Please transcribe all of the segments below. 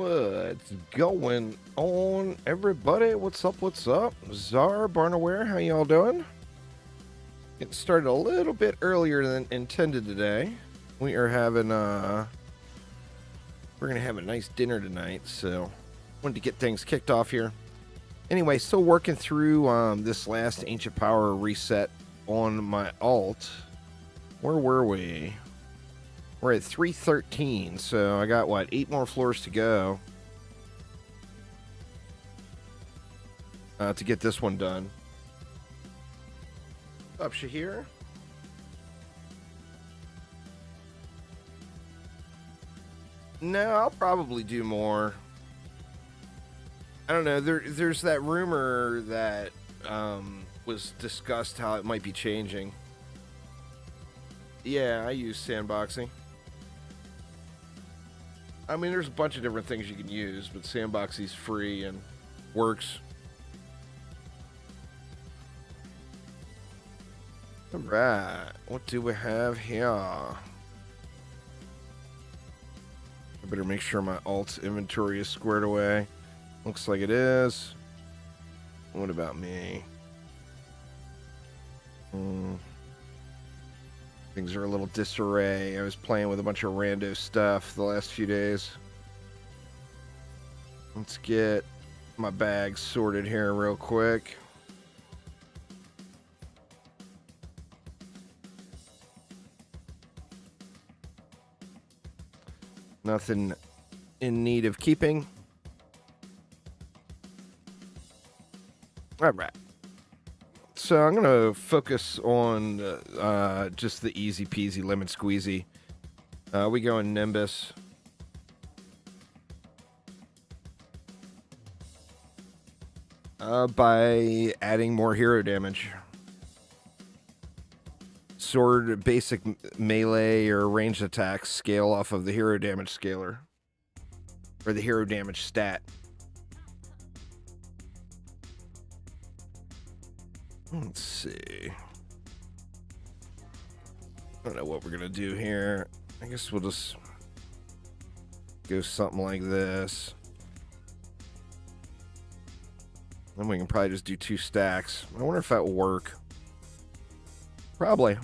What's going on, everybody? What's up? What's up? Czar, Barnaware, how y'all doing? Getting started a little bit earlier than intended today. We are having we're gonna have a nice dinner tonight, so wanted to get things kicked off here. Anyway, still working through this last Ancient Power reset on my alt. Where were we? We're at 313, so I got, what, 8 more floors to go to get this one done. Up, Shahir? No, I'll probably do more. I don't know, there's that rumor that was discussed how it might be changing. Yeah, I use sandboxing. I mean, there's a bunch of different things you can use, but Sandboxy's free and works. Alright, what do we have here? I better make sure my alt inventory is squared away. Looks like it is. What about me? Things are a little disarray. I was playing with a bunch of rando stuff the last few days. Let's get my bags sorted here real quick. Nothing in need of keeping. All right. So I'm going to focus on just the easy peasy lemon squeezy. We go in Nimbus. By adding more hero damage. Sword basic melee or ranged attacks scale off of the hero damage scaler. Or the hero damage stat. Let's see. I don't know what we're going to do here. I guess we'll just go something like this. Then we can probably just do 2 stacks. I wonder if that will work. Probably.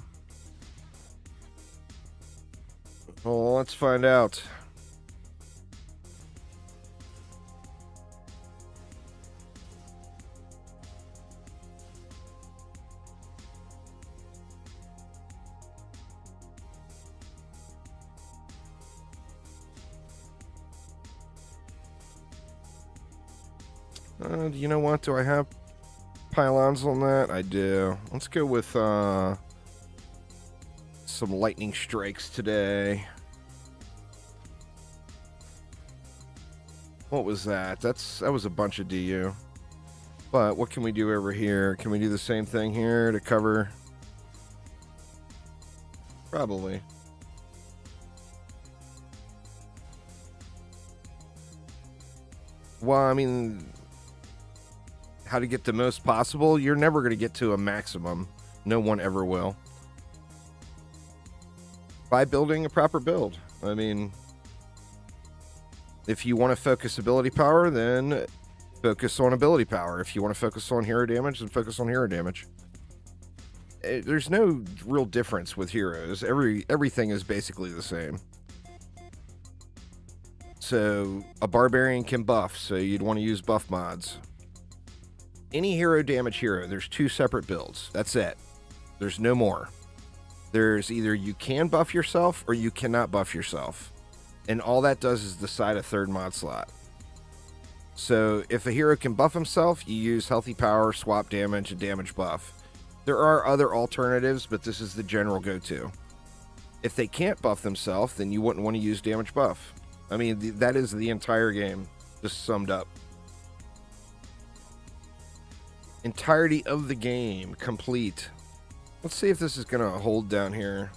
Well, let's find out. You know what? Do I have pylons on that? I do. Let's go with some lightning strikes today. What was that? That was a bunch of DU. But what can we do over here? Can we do the same thing here to cover? Probably. Well, I mean, how to get the most possible? You're never going to get to a maximum. No one ever will. By building a proper build. I mean, if you want to focus ability power, then focus on ability power. If you want to focus on hero damage, then focus on hero damage. There's no real difference with heroes. Everything is basically the same. So, a barbarian can buff, so you'd want to use buff mods. Any hero damage hero, there's 2 separate builds. That's it. There's no more. There's either you can buff yourself or you cannot buff yourself. And all that does is decide a 3rd mod slot. So if a hero can buff himself, you use healthy power, swap damage, and damage buff. There are other alternatives, but this is the general go-to. If they can't buff themselves, then you wouldn't want to use damage buff. I mean, that is the entire game, just summed up. Entirety of the game, complete. Let's see if this is going to hold down here.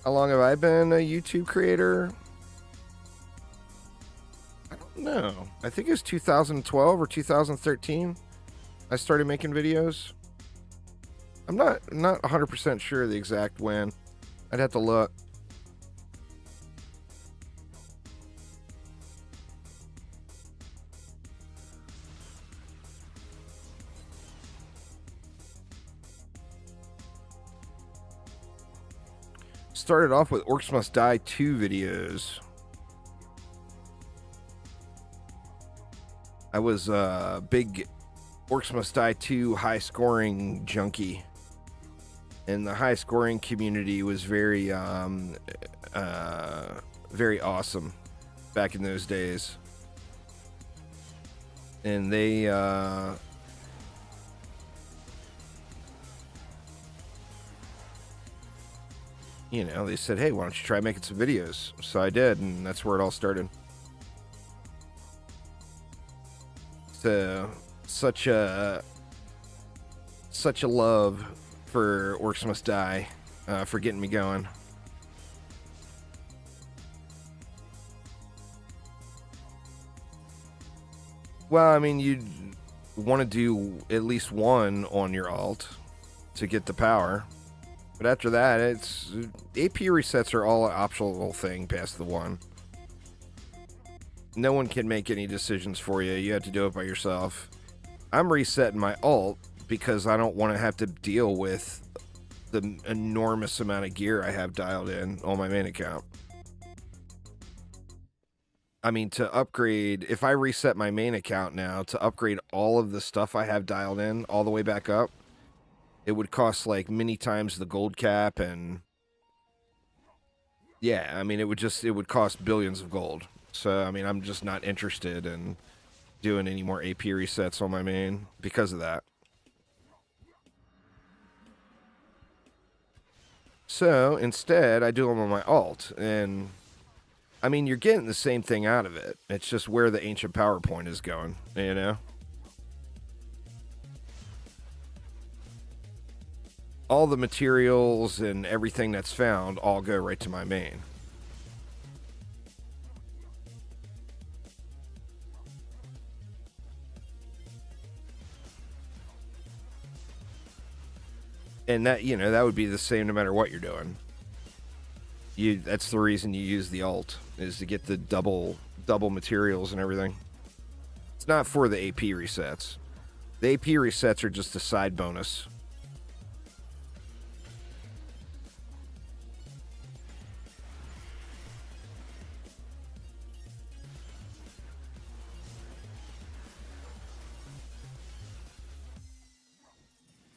How long have I been a YouTube creator? I don't know. I think it was 2012 or 2013 I started making videos. I'm not 100% sure the exact when. I'd have to look. Started off with Orcs Must Die 2 videos. I was a big Orcs Must Die 2 high scoring junkie. And the high scoring community was very awesome back in those days. And they you know, they said, hey, why don't you try making some videos? So I did, and that's where it all started. So such a love for Orcs Must Die for getting me going. Well, I mean, you'd want to do at least one on your alt to get the power. But after that, it's AP resets are all an optional thing past the one. No one can make any decisions for you. You have to do it by yourself. I'm resetting my alt because I don't want to have to deal with the enormous amount of gear I have dialed in on my main account. I mean, to upgrade, if I reset my main account now, to upgrade all of the stuff I have dialed in all the way back up, it would cost like many times the gold cap, and yeah, I mean, it would cost billions of gold. So, I mean, I'm just not interested in doing any more AP resets on my main because of that. So, instead, I do them on my alt, and I mean, you're getting the same thing out of it. It's just where the ancient power point is going, you know? All the materials and everything that's found all go right to my main. And that, you know, that would be the same no matter what you're doing. That's the reason you use the alt, is to get the double materials and everything. It's not for the AP resets. The AP resets are just a side bonus.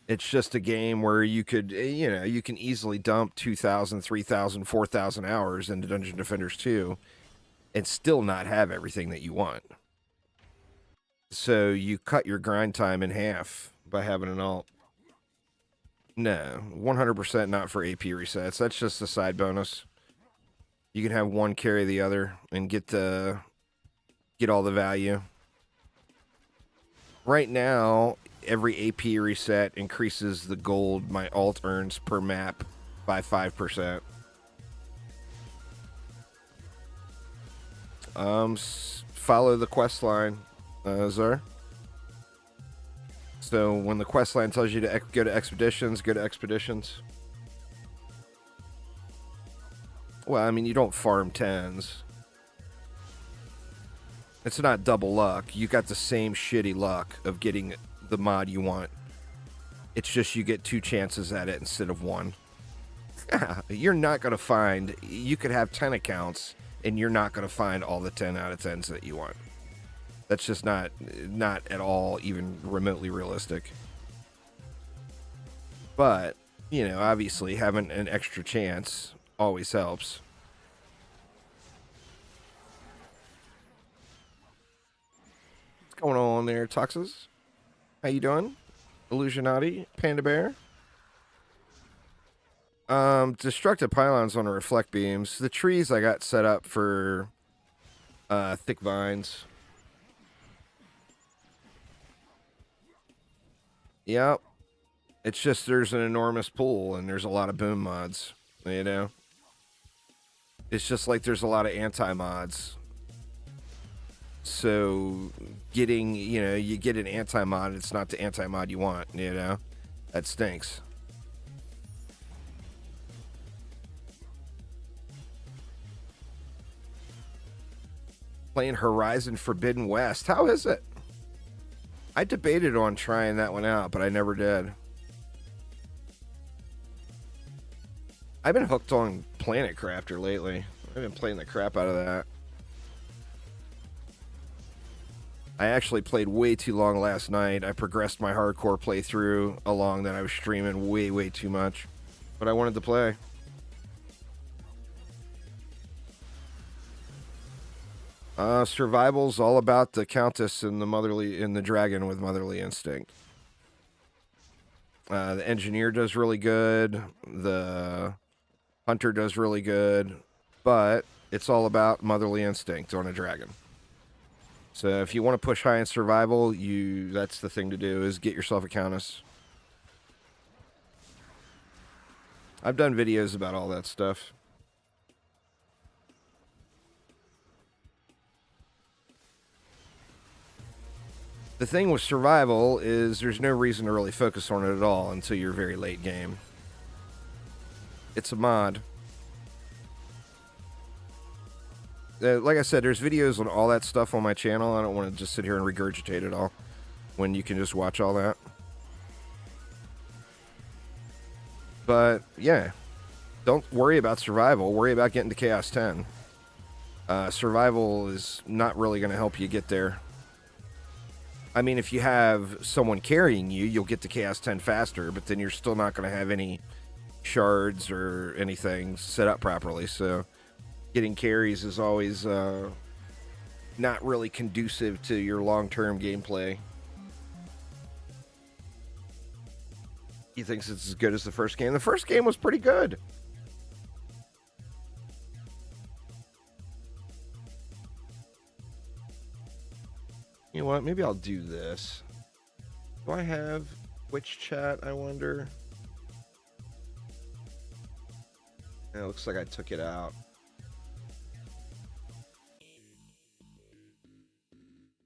It's just a game where you could, you know, you can easily dump 2,000, 3,000, 4,000 hours into Dungeon Defenders 2 and still not have everything that you want. So you cut your grind time in half by having an alt. No, 100% not for AP resets. That's just a side bonus. You can have one carry the other and get all the value. Right now, every AP reset increases the gold my alt earns per map by 5%. Follow the quest line, Zar. So when the quest line tells you to go to expeditions, go to expeditions. Well, I mean, you don't farm 10s. It's not double luck. You got the same shitty luck of getting the mod you want. It's just you get 2 chances at it instead of 1. You're not going to find... You could have 10 accounts, and you're not going to find all the 10 out of 10s that you want. That's just not at all even remotely realistic. But, you know, obviously having an extra chance always helps. What's going on there, Tuxes? How you doing? Illusionati, Panda Bear. Destructive pylons on the reflect beams. The trees I got set up for thick vines. Yep. It's just there's an enormous pool and there's a lot of boom mods, you know? It's just like there's a lot of anti-mods. So getting, you know, you get an anti-mod, it's not the anti-mod you want, you know? That stinks. Playing Horizon Forbidden West. How is it? I debated on trying that one out, but I never did. I've been hooked on Planet Crafter lately. I've been playing the crap out of that. I actually played way too long last night. I progressed my hardcore playthrough along that I was streaming way too much. But I wanted to play. Survival's all about the Countess and the dragon with motherly instinct. The engineer does really good. The hunter does really good. But it's all about motherly instinct on a dragon. So if you want to push high in survival, that's the thing to do, is get yourself a Countess. I've done videos about all that stuff. The thing with survival is there's no reason to really focus on it at all until you're very late game. It's a mod. Like I said, there's videos on all that stuff on my channel. I don't want to just sit here and regurgitate it all when you can just watch all that. But, yeah. Don't worry about survival. Worry about getting to Chaos 10. Survival is not really going to help you get there. I mean, if you have someone carrying you, you'll get to Chaos 10 faster, but then you're still not going to have any shards or anything set up properly, so getting carries is always not really conducive to your long-term gameplay. He thinks it's as good as the first game. The first game was pretty good. You know what? Maybe I'll do this. Do I have Twitch chat, I wonder? It looks like I took it out.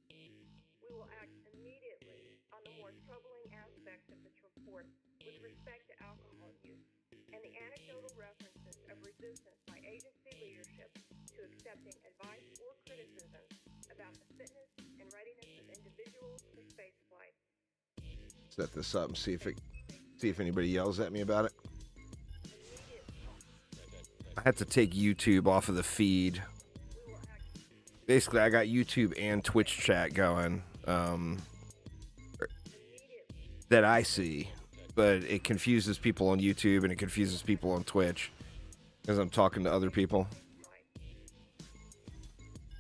We will act immediately on the more troubling aspects of this report with respect to alcohol use and the anecdotal references of resistance by agency leadership to accepting advice or criticism about the fitness and readiness of individuals for spaceflight. Set this up and see if anybody yells at me about it. I had to take YouTube off of the feed. Basically, I got YouTube and Twitch chat going that I see, but it confuses people on YouTube and it confuses people on Twitch because I'm talking to other people.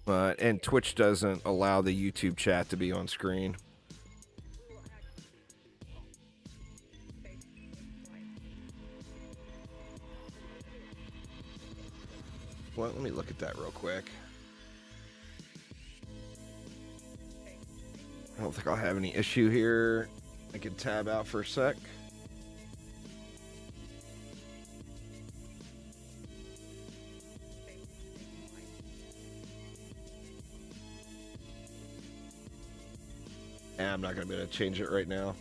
And Twitch doesn't allow the YouTube chat to be on screen. Well, let me look at that real quick. I don't think I'll have any issue here. I can tab out for a sec. I'm not going to be able to change it right now.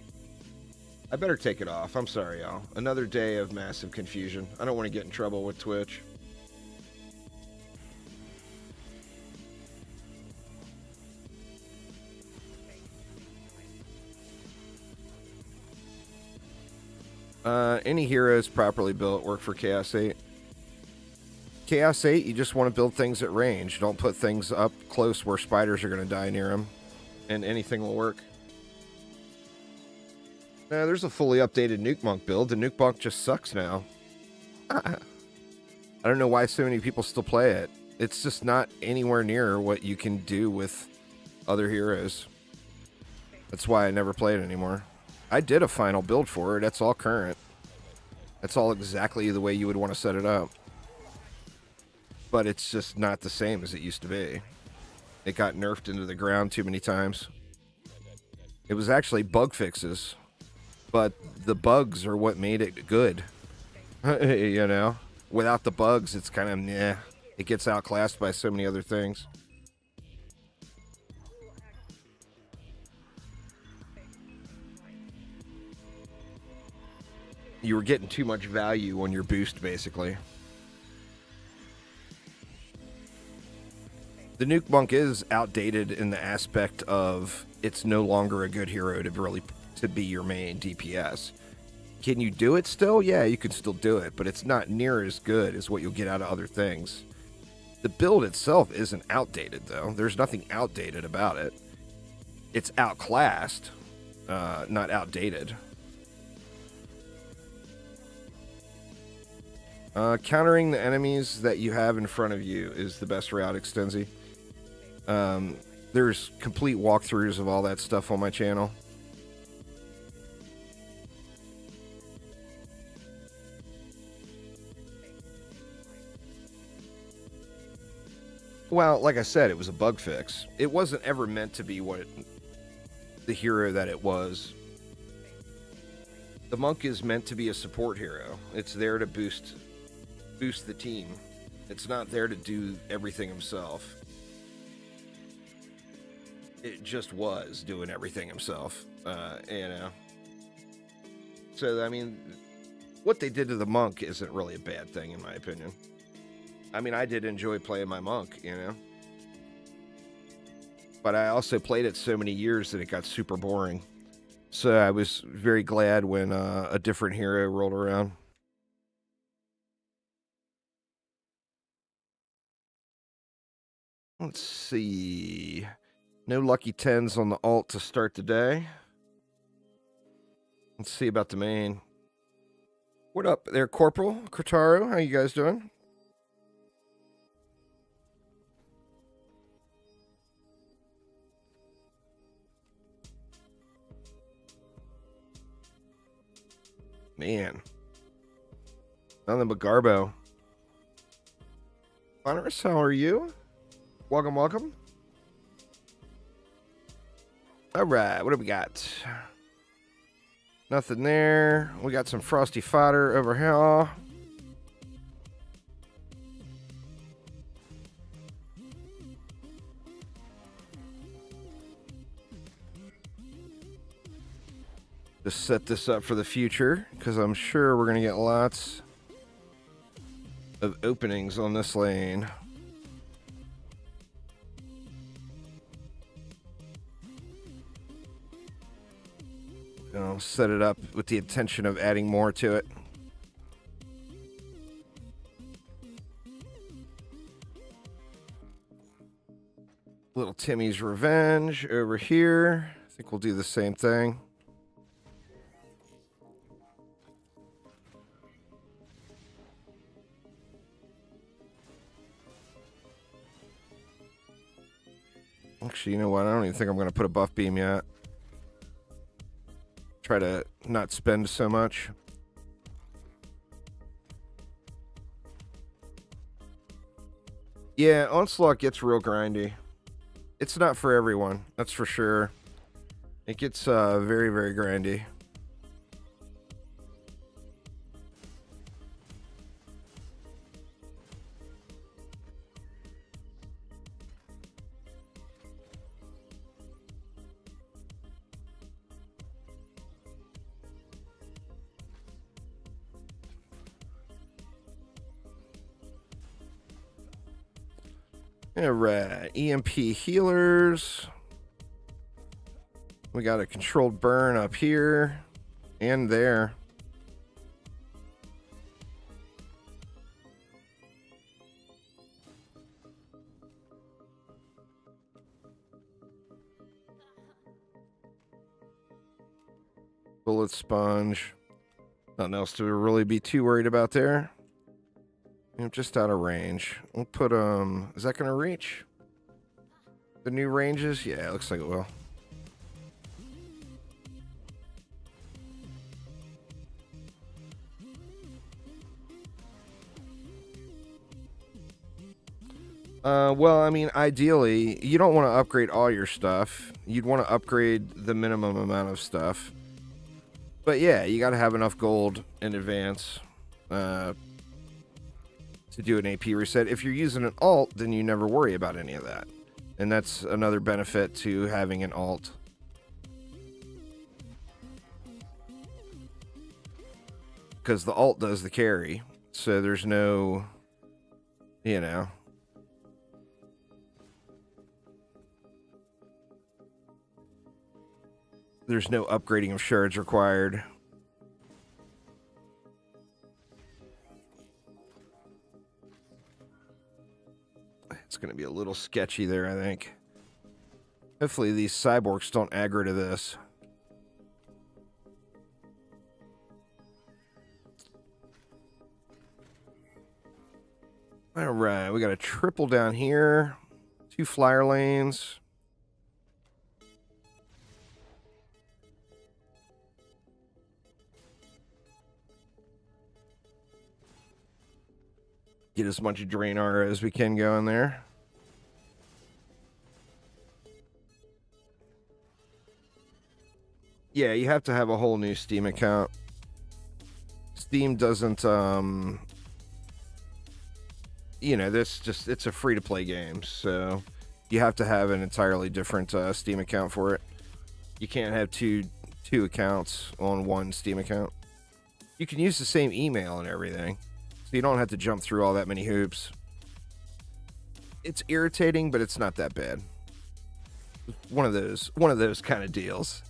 I better take it off. I'm sorry, y'all. Another day of massive confusion. I don't want to get in trouble with Twitch. Any heroes properly built work for Chaos 8. Chaos 8, you just want to build things at range. Don't put things up close where spiders are going to die near them. And anything will work. There's a fully updated Nuke Monk build. The Nuke Monk just sucks now. I don't know why so many people still play it. It's just not anywhere near what you can do with other heroes. That's why I never play it anymore. I did a final build for it. That's all current. That's all exactly the way you would want to set it up. But it's just not the same as it used to be. It got nerfed into the ground too many times. It was actually bug fixes. But the bugs are what made it good. You know? Without the bugs, it's kind of meh. It gets outclassed by so many other things. You were getting too much value on your boost, basically. The Nuke Monk is outdated in the aspect of it's no longer a good hero to be your main DPS. Can you do it still? Yeah, you can still do it, but it's not near as good as what you'll get out of other things. The build itself isn't outdated, though. There's nothing outdated about it. It's outclassed, not outdated. Countering the enemies that you have in front of you is the best route, Extensi. There's complete walkthroughs of all that stuff on my channel. Well, like I said, it was a bug fix. It wasn't ever meant to be the hero that it was. The monk is meant to be a support hero. It's there to boost the team. It's not there to do everything himself. It just was doing everything himself, you know. So, I mean, what they did to the monk isn't really a bad thing, in my opinion. I mean, I did enjoy playing my monk, you know. But I also played it so many years that it got super boring. So I was very glad when a different hero rolled around. Let's see. No lucky 10s on the alt to start the day. Let's see about the main. What up there, Corporal? Cortaro, how you guys doing? Man. Nothing but Garbo. Honorous, how are you? Welcome, welcome. All right, what do we got? Nothing there. We got some frosty fodder over here. Just set this up for the future, because I'm sure we're going to get lots of openings on this lane. I'll set it up with the intention of adding more to it. Little Timmy's Revenge over here. I think we'll do the same thing. Actually, you know what? I don't even think I'm going to put a buff beam yet. Try to not spend so much. Yeah, Onslaught gets real grindy. It's not for everyone, that's for sure. It gets very, very grindy. Alright, EMP healers. We got a controlled burn up here and there. Bullet sponge. Nothing else to really be too worried about there. I'm just out of range. We'll put, is that going to reach the new ranges? Yeah, it looks like it will. Well, I mean, ideally, you don't want to upgrade all your stuff. You'd want to upgrade the minimum amount of stuff. But yeah, you got to have enough gold in advance, to do an AP reset. If you're using an alt, then you never worry about any of that. And that's another benefit to having an alt. Because the alt does the carry. So there's no, you know. There's no upgrading of shards required. It's going to be a little sketchy there, I think. Hopefully these cyborgs don't aggro to this. All right, we got a triple down here. 2 flyer lanes. Get as much drain aura as we can go in there. Yeah, you have to have a whole new Steam account. Steam doesn't, you know, it's a free-to-play game, so you have to have an entirely different Steam account for it. You can't have two accounts on one Steam account. You can use the same email and everything, so you don't have to jump through all that many hoops. It's irritating, but it's not that bad. One of those kind of deals.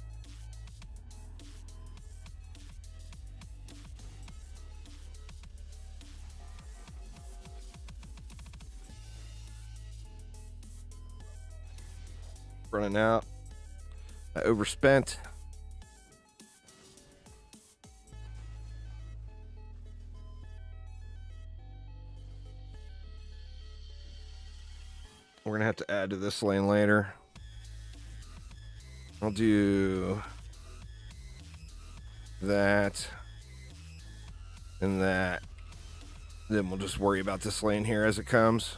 Running out. I overspent. We're going to have to add to this lane later. I'll do that and that. Then we'll just worry about this lane here as it comes.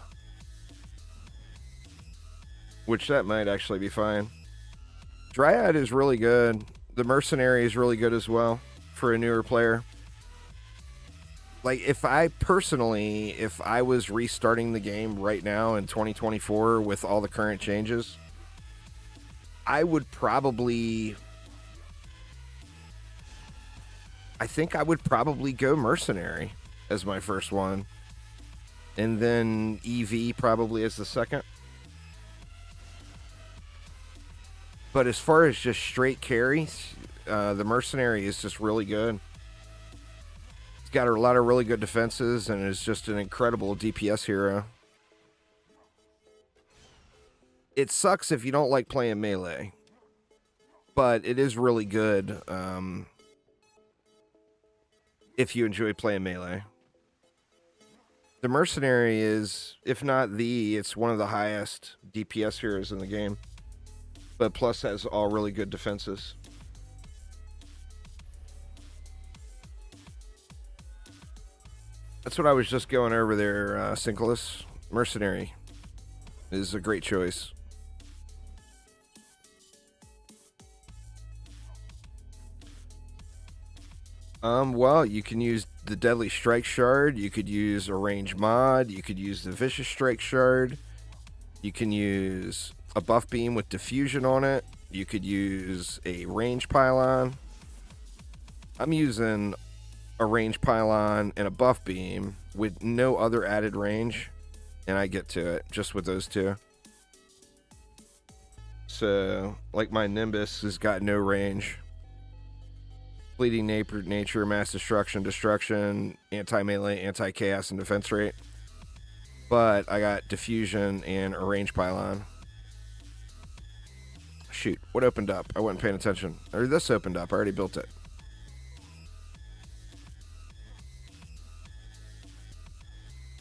Which that might actually be fine. Dryad is really good. The Mercenary is really good as well for a newer player. Like, if I was restarting the game right now in 2024 with all the current changes, I would probably... I think I would probably go Mercenary as my first one. And then EV probably as the second. But as far as just straight carry, the Mercenary is just really good. It's got a lot of really good defenses and is just an incredible DPS hero. It sucks if you don't like playing melee, but it is really good if you enjoy playing melee. The Mercenary is, if not it's one of the highest DPS heroes in the game. But plus has all really good defenses. That's what I was just going over there, Synchilus. Mercenary is a great choice. Well, you can use the Deadly Strike Shard. You could use a range mod. You could use the Vicious Strike Shard. You can use a buff beam with diffusion on it. You could use a range pylon. I'm using a range pylon and a buff beam with no other added range, and I get to it just with those two. So, like my Nimbus has got no range. Fleeting nature, mass destruction, anti-melee, anti-chaos, and defense rate. But I got diffusion and a range pylon. Shoot, what opened up? I wasn't paying attention. Or this opened up. I already built it.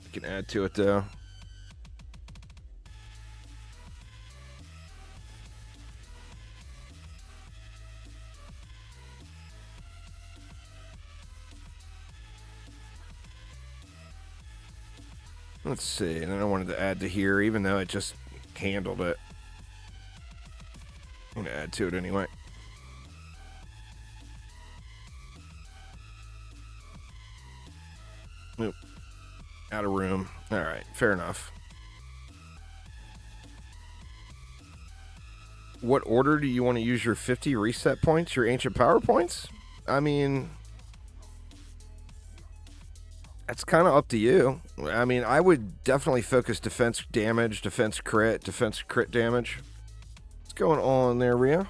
I can add to it, though. Let's see. And then I wanted to add to here, even though it just handled it. I'm going to add to it anyway. Nope. Out of room. All right. Fair enough. What order do you want to use your 50 reset points? Your ancient power points? I mean, that's kind of up to you. I mean, I would definitely focus defense damage, defense crit damage. What's going on there, Rhea?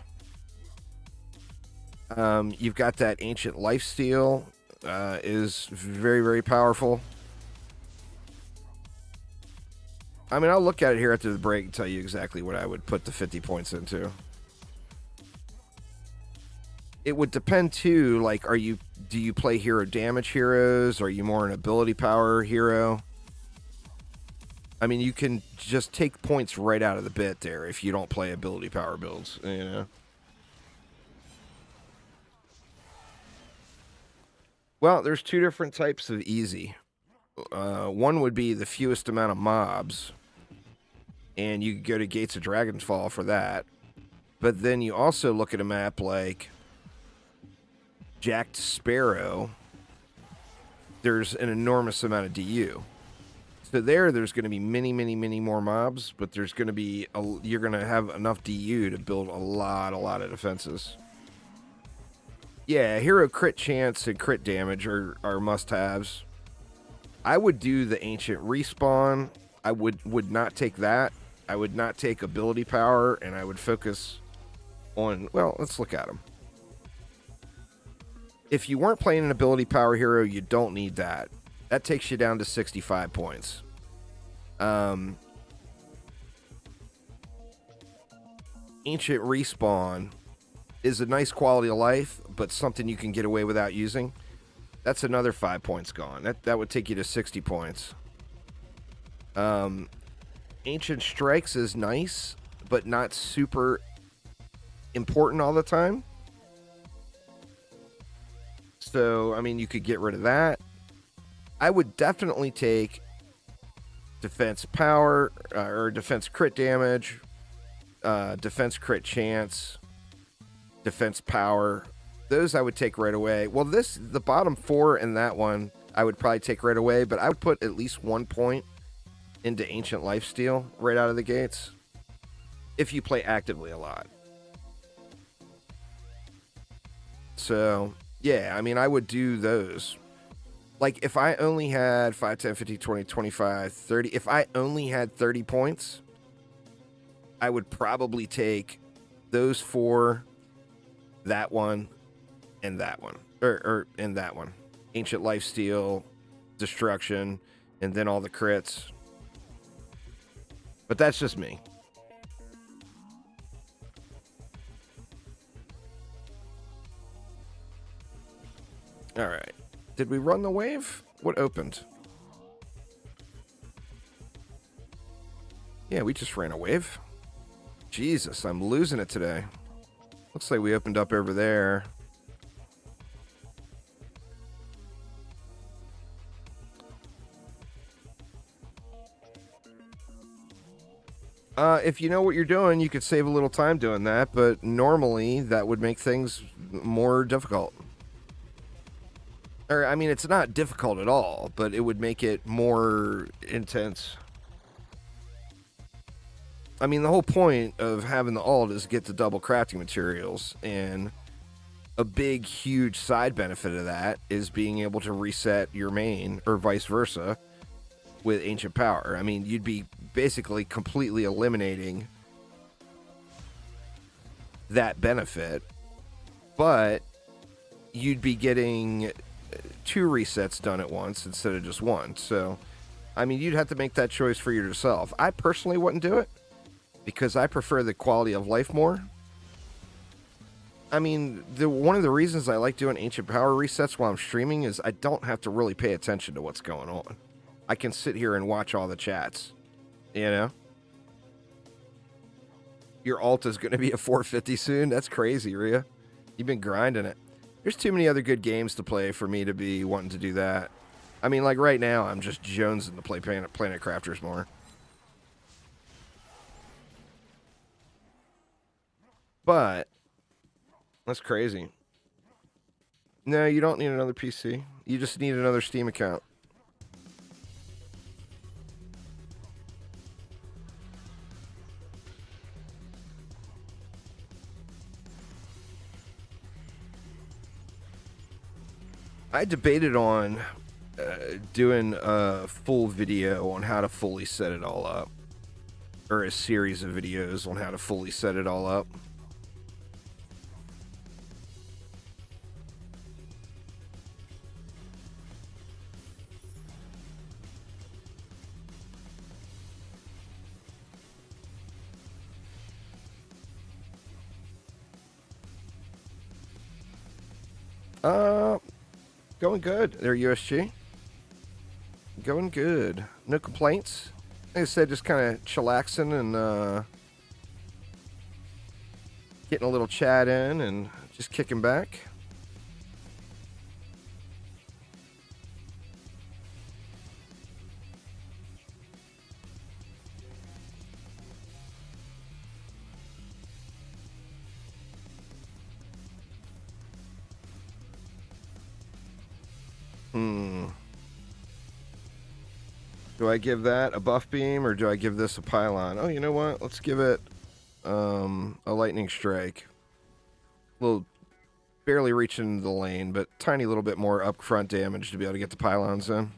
You've got that ancient lifesteal, is very, very powerful. I mean, I'll look at it here after the break and tell you exactly what I would put the 50 points into. It would depend too, like, do you play hero damage heroes? Are you more an ability power hero? I mean, you can just take points right out of the bit there if you don't play ability power builds, you know? Well, there's two different types of easy. One would be the fewest amount of mobs, and you could go to Gates of Dragonfall for that. But then you also look at a map like Jacked Sparrow. There's an enormous amount of DU. So there's going to be many, many, many more mobs, but there's going to be you're going to have enough DU to build a lot of defenses. Yeah, hero crit chance and crit damage are must-haves. I would do the ancient respawn. I would not take that. I would not take ability power, and I would focus on, well, let's look at them. If you weren't playing an ability power hero, you don't need that. That takes you down to 65 points. Ancient respawn is a nice quality of life, but something you can get away without using. That's another 5 points gone. That would take you to 60 points. Ancient Strikes is nice, but not super important all the time. So, I mean, you could get rid of that. I would definitely take defense power, or defense crit damage, defense crit chance, defense power. Those I would take right away. Well, the bottom four in that one, I would probably take right away, but I would put at least 1 point into Ancient Lifesteal right out of the gates if you play actively a lot. So, yeah, I mean, I would do those. Like, if I only had 5, 10, 15, 20, 25, 30, if I only had 30 points, I would probably take those four, that one, and that one. And that one. Ancient Lifesteal, Destruction, and then all the crits. But that's just me. All right. Did we run the wave? What opened? Yeah, we just ran a wave. Jesus, I'm losing it today. Looks like we opened up over there. If you know what you're doing, you could save a little time doing that, but normally that would make things more difficult. Or, I mean, it's not difficult at all, but it would make it more intense. I mean, the whole point of having the alt is get the double crafting materials, and a big, huge side benefit of that is being able to reset your main, or vice versa, with Ancient Power. I mean, you'd be basically completely eliminating that benefit, but you'd be getting 2 resets done at once instead of just 1. So, I mean, you'd have to make that choice for yourself. I personally wouldn't do it because I prefer the quality of life more. I mean, one of the reasons I like doing Ancient Power resets while I'm streaming is I don't have to really pay attention to what's going on. I can sit here and watch all the chats, you know? Your alt is going to be a 450 soon? That's crazy, Rhea. You've been grinding it. There's too many other good games to play for me to be wanting to do that. I mean, like right now, I'm just jonesing to play Planet Crafters more. But that's crazy. No, you don't need another PC. You just need another Steam account. I debated on doing a full video on how to fully set it all up. Or a series of videos on how to fully set it all up. Going good there, USG. Going good. No complaints. Like I said, just kind of chillaxing and getting a little chat in and just kicking back. Do I give that a buff beam or do I give this a pylon? Oh, you know what? Let's give it a lightning strike. A little barely reaching the lane, but tiny little bit more upfront damage to be able to get the pylons in.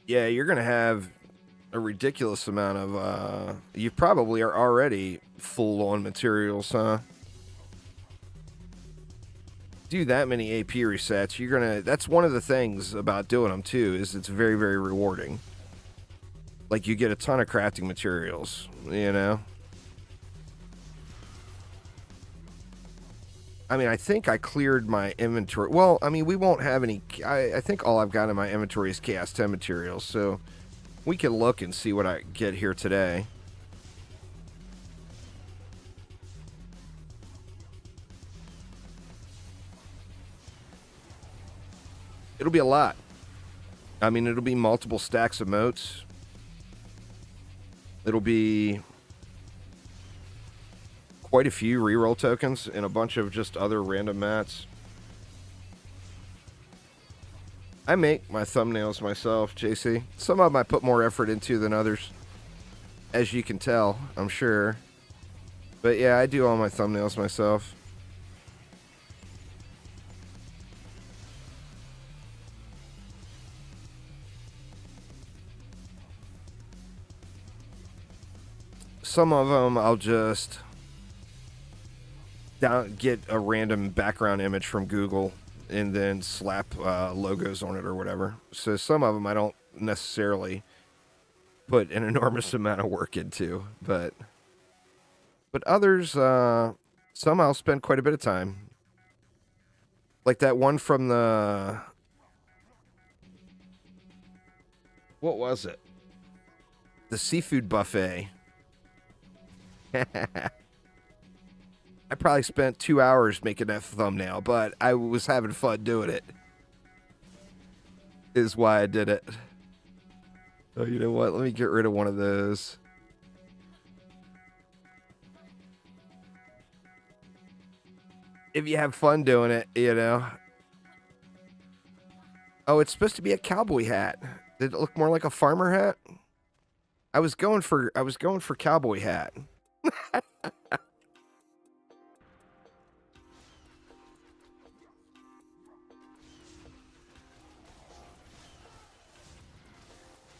Yeah, you're going to have a ridiculous amount of, you probably are already full on materials, huh? Do that many AP resets, you're going to, that's one of the things about doing them too, is it's very, very rewarding. Like, you get a ton of crafting materials, you know? I mean, I think I cleared my inventory. Well, I mean, we won't have any, I think all I've got in my inventory is Chaos 10 materials, so we can look and see what I get here today. It'll be a lot. I mean, it'll be multiple stacks of moats. It'll be quite a few reroll tokens and a bunch of just other random mats. I make my thumbnails myself, JC. Some of them I put more effort into than others, as you can tell, I'm sure. But yeah, I do all my thumbnails myself. Some of them I'll just get a random background image from Google and then slap logos on it or whatever. So some of them I don't necessarily put an enormous amount of work into, but others, some I'll spend quite a bit of time. Like that one from the, what was it? The seafood buffet. I probably spent 2 hours making that thumbnail, but I was having fun doing it. Is why I did it. Oh, you know what? Let me get rid of one of those. If you have fun doing it, you know. Oh, it's supposed to be a cowboy hat. Did it look more like a farmer hat? I was going for cowboy hat.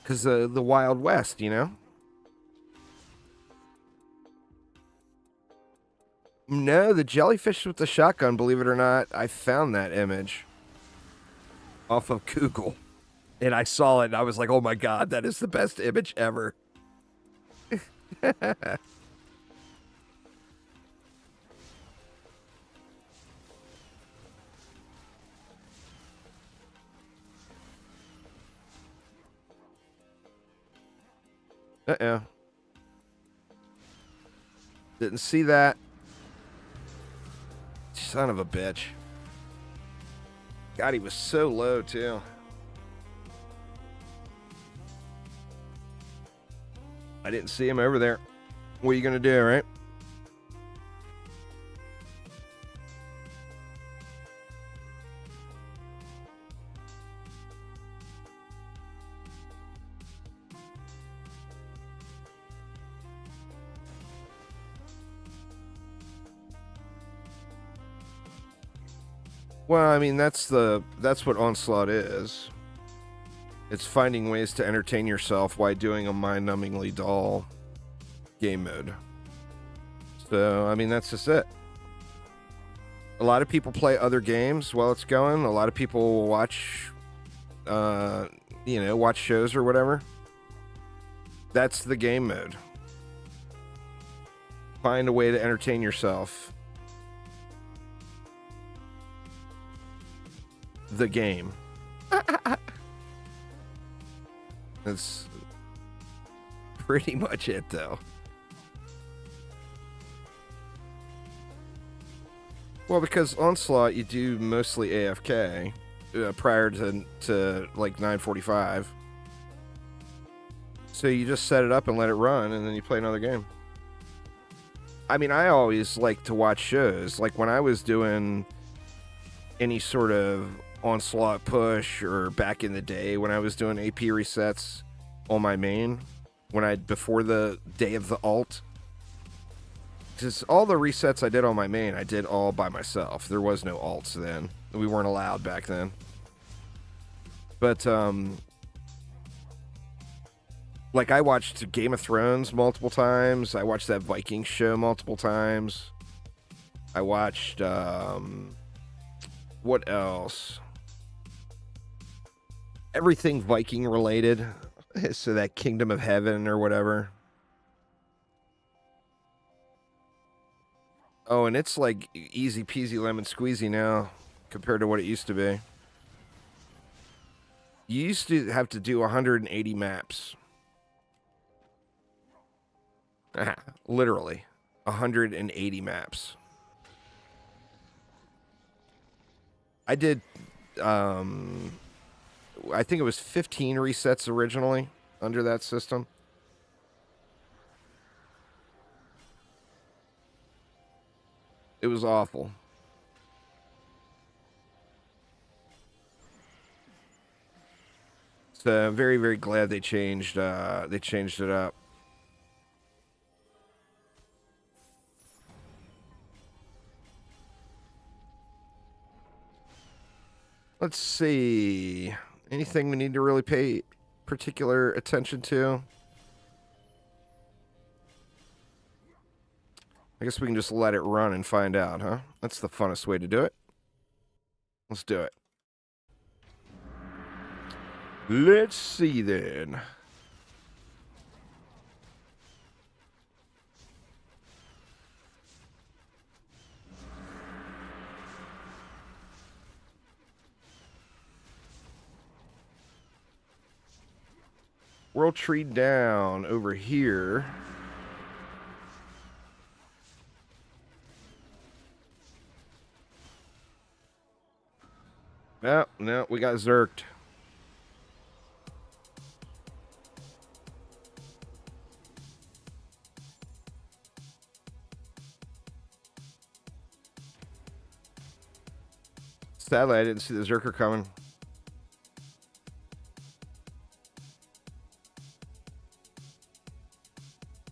Because the Wild West, you know? No, the jellyfish with the shotgun, believe it or not, I found that image off of Google. And I saw it and I was like, oh my god, that is the best image ever. Uh-oh. Didn't see that. Son of a bitch. God, he was so low, too. I didn't see him over there. What are you going to do, right? Well, I mean, that's what Onslaught is. It's finding ways to entertain yourself while doing a mind-numbingly dull game mode. So, I mean, that's just it. A lot of people play other games while it's going. A lot of people will watch, watch shows or whatever. That's the game mode. Find a way to entertain yourself. The game. That's pretty much it, though. Well, because Onslaught, you do mostly AFK prior to like 9:45. So you just set it up and let it run, and then you play another game. I mean, I always like to watch shows. Like when I was doing any sort of Onslaught push, or back in the day when I was doing AP resets on my main, before the day of the alt. Because all the resets I did on my main, I did all by myself. There was no alts then. We weren't allowed back then. But, like, I watched Game of Thrones multiple times. I watched that Viking show multiple times. I watched, what else? Everything Viking related. So that Kingdom of Heaven or whatever. Oh, and it's like easy peasy lemon squeezy now compared to what it used to be. You used to have to do 180 maps. Literally. 180 maps. I did, I think it was 15 resets originally under that system. It was awful. So I'm very, very glad they changed it up. Let's see. Anything we need to really pay particular attention to? I guess we can just let it run and find out, huh? That's the funnest way to do it. Let's do it. Let's see then. World tree down over here. No, we got zerked. Sadly, I didn't see the zerker coming.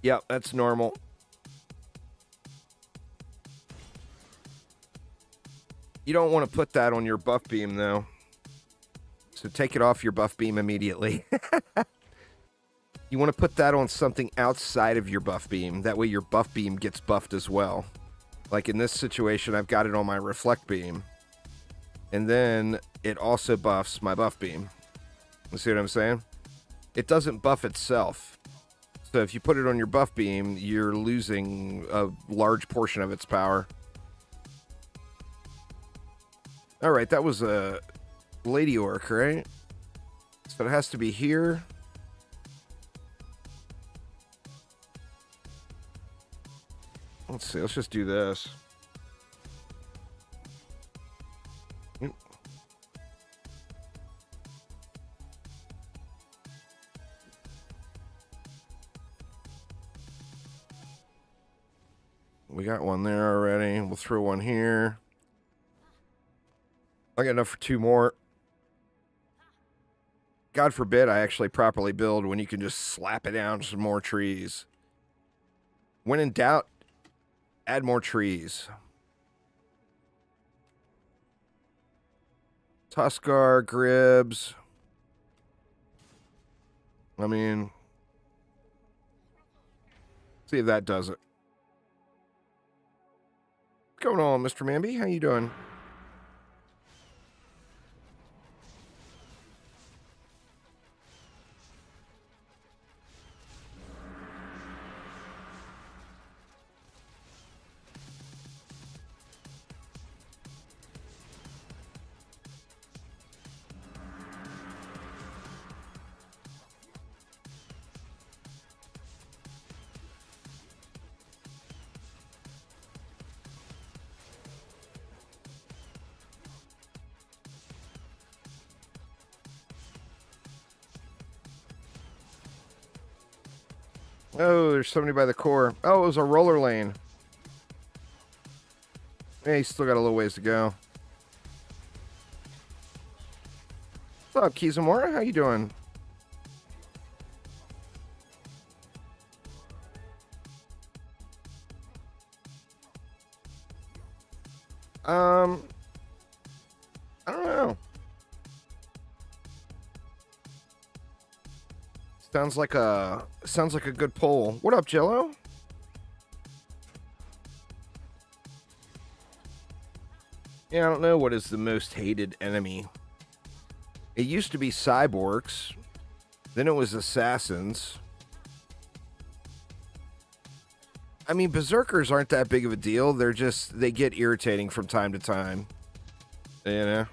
Yep, that's normal. You don't want to put that on your buff beam, though. So take it off your buff beam immediately. You want to put that on something outside of your buff beam. That way your buff beam gets buffed as well. Like in this situation, I've got it on my reflect beam. And then it also buffs my buff beam. You see what I'm saying? It doesn't buff itself. So if you put it on your buff beam, you're losing a large portion of its power. Alright, that was a lady orc, right? So it has to be here. Let's see, let's just do this. We got one there already. We'll throw one here. I got enough for two more. God forbid I actually properly build when you can just slap it down some more trees. When in doubt, add more trees. Tuskar, Gribs. I mean, see if that does it. What's going on, Mr. Mamby? How you doing? Oh, there's somebody by the core. Oh, it was a roller lane. Hey, he's still got a little ways to go. What's up, Kizamora? How you doing? I don't know. Sounds like a good poll. What up, Jello? Yeah, I don't know what is the most hated enemy. It used to be cyborgs. Then it was assassins. I mean, berserkers aren't that big of a deal. They get irritating from time to time. You know?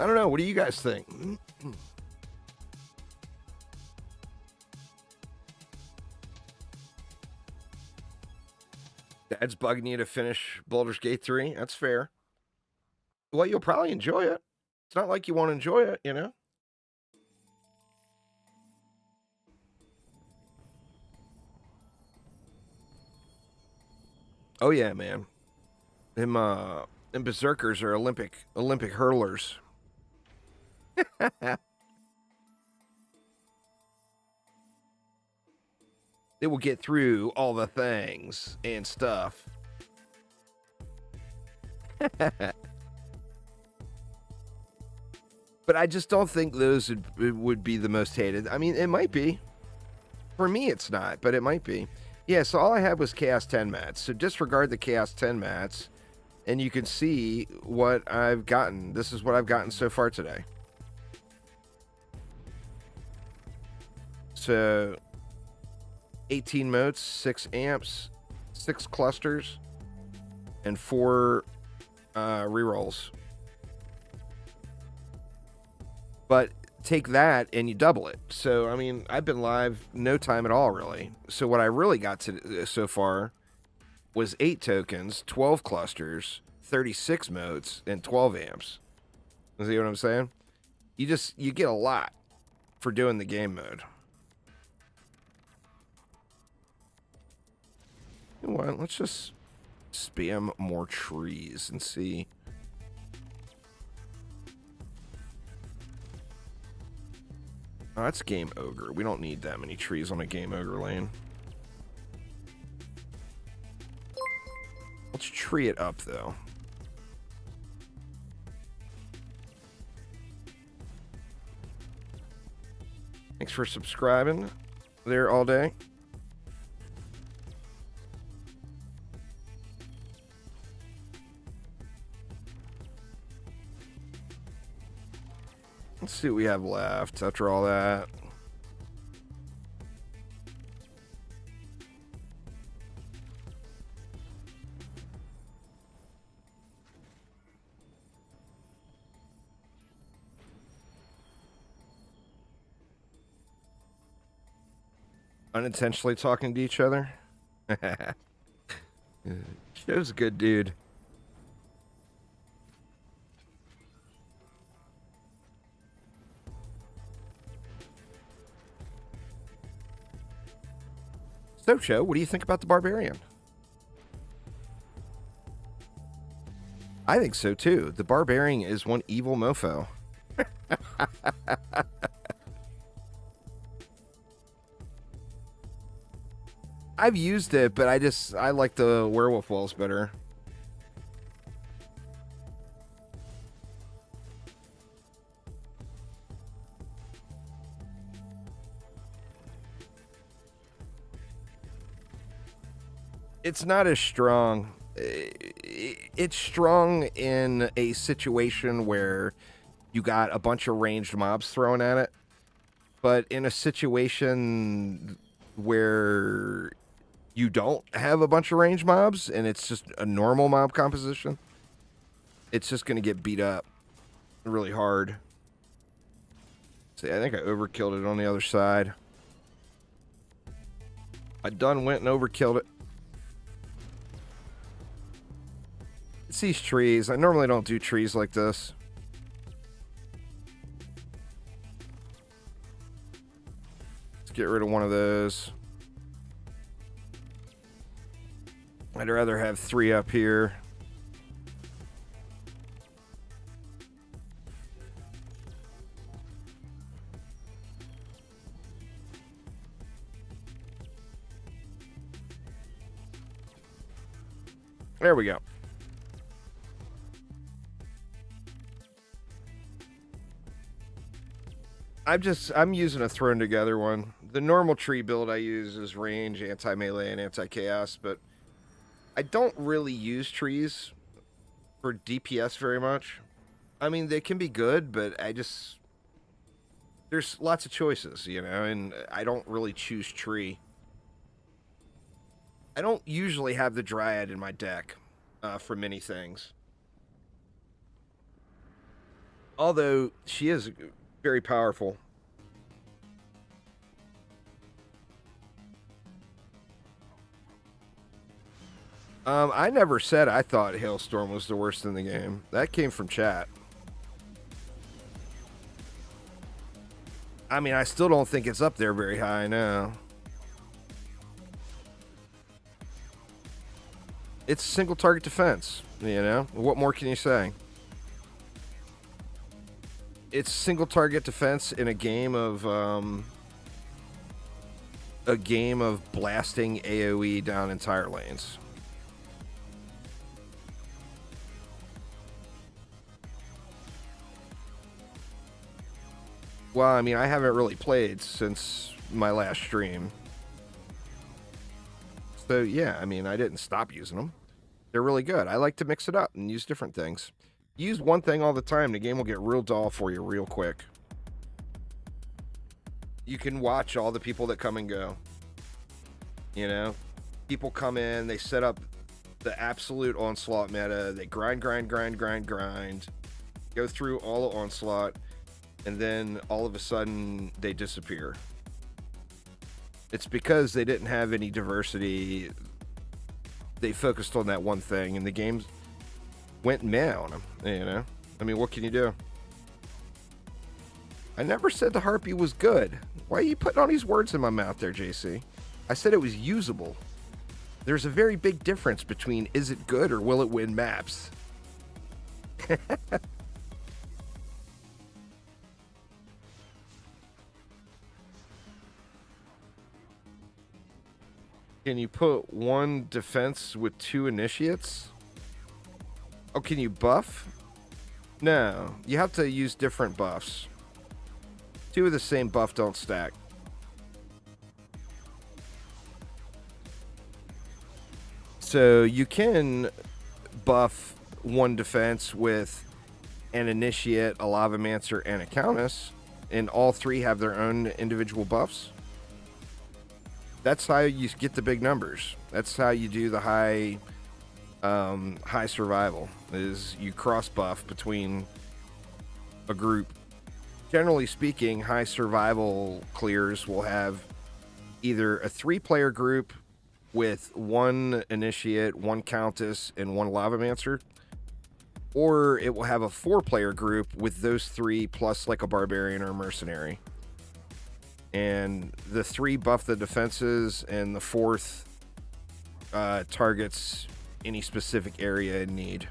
I don't know. What do you guys think? Dad's bugging you to finish Baldur's Gate 3. That's fair. Well, you'll probably enjoy it. It's not like you won't enjoy it, you know? Oh yeah, man. Them berserkers are Olympic hurlers. They will get through all the things and stuff. But I just don't think those would be the most hated. I mean, it might be. For me, it's not, but it might be. Yeah, so all I had was Chaos 10 mats. So disregard the Chaos 10 mats, and you can see what I've gotten. This is what I've gotten so far today. So 18 motes, 6 amps, 6 clusters, and 4 rerolls. But take that and you double it. So, I mean, I've been live no time at all, really. So what I really got to so far was 8 tokens, 12 clusters, 36 motes, and 12 amps. You see what I'm saying? You get a lot for doing the game mode. You know what? Let's just spam more trees and see. Oh, that's Game Ogre. We don't need that many trees on a Game Ogre lane. Let's tree it up, though. Thanks for subscribing there all day. Let's see what we have left after all that. Unintentionally talking to each other. Show's a good dude. So, Show, what do you think about the Barbarian? I think so, too. The Barbarian is one evil mofo. I've used it, but I like the werewolf walls better. It's not as strong. It's strong in a situation where you got a bunch of ranged mobs thrown at it. But in a situation where you don't have a bunch of ranged mobs and it's just a normal mob composition, it's just going to get beat up really hard. See, I think I overkilled it on the other side. I done went and overkilled it. It's these trees. I normally don't do trees like this. Let's get rid of one of those. I'd rather have 3 up here. There we go. I'm using a thrown together one. The normal tree build I use is range, anti-melee, and anti-chaos, but I don't really use trees for DPS very much. I mean, they can be good, but there's lots of choices, you know, and I don't really choose tree. I don't usually have the Dryad in my deck for many things. Although she is very powerful. I never said I thought Hailstorm was the worst in the game. That came from chat. I mean, I still don't think it's up there very high now. It's single target defense, you know? What more can you say? It's single target defense in a game of blasting AoE down entire lanes. Well, I mean, I haven't really played since my last stream. So, yeah, I mean, I didn't stop using them. They're really good. I like to mix it up and use different things. Use one thing all the time, the game will get real dull for you real quick. You can watch all the people that come and go. You know? People come in, they set up the absolute Onslaught meta, they grind, go through all of Onslaught, and then all of a sudden they disappear. It's because they didn't have any diversity. They focused on that one thing, and the game went meh on them, you know? I mean, what can you do? I never said the Harpy was good. Why are you putting all these words in my mouth there, JC? I said it was usable. There's a very big difference between is it good or will it win maps? Can you put one defense with 2 initiates? Oh, can you buff? No, you have to use different buffs. 2 of the same buff don't stack. So you can buff one defense with an initiate, a lavamancer, and a countess, and all 3 have their own individual buffs. That's how you get the big numbers. That's how you do the high survival, is you cross buff between a group. Generally speaking, high survival clears will have either a 3-player group with 1 initiate, 1 countess, and 1 lavamancer, or it will have a 4-player group with those 3 plus like a barbarian or a mercenary. And the 3 buff the defenses, and the 4th targets any specific area in need.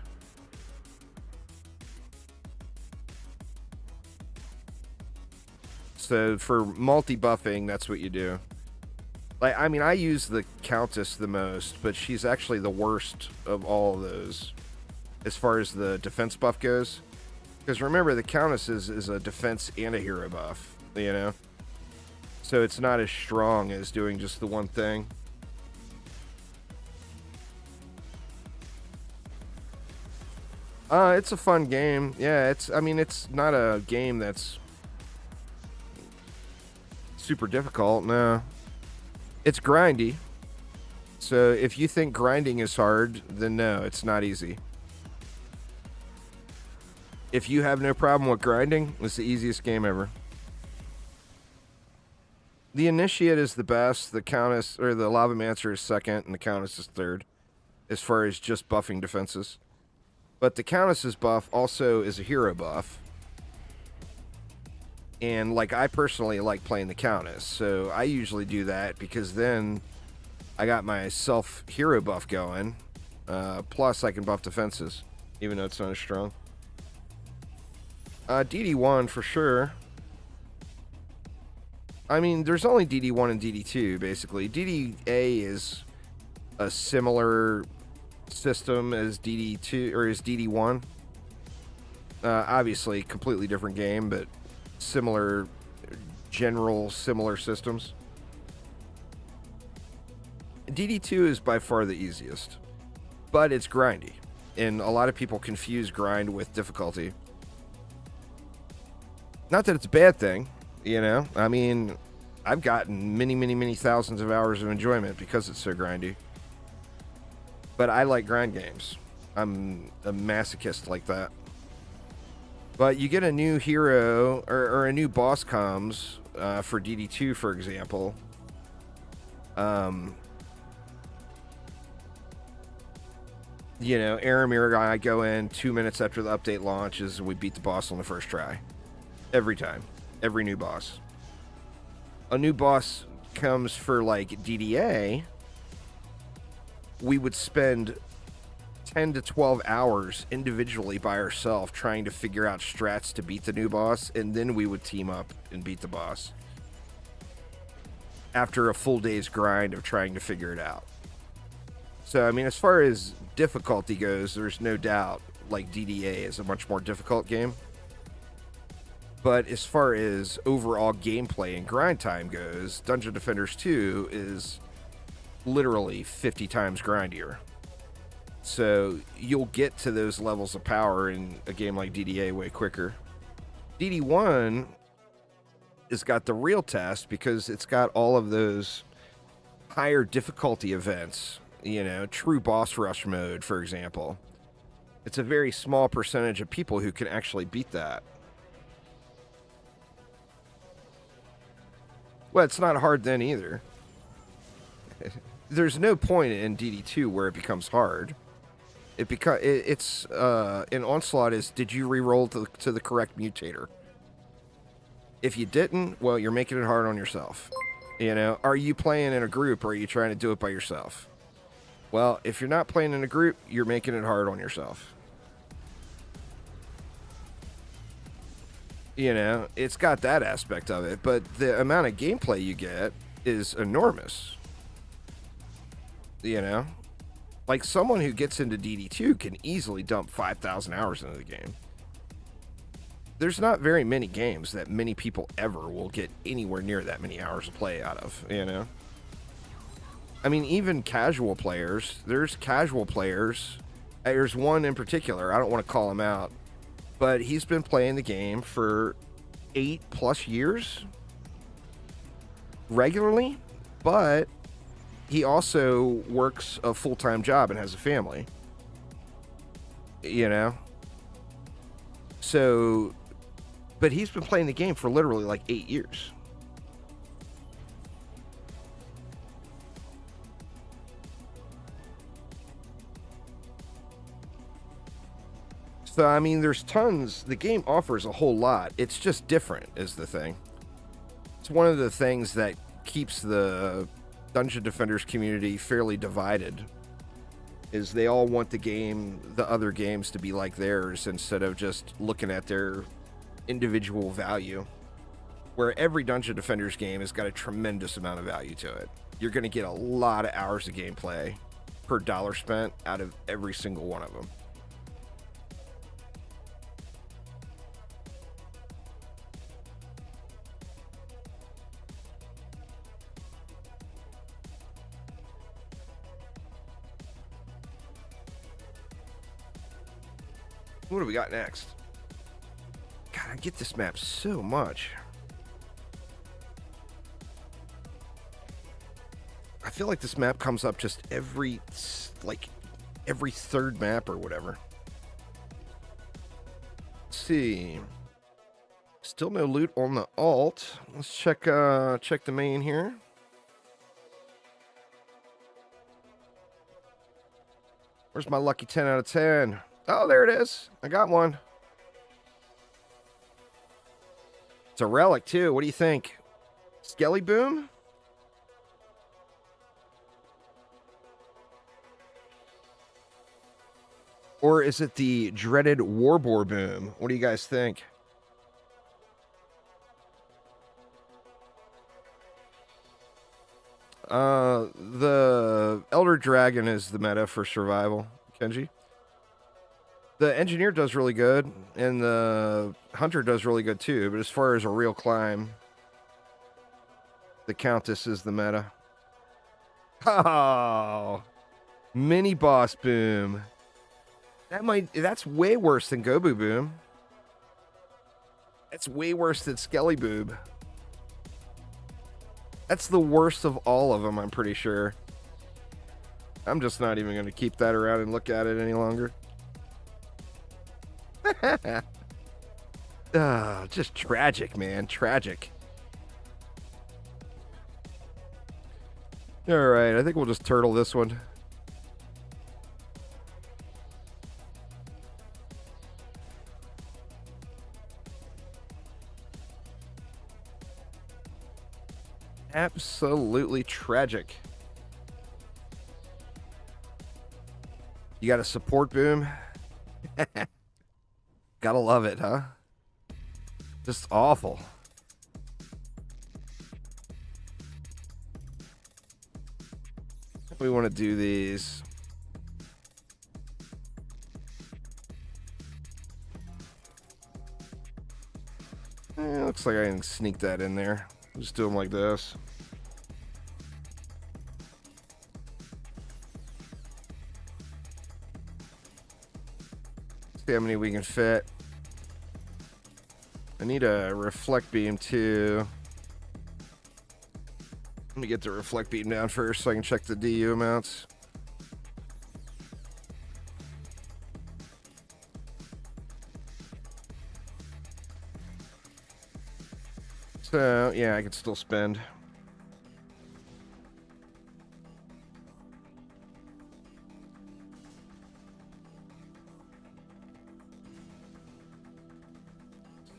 So for multi-buffing, that's what you do. Like, I mean, I use the Countess the most, but she's actually the worst of all of those as far as the defense buff goes. Because remember, the Countess is a defense and a hero buff, you know? So it's not as strong as doing just the one thing. It's a fun game. Yeah, I mean, it's not a game that's super difficult, no. It's grindy. So if you think grinding is hard, then no, it's not easy. If you have no problem with grinding, it's the easiest game ever. The Initiate is the best, the Countess, or the Lavamancer is second, and the Countess is third, as far as just buffing defenses. But the Countess's buff also is a hero buff. And, like, I personally like playing the Countess. So I usually do that because then I got my self-hero buff going. Plus, I can buff defenses, even though it's not as strong. DD1 for sure. I mean, there's only DD1 and DD2, basically. DDA is a similar system as DD2 or as DD1. Obviously, completely different game, but similar systems. DD2 is by far the easiest, but it's grindy, and a lot of people confuse grind with difficulty. Not that it's a bad thing, you know? I mean, I've gotten many thousands of hours of enjoyment because it's so grindy. But I like grind games. I'm a masochist like that. But you get a new hero, or a new boss comes for DD2, for example. You know, Aramir and I go in 2 minutes after the update launches, and we beat the boss on the first try. Every time. Every new boss. A new boss comes for, like, DDA. We would spend 10 to 12 hours individually by ourselves trying to figure out strats to beat the new boss, and then we would team up and beat the boss. After a full day's grind of trying to figure it out. So, I mean, as far as difficulty goes, there's no doubt, like, DDA is a much more difficult game. But as far as overall gameplay and grind time goes, Dungeon Defenders 2 is literally 50 times grindier. So you'll get to those levels of power in a game like DDA way quicker. DD1 has got the real test because it's got all of those higher difficulty events, you know, true boss rush mode, for example. It's a very small percentage of people who can actually beat that. Well, it's not hard then either. There's no point in DD2 where it becomes hard. It's in Onslaught is, did you re-roll to the correct mutator? If you didn't, well, you're making it hard on yourself. You know, are you playing in a group or are you trying to do it by yourself? Well, if you're not playing in a group, you're making it hard on yourself. You know, it's got that aspect of it, but the amount of gameplay you get is enormous. You know? Like, someone who gets into DD2 can easily dump 5,000 hours into the game. There's not very many games that many people ever will get anywhere near that many hours of play out of, you know? I mean, even casual players, there's casual players. There's one in particular, I don't want to call him out, but he's been playing the game for 8+ years regularly, but he also works a full-time job and has a family, you know? So, but he's been playing the game for literally like 8 years. So, I mean, there's tons. The game offers a whole lot. It's just different is the thing. It's one of the things that keeps the Dungeon Defenders community fairly divided, is they all want the other games to be like theirs instead of just looking at their individual value. Where every Dungeon Defenders game has got a tremendous amount of value to it. You're going to get a lot of hours of gameplay per dollar spent out of every single one of them. What do we got next? God, I get this map so much. I feel like this map comes up just every third map or whatever. Let's see. Still no loot on the alt. Let's check the main here. Where's my lucky 10 out of 10? Oh, there it is. I got one. It's a relic, too. What do you think? Skelly Boom? Or is it the dreaded Warboar Boom? What do you guys think? The Elder Dragon is the meta for survival, Kenji. The Engineer does really good, and the Hunter does really good too, but as far as a real climb, the Countess is the meta. Oh, Mini Boss Boom. That's way worse than Gobu Boom. That's way worse than Skelly Boob. That's the worst of all of them, I'm pretty sure. I'm just not even going to keep that around and look at it any longer. Just tragic, man. Tragic. Alright, I think we'll just turtle this one. Absolutely tragic. You got a support boom? Gotta love it, huh? Just awful. We want to do these. Looks like I can sneak that in there. Just do them like this. See how many we can fit. I need a reflect beam too. Let me get the reflect beam down first so I can check the DU amounts. So, yeah, I can still spend.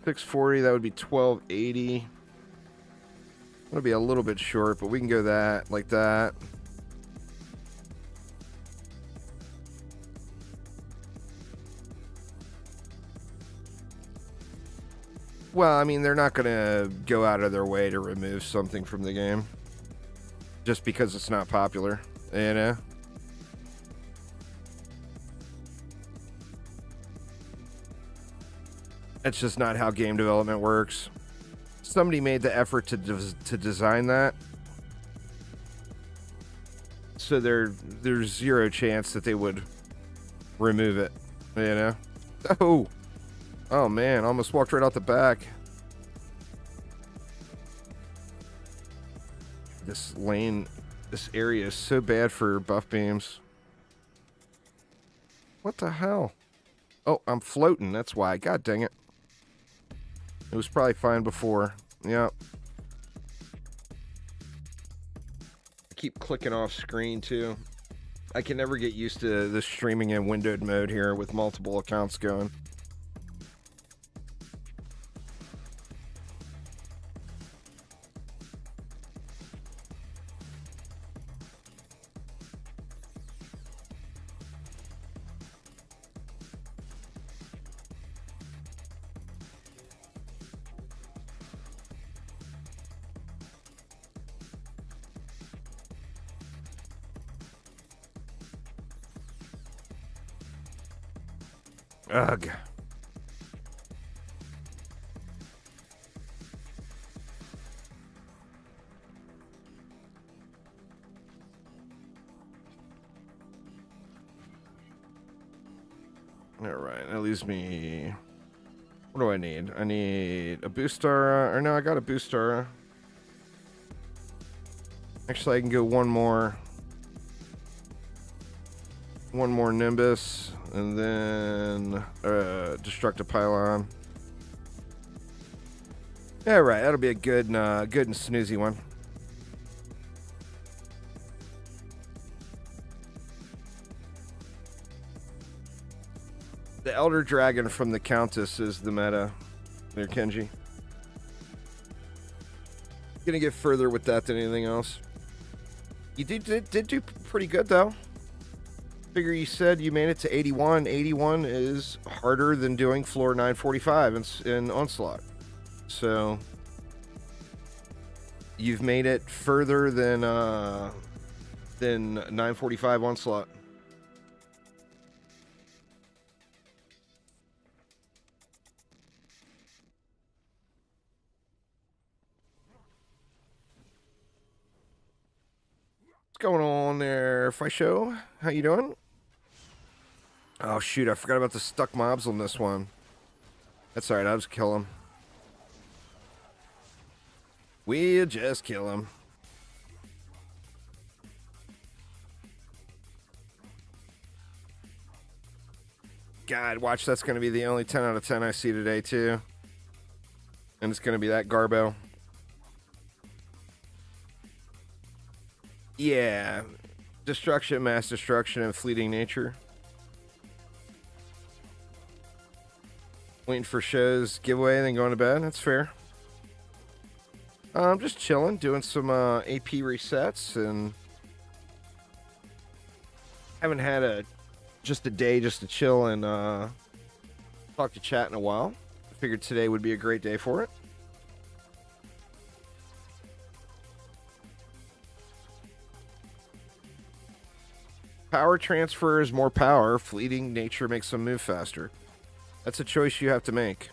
$640, that would be $1280. That'll be a little bit short, but we can go that, like that. Well, I mean, they're not going to go out of their way to remove something from the game just because it's not popular, you know? That's just not how game development works. Somebody made the effort to design that, so there's zero chance that they would remove it, you know? Oh man, almost walked right out the back. This lane, this area is so bad for buff beams. What the hell? Oh, I'm floating, that's why. God dang it. It was probably fine before. Yep. I keep clicking off screen too. I can never get used to the streaming in windowed mode here with multiple accounts going. Ugh. Alright, that leaves me... What do I need? I need a booster, or no, I got a booster. Actually, I can go one more Nimbus, and then Destructive Pylon. Yeah, right. That'll be a good and snoozy one. The Elder Dragon from the Countess is the meta there, Kenji. Gonna get further with that than anything else. You did do pretty good, though. Figure you said you made it to 81. 81 is harder than doing floor 945 in Onslaught. So you've made it further than 945 Onslaught. What's going on there, Fisho? How you doing? Oh shoot, I forgot about the stuck mobs on this one. That's alright, I'll just kill them. We'll just kill them. God, watch, that's going to be the only 10 out of 10 I see today, too. And it's going to be that Garbo. Yeah. Destruction, mass destruction, and fleeting nature. Waiting for shows, giveaway, then going to bed. That's fair. I'm just chilling, doing some AP resets, and haven't had just a day just to chill and talk to chat in a while. I figured today would be a great day for it. Power transfer is more power. Fleeting nature makes them move faster. That's a choice you have to make.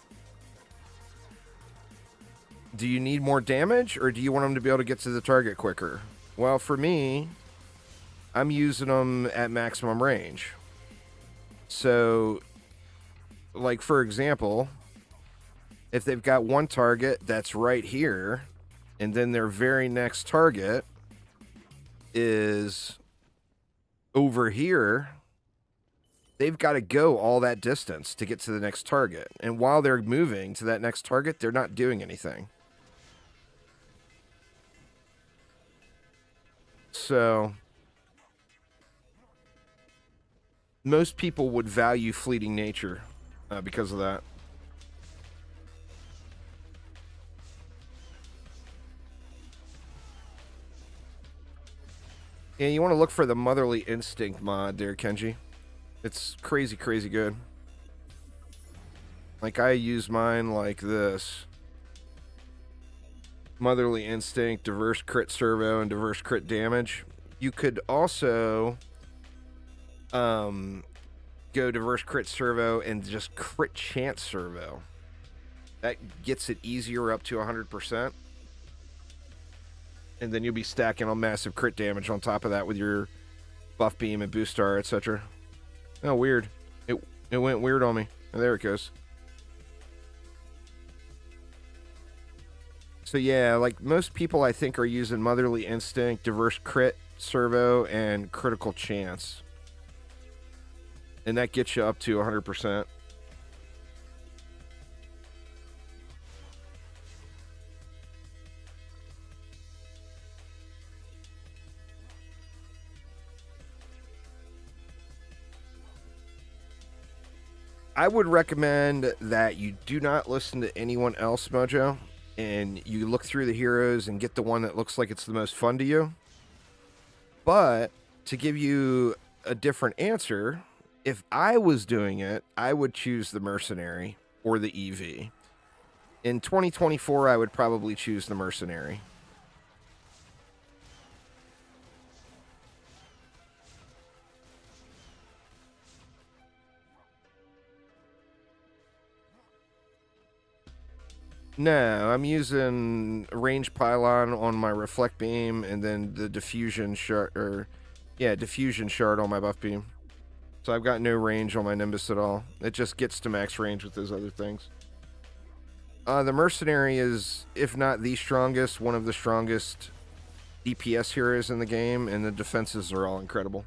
Do you need more damage, or do you want them to be able to get to the target quicker? Well, for me, I'm using them at maximum range. So, like, for example, if they've got one target that's right here, and then their very next target is over here, they've got to go all that distance to get to the next target. And while they're moving to that next target, they're not doing anything. So most people would value fleeting nature because of that. Yeah, you want to look for the Motherly Instinct mod there, Kenji. It's crazy, crazy good. Like, I use mine like this. Motherly Instinct, diverse crit servo, and diverse crit damage. You could also go diverse crit servo and just crit chance servo. That gets it easier up to 100%. And then you'll be stacking on massive crit damage on top of that with your buff beam and boost star, etc. Oh, weird. It went weird on me. Oh, there it goes. So yeah, like most people I think are using Motherly Instinct, diverse crit servo, and critical chance. And that gets you up to 100%. I would recommend that you do not listen to anyone else, Mojo, and you look through the heroes and get the one that looks like it's the most fun to you. But to give you a different answer, if I was doing it, I would choose the Mercenary or the EV. In 2024, I would probably choose the Mercenary. No, I'm using range pylon on my reflect beam and then the diffusion shard, diffusion shard on my buff beam. So I've got no range on my Nimbus at all. It just gets to max range with those other things. The Mercenary is, if not the strongest, one of the strongest DPS heroes in the game, and the defenses are all incredible.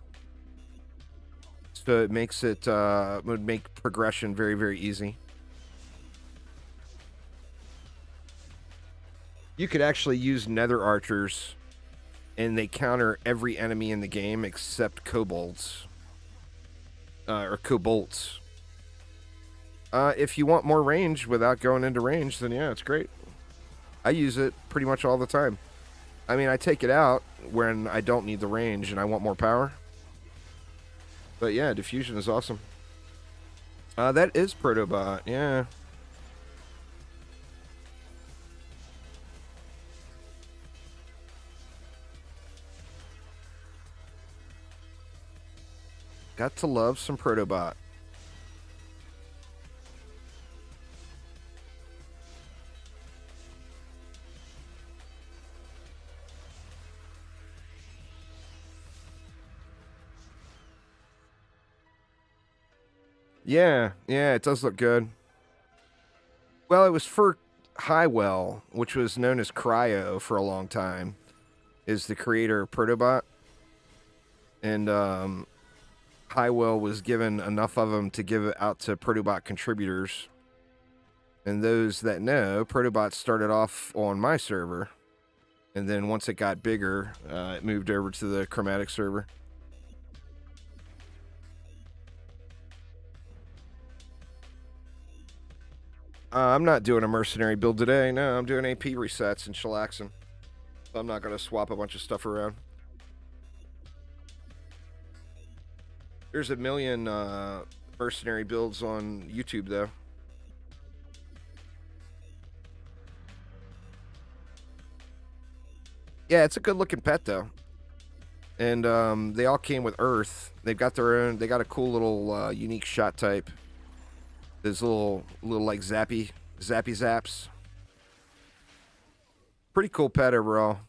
So it makes it, would make progression very, very easy. You could actually use Nether Archers, and they counter every enemy in the game except kobolds. Or kobolds. If you want more range without going into range, then yeah, it's great. I use it pretty much all the time. I mean, I take it out when I don't need the range and I want more power. But yeah, diffusion is awesome. That is Protobot, yeah. Got to love some Protobot. Yeah, it does look good. Well, it was for Highwell, which was known as Cryo for a long time, is the creator of Protobot. And Highwell was given enough of them to give it out to Protobot contributors. And those that know, Protobot started off on my server. And then once it got bigger, it moved over to the Chromatic server. I'm not doing a mercenary build today. No, I'm doing AP resets and chillaxing. I'm not going to swap a bunch of stuff around. There's a million mercenary builds on YouTube, though. Yeah, it's a good-looking pet, though. And they all came with Earth. They've got their own. They got a cool little unique shot type. There's little like zappy zaps. Pretty cool pet overall.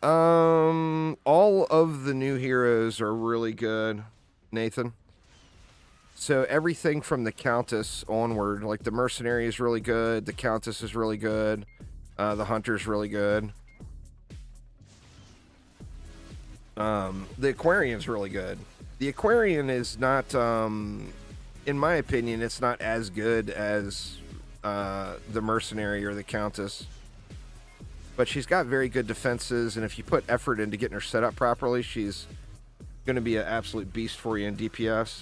All of the new heroes are really good, Nathan. So everything from the Countess onward, like the Mercenary is really good, the Countess is really good, the Hunter's really good. The Aquarian's really good. The Aquarian is not, in my opinion, it's not as good as the Mercenary or the Countess. But she's got very good defenses, and if you put effort into getting her set up properly, she's going to be an absolute beast for you in DPS.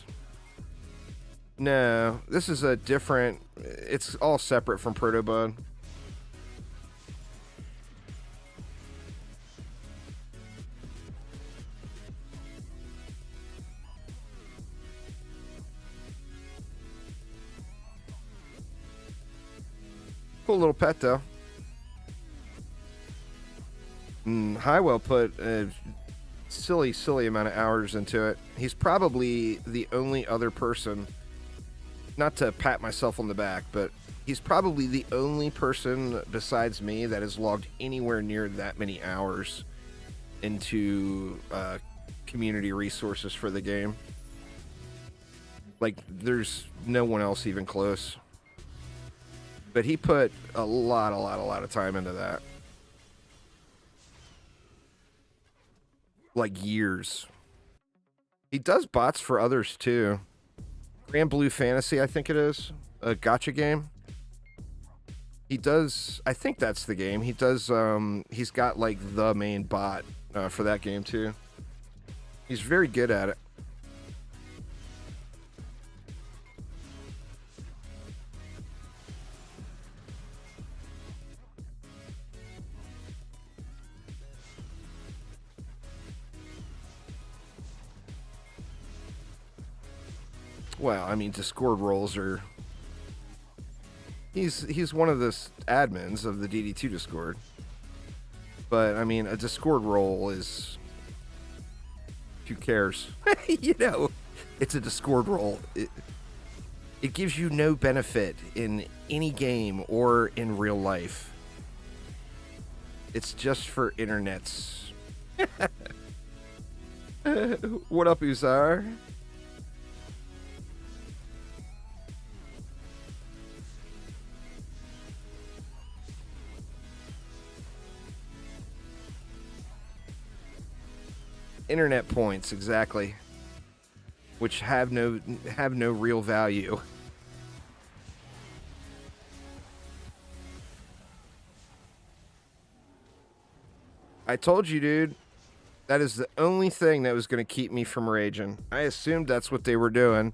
No, this is a different... It's all separate from Protobot. Cool little pet, though. Highwell put a silly amount of hours into it. He's probably the only other person, not to pat myself on the back, but he's probably the only person besides me that has logged anywhere near that many hours into community resources for the game. Like, there's no one else even close. But he put a lot of time into that. Like years. He does bots for others too. Grand Blue Fantasy, I think it is. A gacha game. He does, I think that's the game. He does, he's got like the main bot for that game too. He's very good at it. Well, I mean, Discord roles are... He's one of the admins of the DD2 Discord. But, I mean, a Discord role is... Who cares? You know, it's a Discord role. It gives you no benefit in any game or in real life. It's just for internets. What up, Uzar? Internet points, exactly, which have no real value. I told you, dude. That is the only thing that was going to keep me from raging. I assumed that's what they were doing.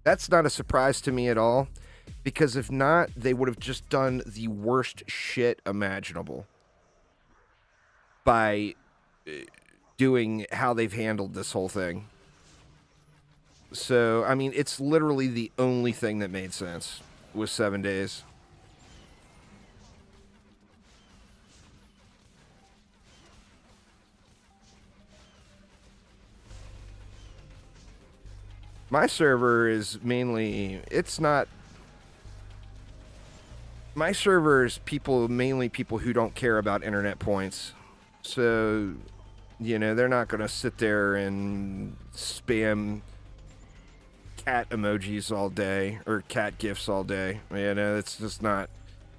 That's not a surprise to me at all, because if not, they would have just done the worst shit imaginable by doing how they've handled this whole thing. So, I mean, it's literally the only thing that made sense was 7 days. My server is mainly, it's not, my server is mainly people who don't care about internet points. So, you know, they're not going to sit there and spam cat emojis all day or cat gifs all day. You know, it's just not,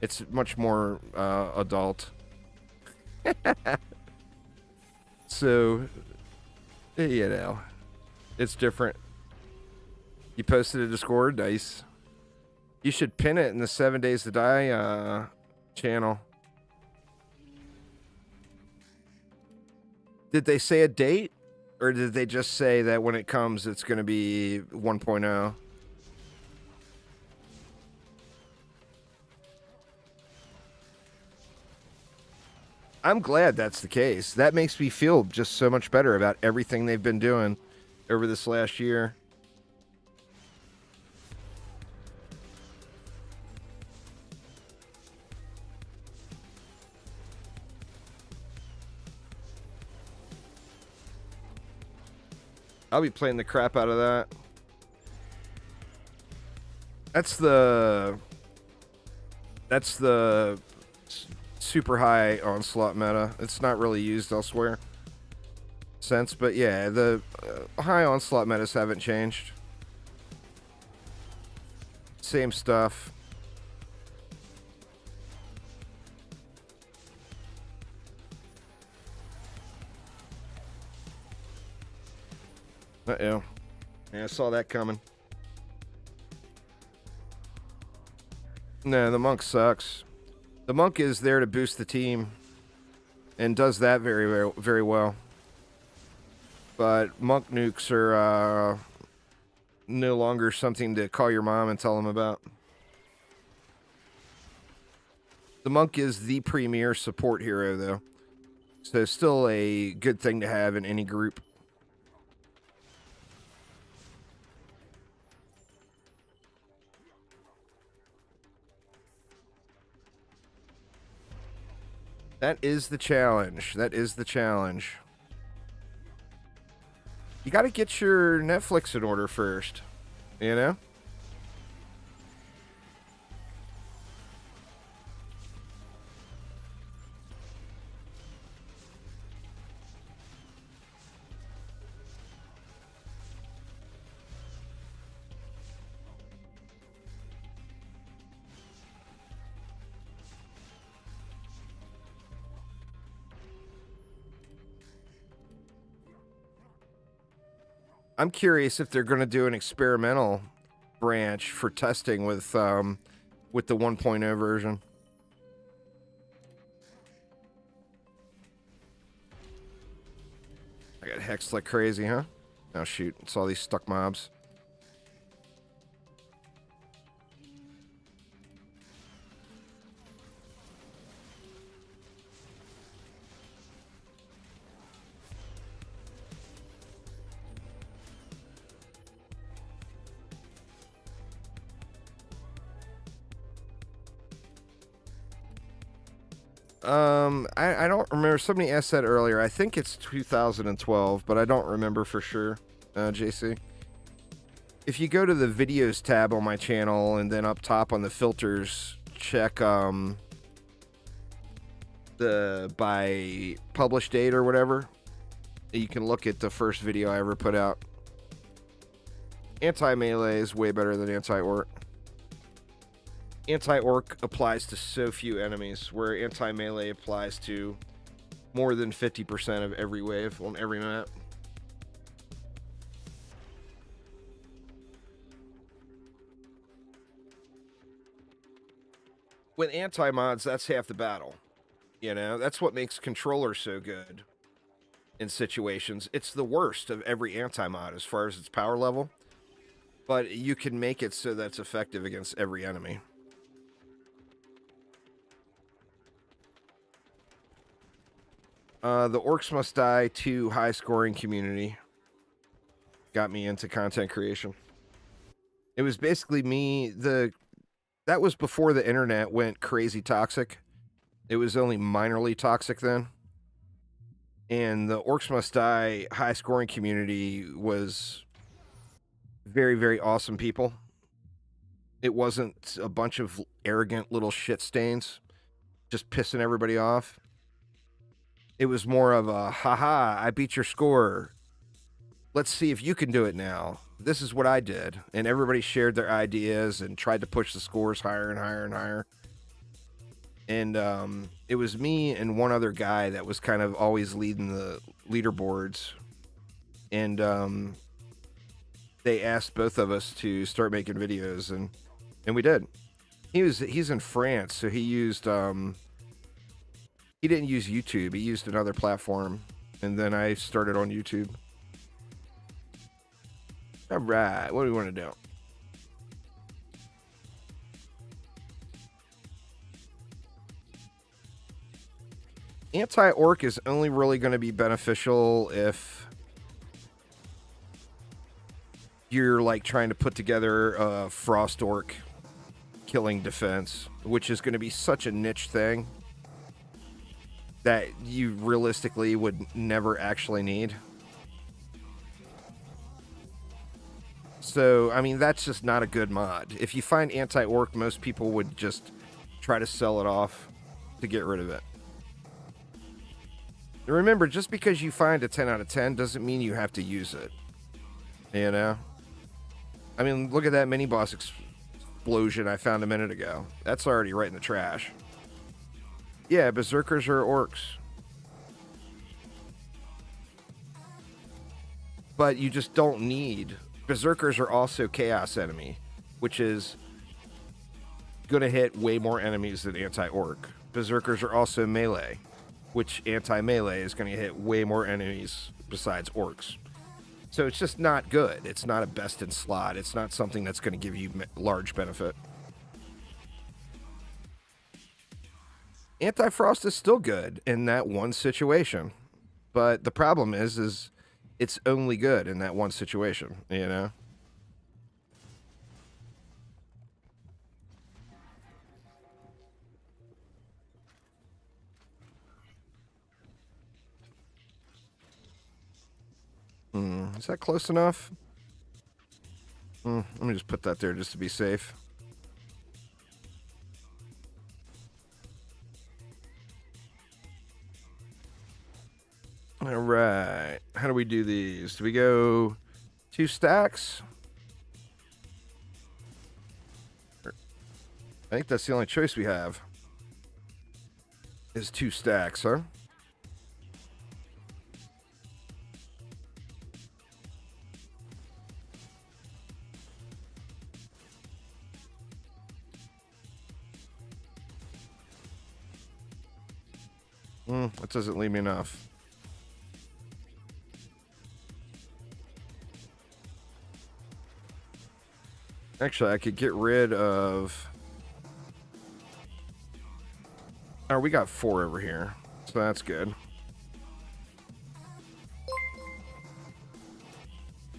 it's much more adult. So, you know, it's different. You posted a Discord? Nice. You should pin it in the 7 Days to Die channel. Did they say a date? Or did they just say that when it comes, it's going to be 1.0? I'm glad that's the case. That makes me feel just so much better about everything they've been doing over this last year. I'll be playing the crap out of that. That's the super high Onslaught meta. It's not really used elsewhere since, but yeah, the high Onslaught metas haven't changed. Same stuff. Uh-oh. Yeah, I saw that coming. No, the monk sucks. The monk is there to boost the team and does that very, very, very well. But monk nukes are no longer something to call your mom and tell them about. The monk is the premier support hero, though. So still a good thing to have in any group. That is the challenge. That is the challenge. You got to get your Netflix in order first, you know? I'm curious if they're going to do an experimental branch for testing with the 1.0 version. I got hexed like crazy, huh? Oh shoot, it's all these stuck mobs. I don't remember. Somebody asked that earlier. I think it's 2012, but I don't remember for sure, JC. If you go to the videos tab on my channel and then up top on the filters, check the by publish date or whatever, you can look at the first video I ever put out. Anti-melee is way better than anti-orc. Anti-orc applies to so few enemies, where anti-melee applies to more than 50% of every wave on every map. With anti-mods, that's half the battle. You know, that's what makes controllers so good. in situations. It's the worst of every anti-mod as far as its power level, but you can make it so that's effective against every enemy. The Orcs Must Die 2 high-scoring community got me into content creation. It was basically me. That was before the internet went crazy toxic. It was only minorly toxic then. And the Orcs Must Die high-scoring community was very, very awesome people. It wasn't a bunch of arrogant little shit stains just pissing everybody off. It was more of a, haha, I beat your score. Let's see if you can do it now. This is what I did. And everybody shared their ideas and tried to push the scores higher and higher and higher. And it was me and one other guy that was kind of always leading the leaderboards. And they asked both of us to start making videos, and we did. He's in France, so he used he didn't use YouTube. He used another platform, and then I started on YouTube. All right, what do we want to do? Anti-orc is only really going to be beneficial if you're like trying to put together a frost orc killing defense, which is going to be such a niche thing that you realistically would never actually need. So, I mean, that's just not a good mod. If you find anti-orc, most people would just try to sell it off to get rid of it. And remember, just because you find a 10 out of 10 doesn't mean you have to use it. You know? I mean, look at that mini-boss explosion I found a minute ago. That's already right in the trash. Yeah, berserkers are orcs. But you just don't need... Berserkers are also chaos enemy, which is going to hit way more enemies than anti-orc. Berserkers are also melee, which anti-melee is going to hit way more enemies besides orcs. So it's just not good. It's not a best in slot. It's not something that's going to give you large benefit. Anti-frost is still good in that one situation. But the problem is it's only good in that one situation, you know? Is that close enough? Let me just put that there just to be safe. All right. How do we do these? Do we go 2 stacks? I think that's the only choice we have. Is 2 stacks, huh? That doesn't leave me enough. Actually, I could get rid of... Oh, we got 4 over here. So that's good.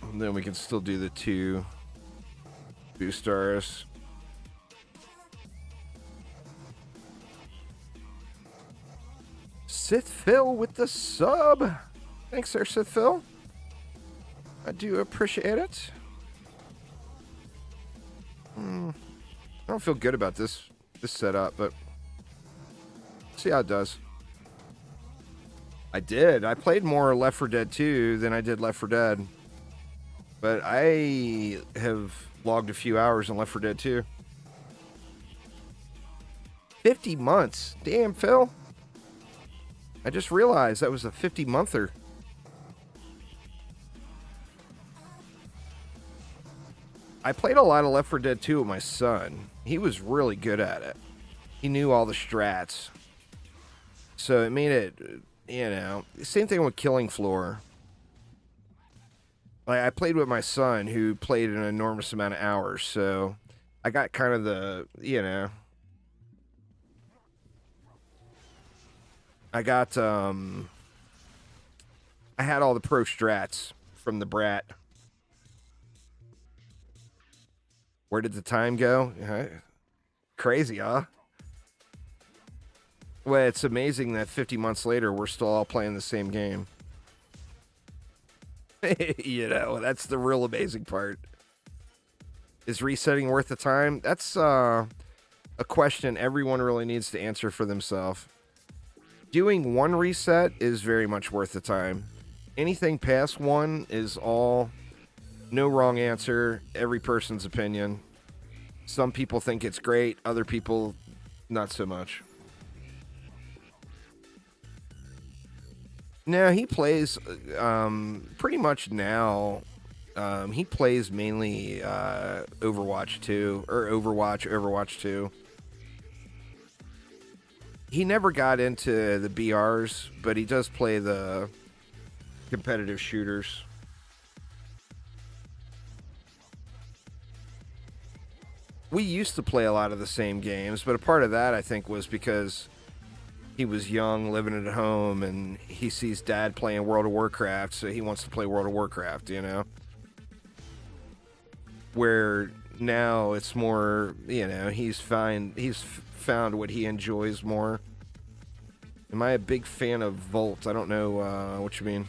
And then we can still do the 2 boost stars. Sith Phil with the sub. Thanks there, Sith Phil. I do appreciate it. I don't feel good about this setup, but see how it does. I did. I played more Left 4 Dead 2 than I did Left 4 Dead. But I have logged a few hours in Left 4 Dead 2. 50 months. Damn, Phil. I just realized that was a 50-monther. I played a lot of Left 4 Dead 2 with my son. He was really good at it. He knew all the strats. So it made it you know, same thing with Killing Floor. Like, I played with my son who played an enormous amount of hours, so I got kind of the, you know, I got, I had all the pro strats from the Brat. Where did the time go? Crazy, huh? Well, it's amazing that 50 months later, we're still all playing the same game. You know, that's the real amazing part. Is resetting worth the time? That's a question everyone really needs to answer for themselves. Doing one reset is very much worth the time. Anything past one is all no wrong answer, every person's opinion. Some people think it's great, other people not so much. No, he plays pretty much now. He plays mainly Overwatch 2 or Overwatch 2. He never got into the BRs, but he does play the competitive shooters. We used to play a lot of the same games, but a part of that I think was because he was young, living at home, and he sees Dad playing World of Warcraft, so he wants to play World of Warcraft, you know? Where now it's more, you know, he's found what he enjoys more. Am I a big fan of Volt? I don't know what you mean.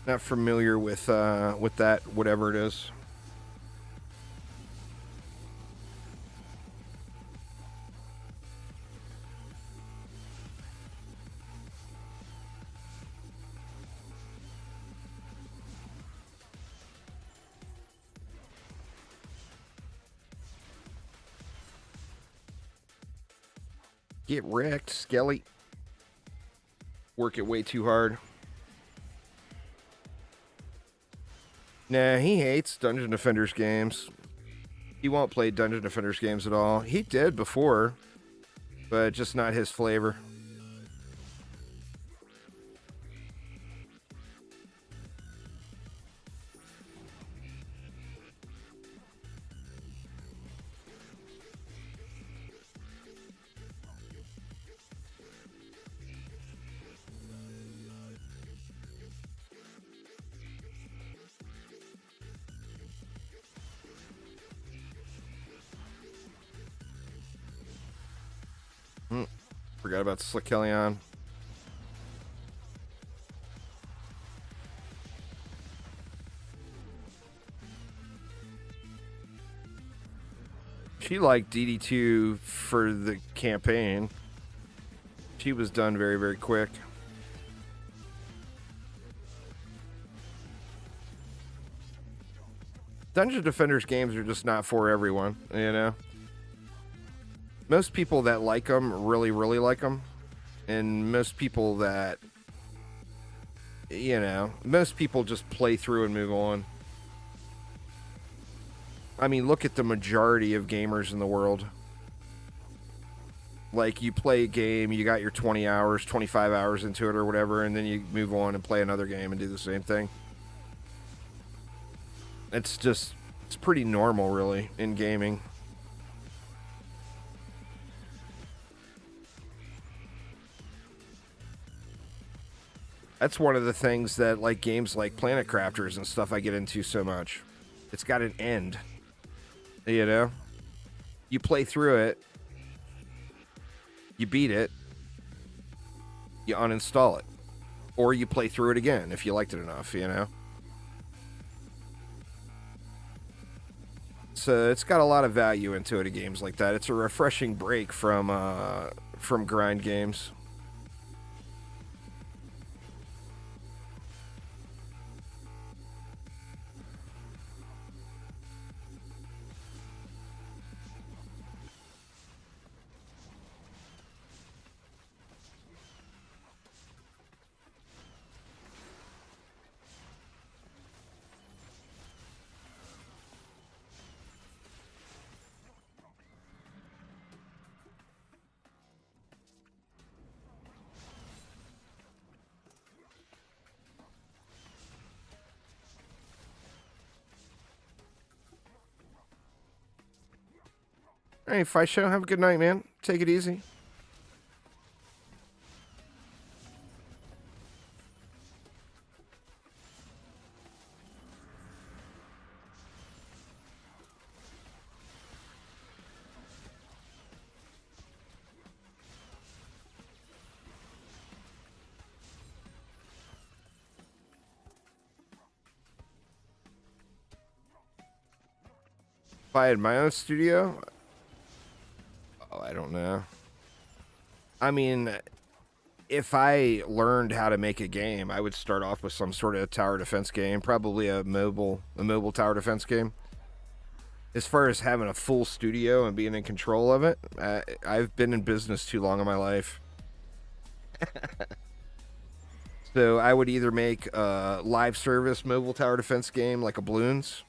Not familiar with that, whatever it is. Get wrecked, Skelly. Work it way too hard. Nah, he hates Dungeon Defenders games. He won't play Dungeon Defenders games at all. He did before, but just not his flavor. Forgot about Slick Kellyanne. She liked DD2 for the campaign. She was done very, very quick. Dungeon Defenders games are just not for everyone, you know? Most people that like them really, really like them. And most people that, you know, most people just play through and move on. I mean, look at the majority of gamers in the world. Like, you play a game, you got your 20 hours, 25 hours into it or whatever, and then you move on and play another game and do the same thing. It's pretty normal, really, in gaming. That's one of the things that, like, games like Planet Crafters and stuff I get into so much. It's got an end. You know? You play through it. You beat it. You uninstall it. Or you play through it again if you liked it enough, you know? So it's got a lot of value into it in games like that. It's a refreshing break from grind games. All right, Fight Show, have a good night, man. Take it easy. If I had my own studio, oh, I don't know. I mean, if I learned how to make a game, I would start off with some sort of tower defense game, probably a mobile tower defense game. As far as having a full studio and being in control of it, I've been in business too long in my life. So I would either make a live service mobile tower defense game like a Bloons,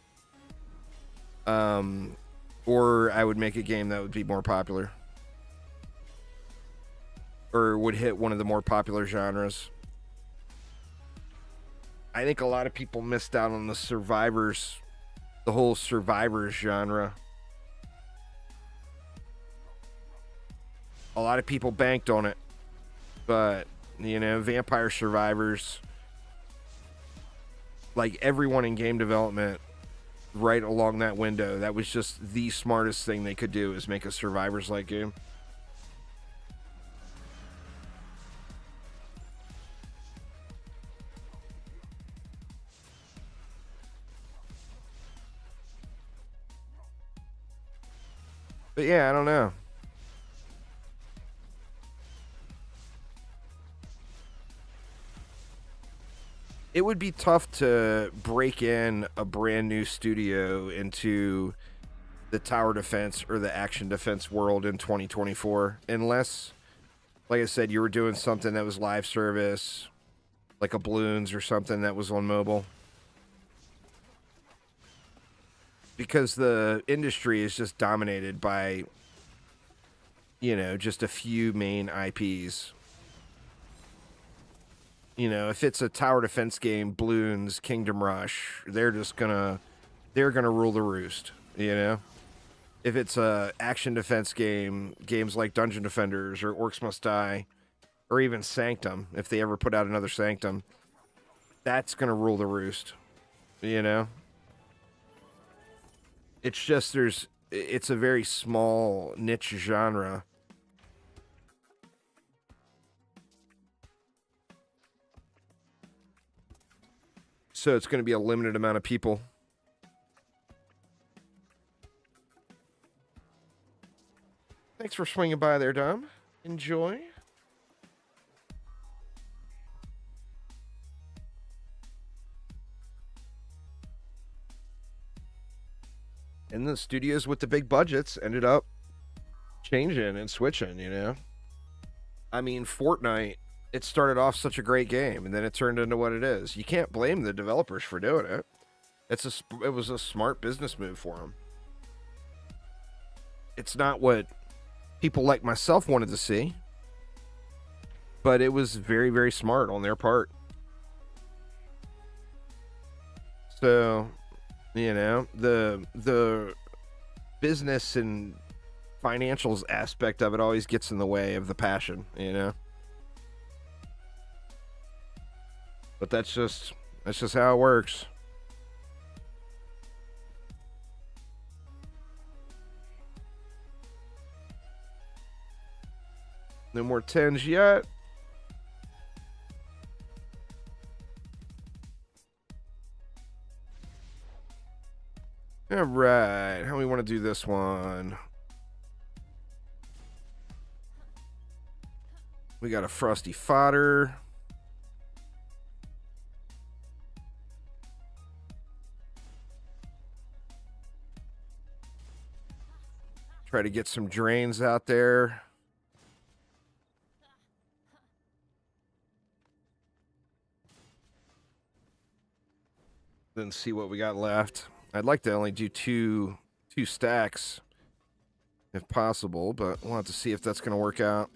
or I would make a game that would be more popular, or would hit one of the more popular genres. I think a lot of people missed out on the whole survivors genre. A lot of people banked on it, but Vampire Survivors, like everyone in game development right along that window, that was just the smartest thing they could do, is make a Survivors-like game. But yeah, I don't know. It would be tough to break in a brand new studio into the tower defense or the action defense world in 2024, unless, like I said, you were doing something that was live service, like a Bloons or something that was on mobile. Because the industry is just dominated by, just a few main IPs. If it's a tower defense game, Bloons, Kingdom Rush, they're gonna rule the roost, If it's a action defense game, games like Dungeon Defenders or Orcs Must Die, or even Sanctum, if they ever put out another Sanctum, that's gonna rule the roost, It's just it's a very small niche genre. So it's going to be a limited amount of people. Thanks for swinging by there, Dom. Enjoy. And the studios with the big budgets ended up changing and switching, I mean, Fortnite, it started off such a great game, and then it turned into what it is. You can't blame the developers for doing it. It was a smart business move for them. It's not what people like myself wanted to see, but it was very, very smart on their part. So, the business and financials aspect of it always gets in the way of the passion, But that's just how it works. No more 10s yet. All right, how do we want to do this one? We got a Frosty Fodder. Try to get some drains out there. Then see what we got left. I'd like to only do two stacks if possible, but we'll have to see if that's going to work out.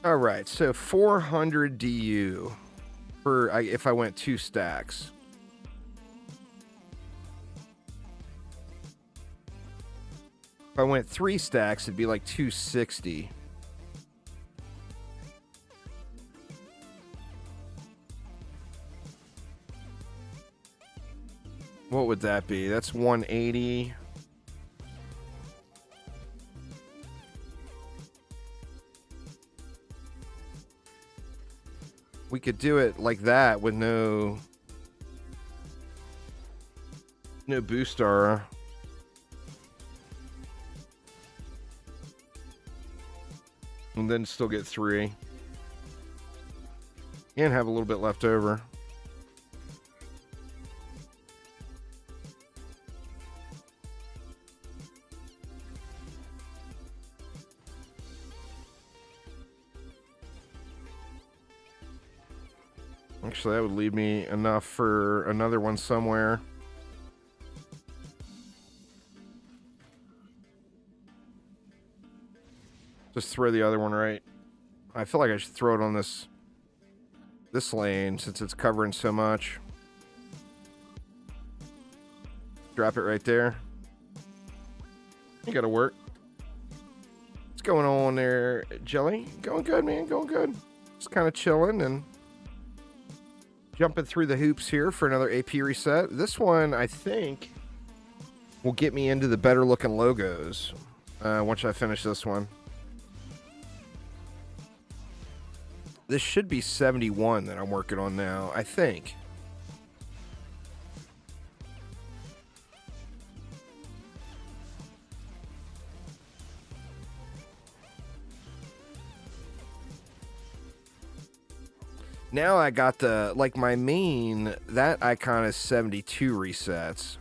All right, so 400 DU for if I went 2 stacks. If I went 3 stacks, it'd be like 260. What would that be? That's 180. We could do it like that with no booster. And then still get 3. And have a little bit left over. Actually, that would leave me enough for another one somewhere. Just throw the other one right. I feel like I should throw it on this lane since it's covering so much. Drop it right there. You gotta work. What's going on there, Jelly? Going good, man. Going good. Just kind of chilling and jumping through the hoops here for another AP reset. This one, I think, will get me into the better looking logos once I finish this one. This should be 71 that I'm working on now, I think. Now I got the, like my main, that icon is 72 resets.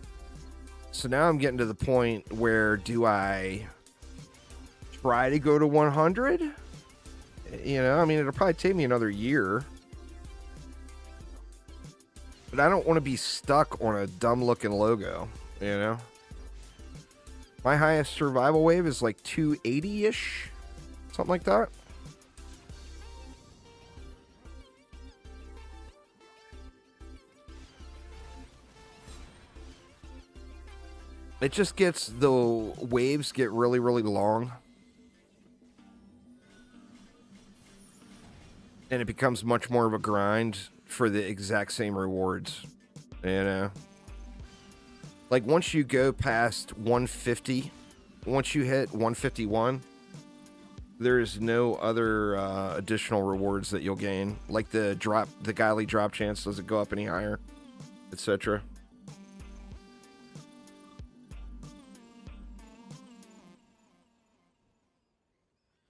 So now I'm getting to the point where do I try to go to 100? You know, I mean, it'll probably take me another year. But I don't want to be stuck on a dumb looking logo, you know? My highest survival wave is like 280-ish, something like that. It just gets, the waves get really, really long. And it becomes much more of a grind for the exact same rewards, you know? Like, once you go past 150, once you hit 151, there's no other additional rewards that you'll gain. Like the godly drop chance doesn't go up any higher, etc.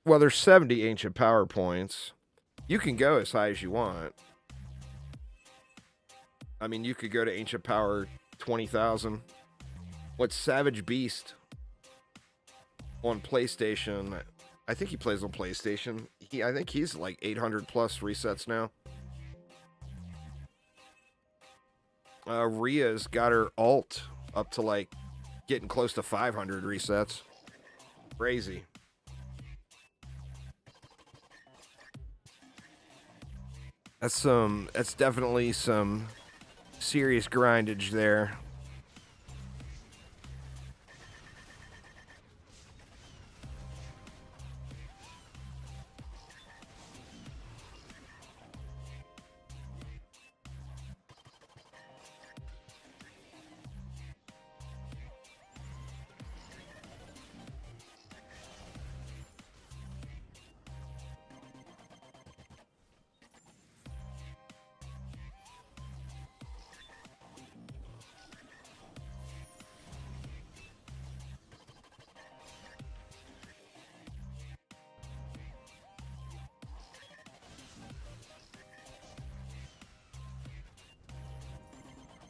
Well, there's 70 ancient power points. You can go as high as you want. I mean, you could go to ancient power 20,000. What's Savage Beast on PlayStation? I think he plays on PlayStation. I think he's like 800 plus resets now. Rhea's got her alt up to like getting close to 500 resets. Crazy. That's definitely some serious grindage there.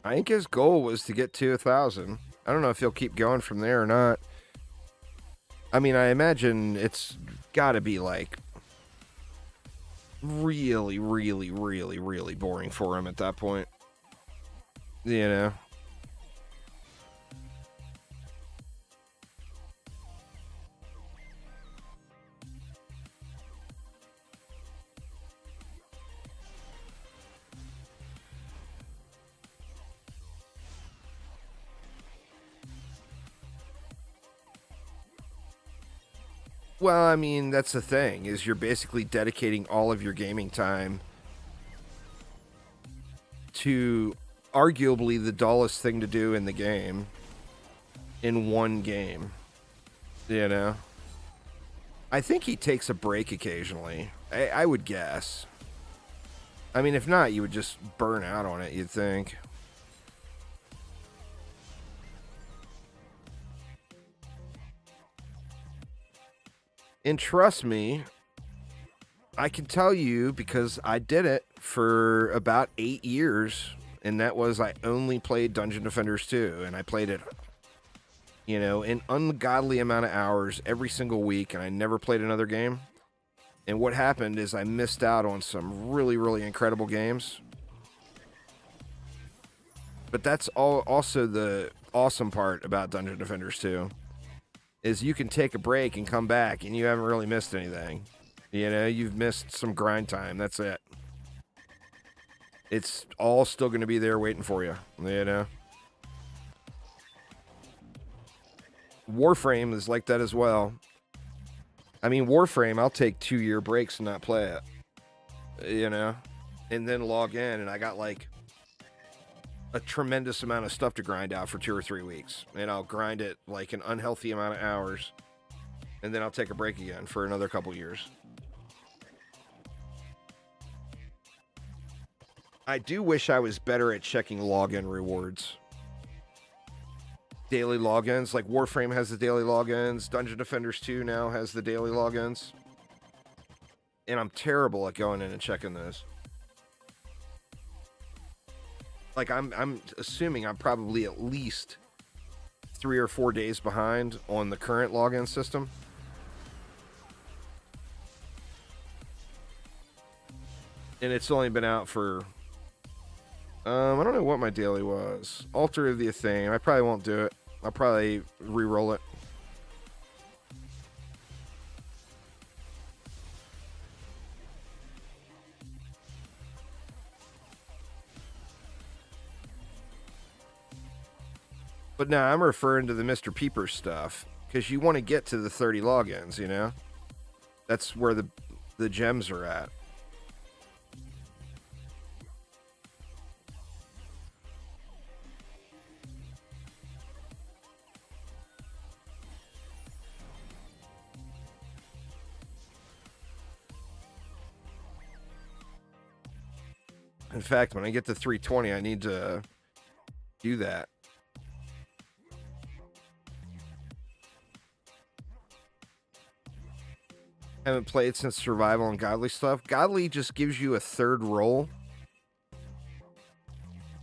I think his goal was to get to 1,000. I don't know if he'll keep going from there or not. I mean, I imagine it's got to be like really, really, really, really boring for him at that point. You know? Well, I mean, that's the thing, is you're basically dedicating all of your gaming time to arguably the dullest thing to do in the game in one game, you know? I think he takes a break occasionally. I would guess. I mean, if not, you would just burn out on it, you'd think. And trust me, I can tell you because I did it for about 8 years, and that was I only played Dungeon Defenders 2, and I played it, you know, an ungodly amount of hours every single week, and I never played another game. And what happened is I missed out on some really, really incredible games. But that's also the awesome part about Dungeon Defenders 2, is you can take a break and come back, and you haven't really missed anything. You know, you've missed some grind time. That's it. It's all still going to be there waiting for you, you know? Warframe is like that as well. I mean, Warframe, I'll take 2-year breaks and not play it, you know? And then log in, and I got like a tremendous amount of stuff to grind out for 2 or 3 weeks. And I'll grind it like an unhealthy amount of hours, and then I'll take a break again for another couple years. I do wish I was better at checking login rewards. Daily logins, like Warframe has the daily logins. Dungeon Defenders 2 now has the daily logins. And I'm terrible at going in and checking those. Like, I'm assuming I'm probably at least 3 or 4 days behind on the current login system. And it's only been out for... I don't know what my daily was. Altar of the Thing. I probably won't do it. I'll probably re-roll it. But no, I'm referring to the Mr. Peeper stuff, because you want to get to the 30 logins, you know? That's where the gems are at. In fact, when I get to 320, I need to do that. Haven't played since Survival and Godly stuff. Godly just gives you a third roll.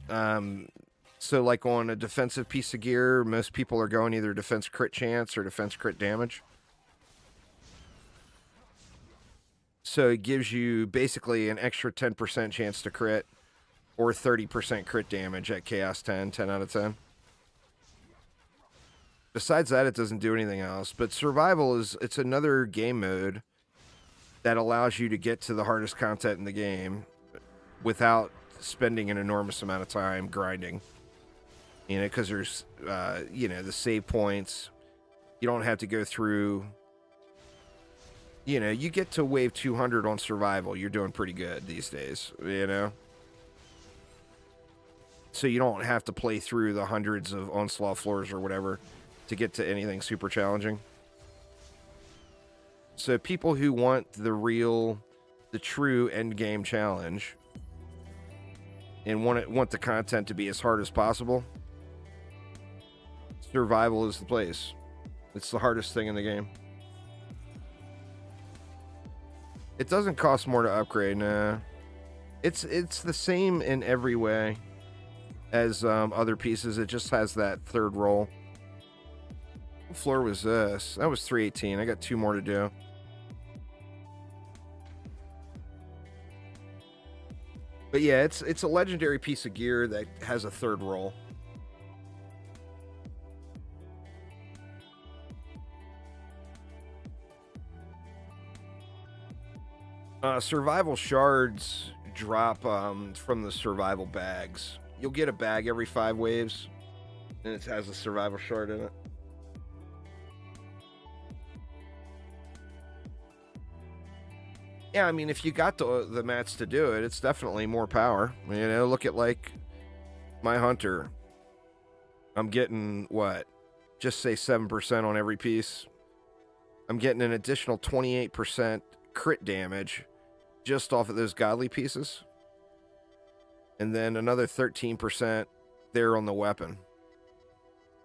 So like on a defensive piece of gear, most people are going either defense crit chance or defense crit damage. So it gives you basically an extra 10% chance to crit or 30% crit damage at Chaos 10 out of 10. Besides that, it doesn't do anything else. But Survival it's another game mode that allows you to get to the hardest content in the game without spending an enormous amount of time grinding. You know, because there's, you know, the save points. You don't have to go through... You know, you get to wave 200 on Survival, you're doing pretty good these days, you know? So you don't have to play through the hundreds of Onslaught floors or whatever to get to anything super challenging. So people who want the true endgame challenge and want the content to be as hard as possible, Survival is the place. It's the hardest thing in the game. It doesn't cost more to upgrade, nah. It's the same in every way as other pieces. It just has that third roll. What floor was this? That was 318. I got 2 more to do. But yeah, it's a legendary piece of gear that has a third roll. Survival shards drop from the survival bags. You'll get a bag every 5 waves, and it has a survival shard in it. Yeah, I mean, if you got the mats to do it, it's definitely more power. You know, look at like my hunter. I'm getting what? Just say 7% on every piece. I'm getting an additional 28% crit damage just off of those godly pieces. And then another 13% there on the weapon.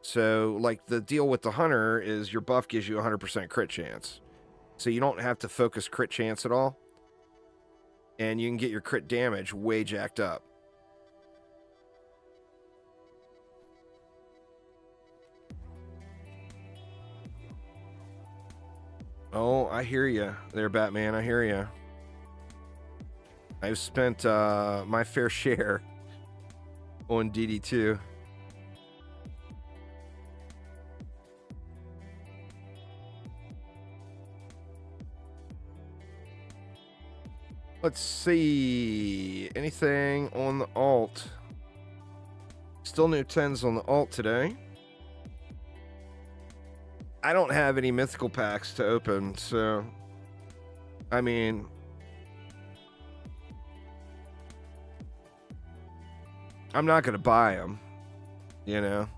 So, like, the deal with the hunter is your buff gives you 100% crit chance. So you don't have to focus crit chance at all. And you can get your crit damage way jacked up. Oh, I hear you there, Batman. I hear you. I've spent my fair share on DD2. Let's see. Anything on the alt? Still new 10s on the alt today. I don't have any mythical packs to open, so I mean, I'm not going to buy them, you know.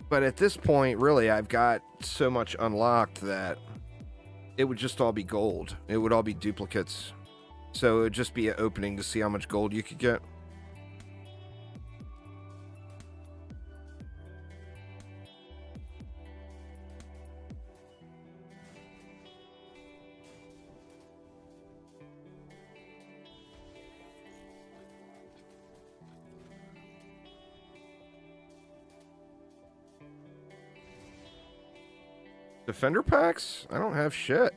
But at this point, really, I've got so much unlocked that it would just all be gold. It would all be duplicates. So it would just be an opening to see how much gold you could get. Defender packs? I don't have shit.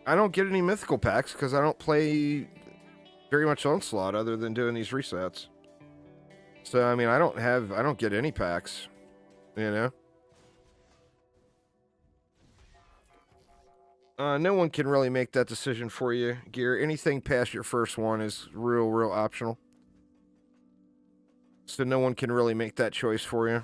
I don't get any mythical packs because I don't play very much Onslaught other than doing these resets. So, I mean, I don't get any packs, you know? No one can really make that decision for you, Gear. Anything past your first one is real optional. So no one can really make that choice for you.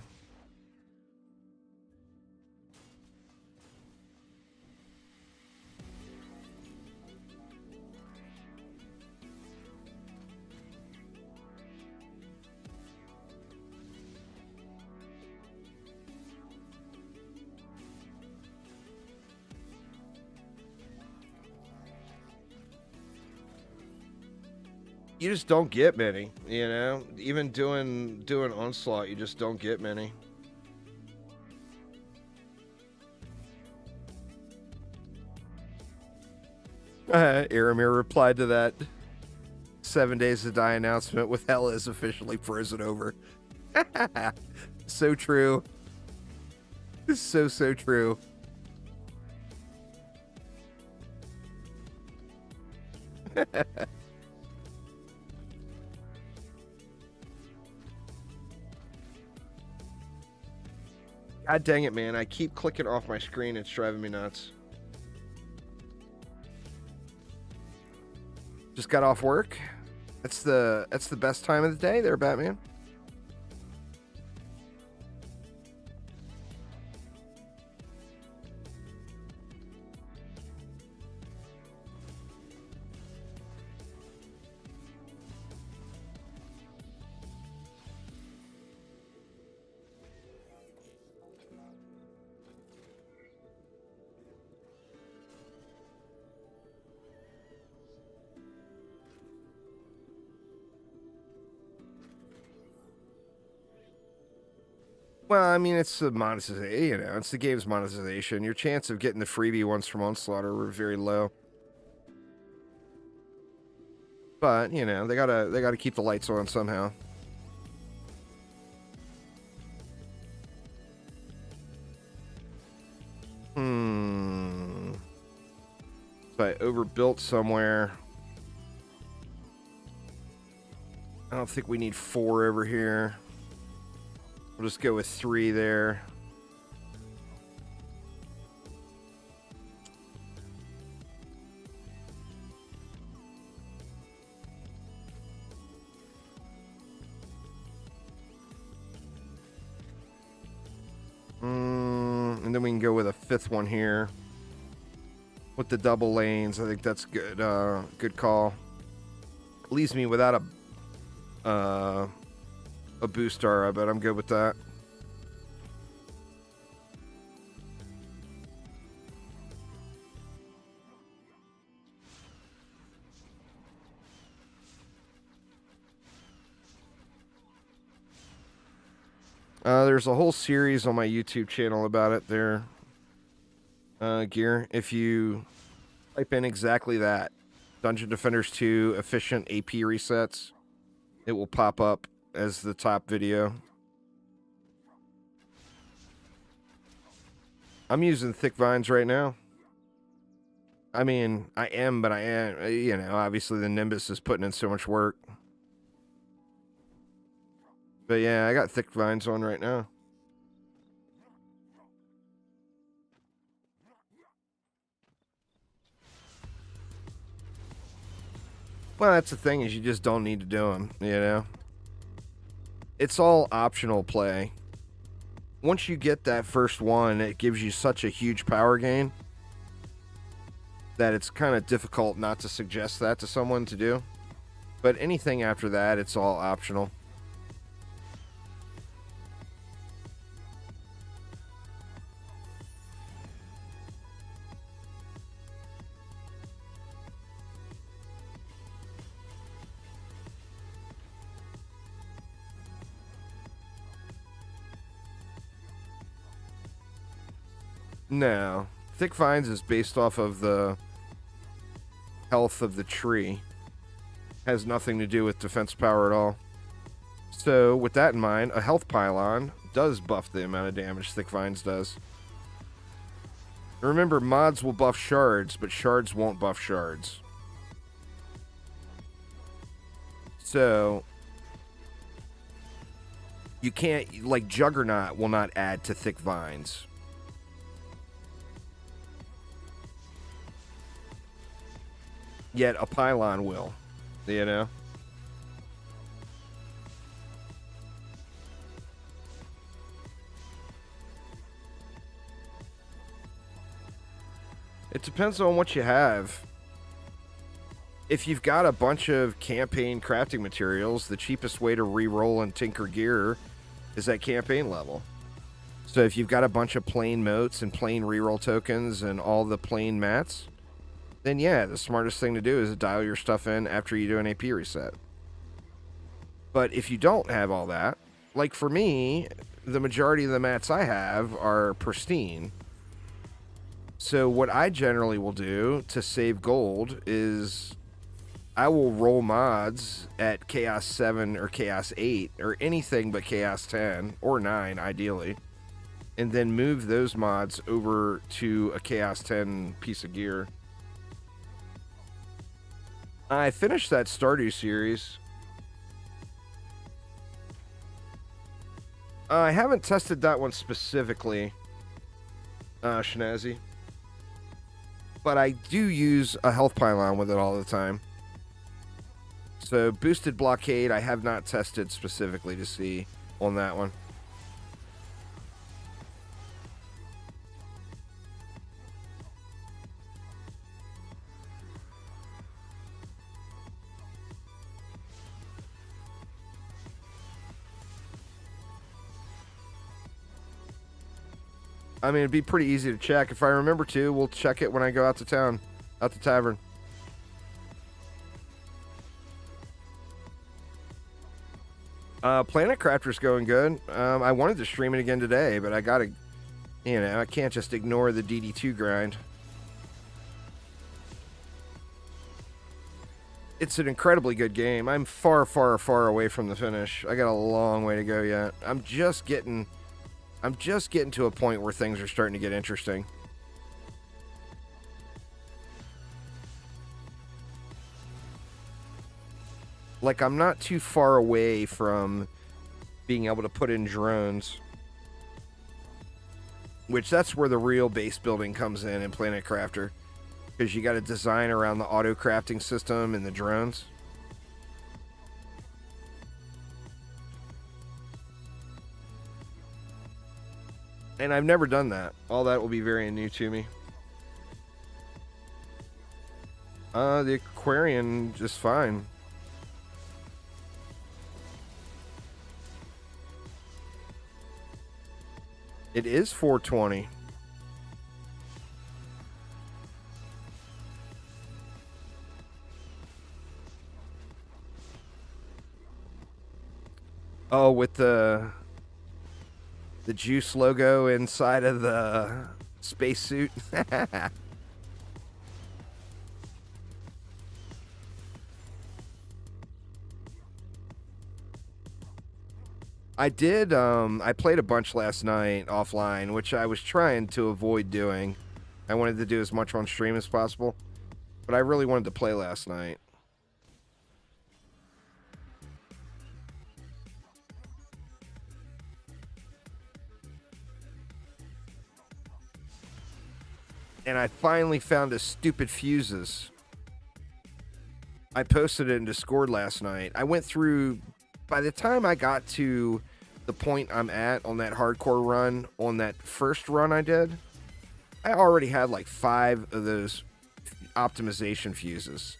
You just don't get many, you know? Even doing Onslaught, you just don't get many. Aramir replied to that 7 Days to Die announcement with hell is officially frozen over. So true. So true. God dang it, man. I keep clicking off my screen. It's driving me nuts. Just got off work. That's the best time of the day there, Batman. Well, I mean, it's the monetization, you know, it's the game's monetization. Your chance of getting the freebie ones from Onslaught are very low. But, you know, they gotta keep the lights on somehow. If I overbuilt somewhere. I don't think we need 4 over here. We'll just go with 3 there. And then we can go with a 5th one here with the double lanes. I think that's good. Good call. Leaves me without a boost aura, but I'm good with that. There's a whole series on my YouTube channel about it there, Gear. If you type in exactly that, Dungeon Defenders 2 efficient AP resets, it will pop up as the top video. I'm using thick vines right now. I mean, I am, you know, obviously the Nimbus is putting in so much work. But yeah, I got thick vines on right now. Well, that's the thing, is you just don't need to do them, you know? It's all optional play. Once you get that first one, it gives you such a huge power gain that it's kind of difficult not to suggest that to someone to do. But anything after that, it's all optional. No. Thick vines is based off of the health of the tree. Has nothing to do with defense power at all. So, with that in mind, a health pylon does buff the amount of damage thick vines does. Remember, mods will buff shards, but shards won't buff shards. So, you can't, like, Juggernaut will not add to thick vines. Yet a pylon will, you know? It depends on what you have. If you've got a bunch of campaign crafting materials, the cheapest way to re-roll and tinker gear is at campaign level. So if you've got a bunch of plain motes and plain reroll tokens and all the plain mats, then yeah, the smartest thing to do is dial your stuff in after you do an AP reset. But if you don't have all that, like for me, the majority of the mats I have are pristine. So what I generally will do to save gold is I will roll mods at Chaos 7 or Chaos 8 or anything but Chaos 10 or 9 ideally, and then move those mods over to a Chaos 10 piece of gear. I finished that Stardew series. I haven't tested that one specifically, Shinazi. But I do use a health pylon with it all the time. So boosted blockade, I have not tested specifically to see on that one. I mean, it'd be pretty easy to check. If I remember to, we'll check it when I go out to town, out the tavern. Planet Crafter's going good. I wanted to stream it again today, but I gotta, you know, I can't just ignore the DD2 grind. It's an incredibly good game. I'm far, far, far away from the finish. I got a long way to go yet. I'm just getting to a point where things are starting to get interesting. Like, I'm not too far away from being able to put in drones. Which, that's where the real base building comes in Planet Crafter. Because you got to design around the auto crafting system and the drones. And I've never done that. All that will be very new to me. The Aquarian just fine. It is 420. Oh, with the Juice logo inside of the spacesuit. I did, I played a bunch last night offline, which I was trying to avoid doing. I wanted to do as much on stream as possible, but I really wanted to play last night. And I finally found a stupid fuses. I posted it in Discord last night. I went through, by the time I got to the point I'm at on that hardcore run, on that first run I did, I already had like 5 of those optimization fuses.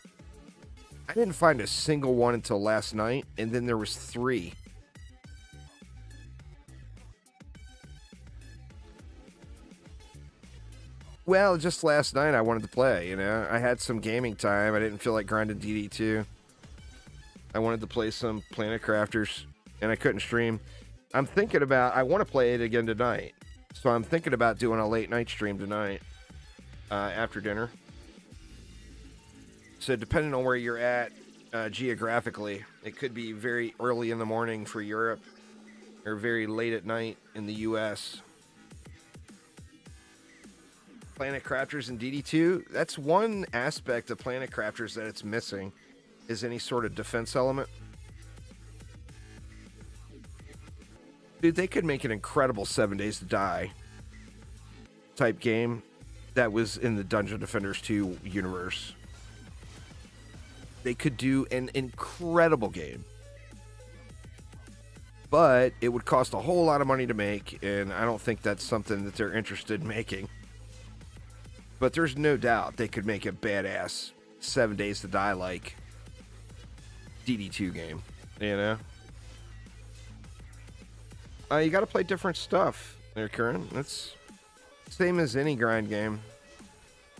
I didn't find a single one until last night, and then there was 3. Well, just last night I wanted to play, you know. I had some gaming time. I didn't feel like grinding DD2. I wanted to play some Planet Crafters, and I couldn't stream. I want to play it again tonight. So I'm thinking about doing a late night stream tonight after dinner. So depending on where you're at geographically, it could be very early in the morning for Europe or very late at night in the US. Planet Crafters and DD2, that's one aspect of Planet Crafters that it's missing, is any sort of defense element. Dude, they could make an incredible 7 Days to Die type game that was in the Dungeon Defenders 2 universe. They could do an incredible game. But it would cost a whole lot of money to make, and I don't think that's something that they're interested in making. But there's no doubt they could make a badass 7 Days to Die like DD2 game, you know? You gotta play different stuff there, Curran. That's same as any grind game.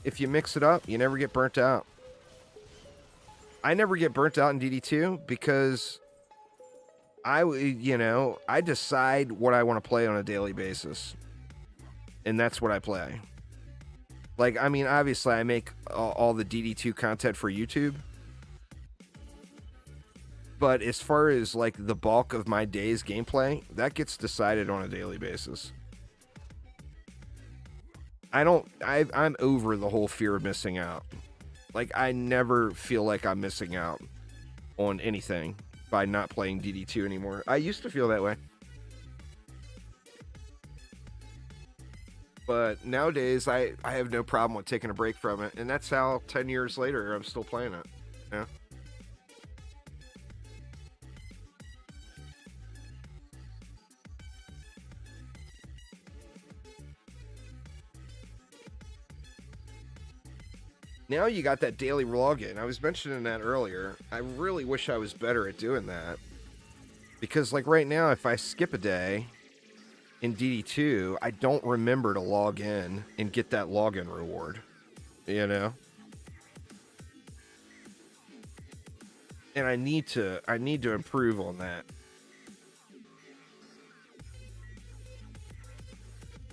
If you mix it up, you never get burnt out. I never get burnt out in DD2 because I decide what I want to play on a daily basis. And that's what I play. Like, I mean, obviously, I make all the DD2 content for YouTube. But as far as, like, the bulk of my day's gameplay, that gets decided on a daily basis. I'm over the whole fear of missing out. Like, I never feel like I'm missing out on anything by not playing DD2 anymore. I used to feel that way. But nowadays, I have no problem with taking a break from it. And that's how 10 years later, I'm still playing it. Yeah. Now you got that daily login. I was mentioning that earlier. I really wish I was better at doing that. Because, like, right now, if I skip a day in DD2, I don't remember to log in and get that login reward, you know? And I need to improve on that.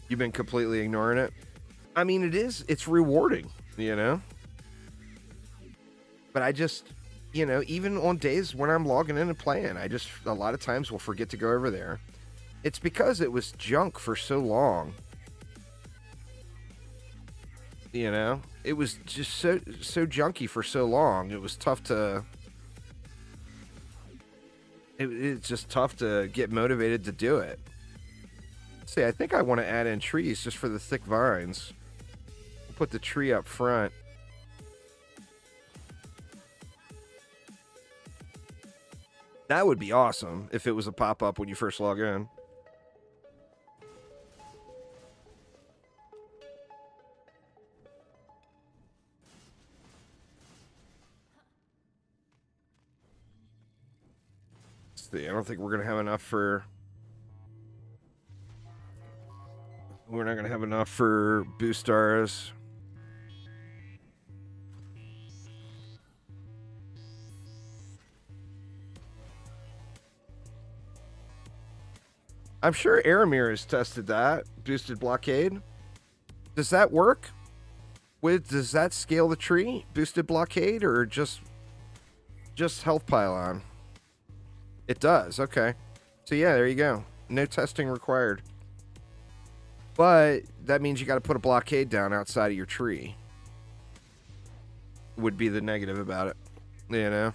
You've been completely ignoring it? I mean, it's rewarding, you know? But I just, you know, even on days when I'm logging in and playing, I just, a lot of times will forget to go over there. It's because it was junk for so long. You know? It was just so junky for so long. It was tough to... It's just tough to get motivated to do it. See, I think I want to add in trees just for the thick vines. We'll put the tree up front. That would be awesome if it was a pop-up when you first log in. see. I don't think we're going to have enough for... We're not going to have enough for boost stars. I'm sure Aramir has tested that. Boosted blockade. Does that work? Does that scale the tree? Boosted blockade or just health pylon? It does. Okay. So yeah, there you go. No testing required. But that means you got to put a blockade down outside of your tree. Would be the negative about it. You know?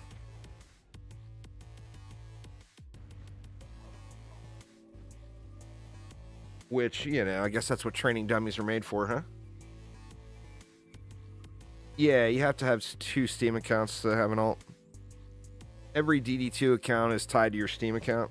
Which, you know, I guess that's what training dummies are made for, huh? Yeah, you have to have 2 Steam accounts to have an alt. Every DD2 account is tied to your Steam account.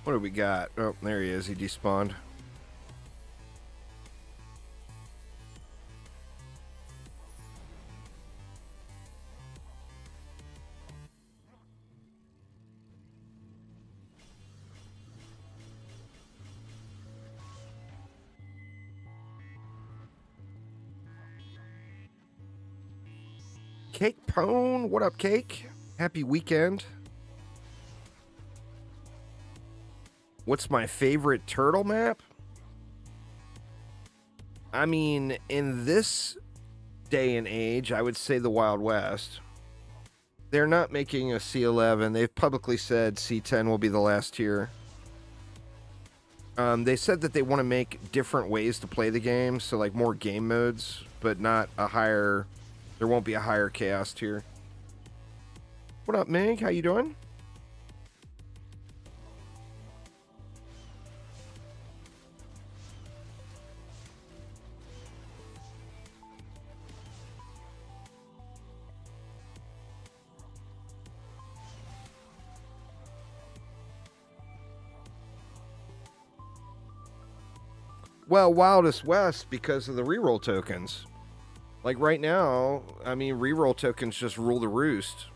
What do we got? Oh, there he is. He despawned. Cake Pone, what up, Cake? Happy weekend. What's my favorite turtle map? I mean, in this day and age, I would say the Wild West. They're not making a C11. They've publicly said C10 will be the last tier. They said that they want to make different ways to play the game, so like more game modes, but not a higher... There won't be a higher chaos tier. What up, Meg? How you doing? Well, Wildest West because of the reroll tokens. Like right now, I mean, reroll tokens just rule the roost.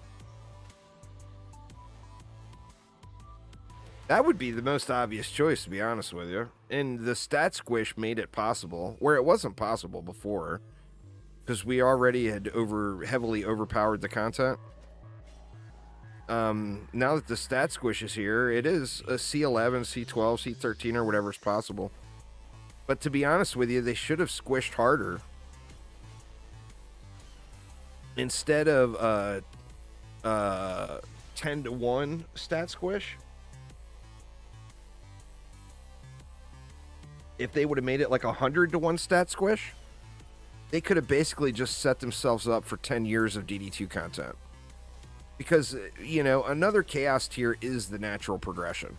That would be the most obvious choice, to be honest with you. And the stat squish made it possible, where it wasn't possible before, because we already had heavily overpowered the content. Now that the stat squish is here, it is a C11, C12, C13, or whatever's possible. But to be honest with you, they should have squished harder. Instead of 10-1 stat squish, if they would have made it like 100-1 stat squish, they could have basically just set themselves up for 10 years of DD2 content. Because, you know, another chaos tier is the natural progression.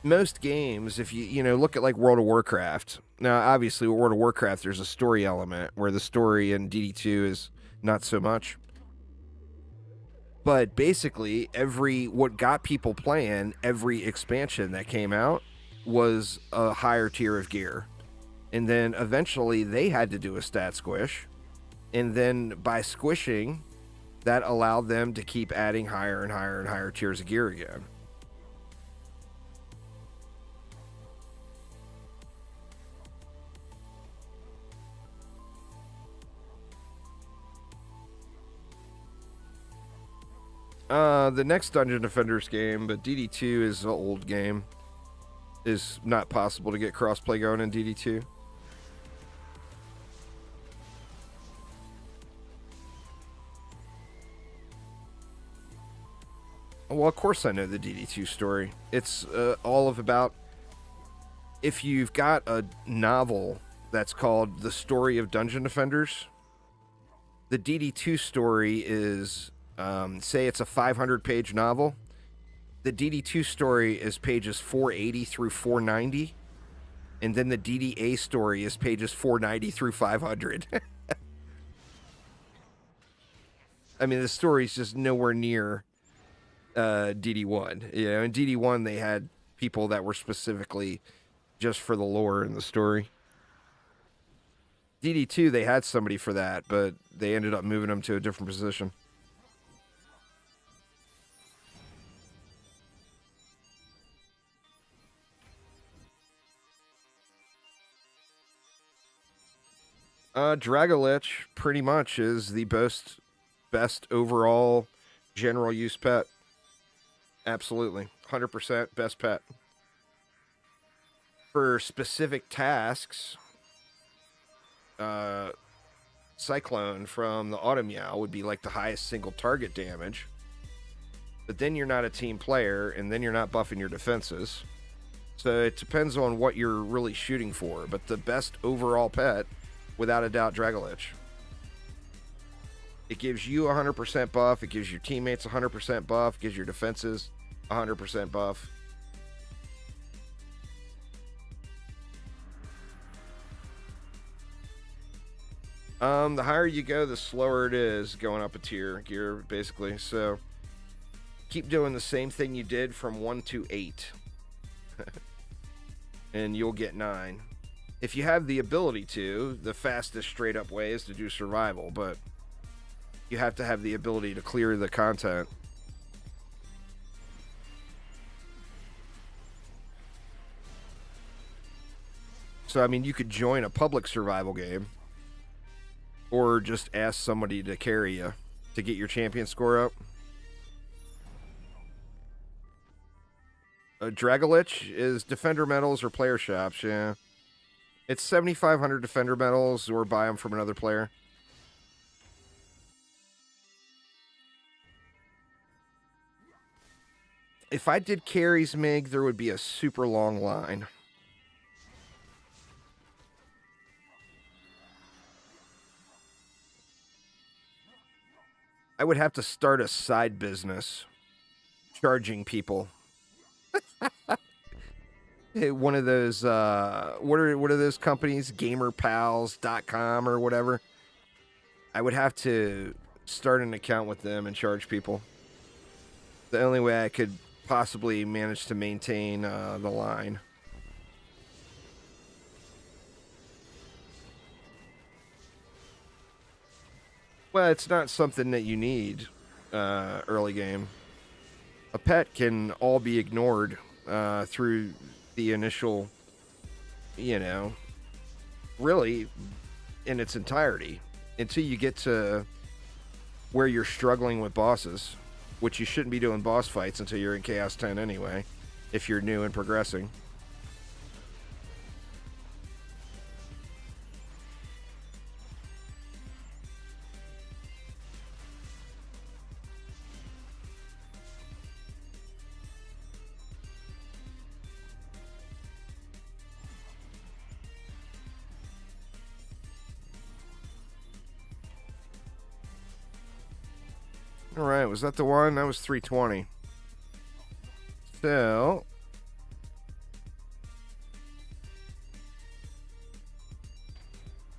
Most games, if you look at like World of Warcraft. Now, obviously, with World of Warcraft, there's a story element where the story in DD2 is not so much. But basically, what got people playing every expansion that came out was a higher tier of gear. And then eventually they had to do a stat squish. And then by squishing, that allowed them to keep adding higher and higher and higher tiers of gear again. The next Dungeon Defenders game, but DD2 is an old game. is not possible to get crossplay going in DD2. Well, of course I know the DD2 story. It's all of about if you've got a novel that's called The Story of Dungeon Defenders, the DD2 story is, say it's a 500-page novel. The DD2 story is pages 480 through 490, and then the DDA story is pages 490 through 500. I mean, the story's just nowhere near DD1. You know, in DD1 they had people that were specifically just for the lore and the story. DD2 they had somebody for that, but they ended up moving them to a different position. Dragolich pretty much is the best overall general use pet. Absolutely. 100% best pet. For specific tasks, Cyclone from the Auto Meow would be like the highest single target damage. But then you're not a team player, and then you're not buffing your defenses. So it depends on what you're really shooting for. But the best overall pet, without a doubt, Dragolich. It gives you 100% buff. It gives your teammates 100% buff. It gives your defenses 100% buff. The higher you go, the slower it is going up a tier gear, basically. So keep doing the same thing you did from 1 to 8. And you'll get 9. If you have the ability to, the fastest straight up way is to do survival, but you have to have the ability to clear the content. So, I mean, you could join a public survival game or just ask somebody to carry you to get your champion score up. Dragolich is Defender Medals or Player Shops, yeah. It's 7,500 Defender Medals or buy them from another player. If I did carries, Mig, there would be a super long line. I would have to start a side business charging people. One of those, what are those companies? GamerPals.com or whatever. I would have to start an account with them and charge people. The only way I could possibly manage to maintain the line. Well, it's not something that you need early game. A pet can all be ignored through the initial, really in its entirety until you get to where you're struggling with bosses, which you shouldn't be doing boss fights until you're in Chaos 10 anyway, if you're new and progressing. All right, was that the one? That was 320. So,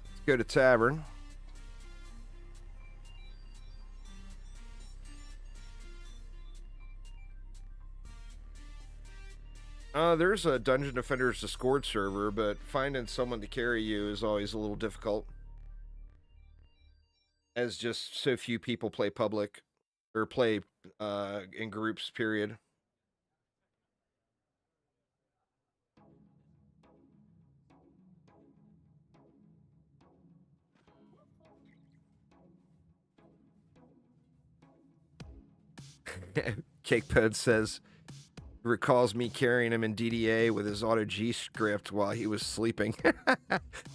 let's go to Tavern. There's a Dungeon Defenders Discord server, but finding someone to carry you is always a little difficult, as just so few people play public or play in groups, period. Cake Pod says, recalls me carrying him in DDA with his auto G script while he was sleeping.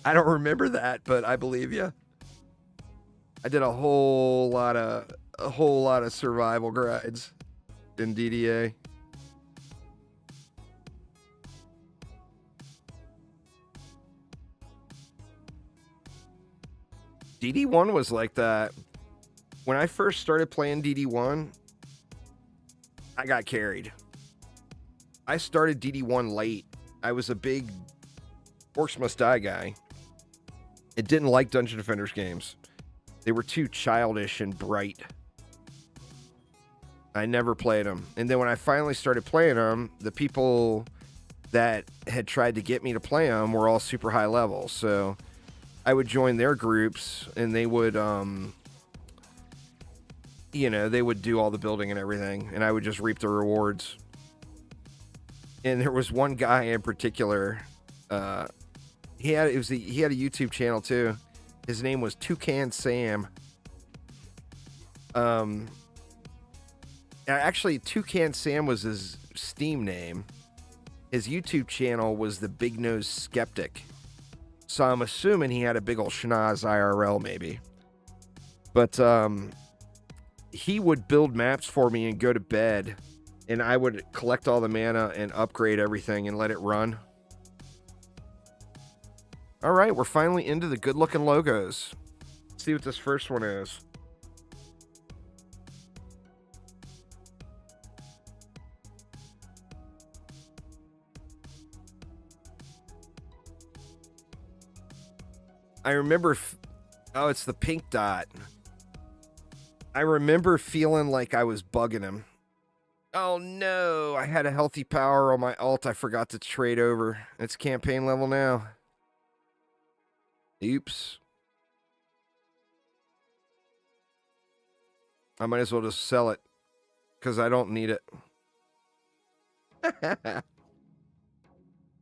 I don't remember that, but I believe you. I did a whole lot of survival grides in DDA. DD1 was like that. When I first started playing DD1, I got carried. I started DD1 late. I was a big Orcs Must Die guy. It didn't like Dungeon Defenders games. They were too childish and bright. I never played them. And then when I finally started playing them, the people that had tried to get me to play them were all super high level. So I would join their groups and they would, they would do all the building and everything. And I would just reap the rewards. And there was one guy in particular, he had a YouTube channel too. His name was Toucan Sam. Actually, Toucan Sam was his Steam name. His YouTube channel was the Big Nose Skeptic. So I'm assuming he had a big old schnoz IRL maybe. But he would build maps for me and go to bed. And I would collect all the mana and upgrade everything and let it run. All right, we're finally into the good-looking logos. Let's see what this first one is. I remember... oh, it's the pink dot. I remember feeling like I was bugging him. Oh no, I had a healthy power on my alt I forgot to trade over. It's campaign level now. Oops. I might as well just sell it because I don't need it. All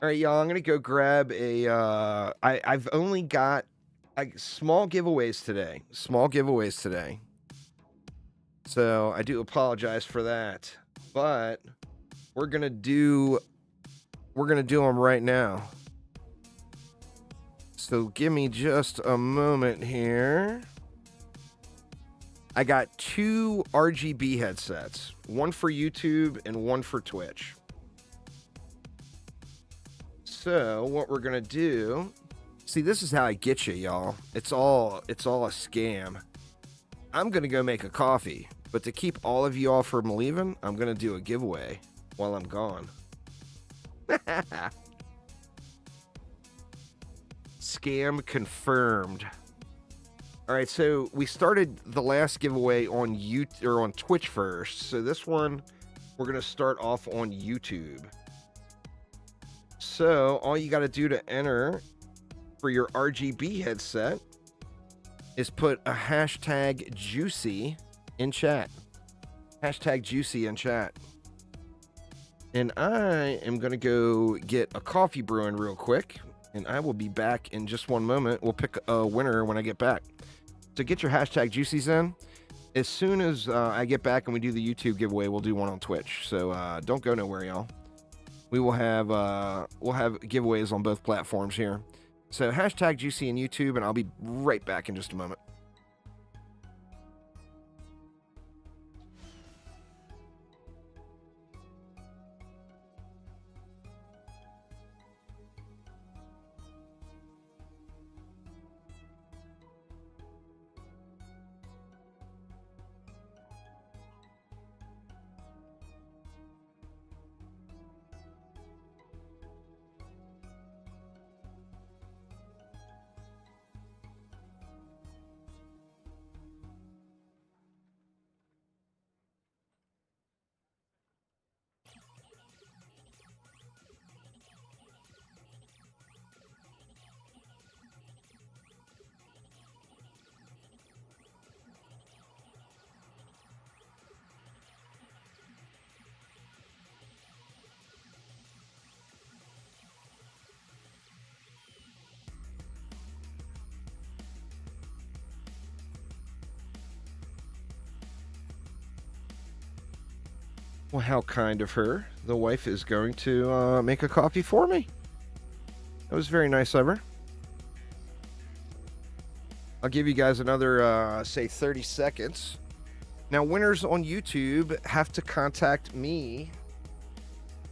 right, y'all, I'm going to go grab a... I've only got small giveaways today. So I do apologize for that. But we're going to do them right now. So give me just a moment here. I got 2 RGB headsets, one for YouTube and one for Twitch. So what we're going to do, see, this is how I get you, y'all. It's all a scam. I'm going to go make a coffee, but to keep all of you all from leaving, I'm going to do a giveaway while I'm gone. Scam confirmed. All right, so we started the last giveaway on on Twitch first. So this one, we're going to start off on YouTube. So all you got to do to enter for your RGB headset is put a hashtag juicy in chat. Hashtag juicy in chat. And I am going to go get a coffee brewing real quick. And I will be back in just one moment. We'll pick a winner when I get back. So get your hashtag juicies in. As soon as I get back and we do the YouTube giveaway, we'll do one on Twitch. So don't go nowhere, y'all. We will have giveaways on both platforms here. So hashtag juicy in YouTube, and I'll be right back in just a moment. Well, how kind of her. The wife is going to make a coffee for me. That was very nice of her. I'll give you guys another, say, 30 seconds. Now, winners on YouTube have to contact me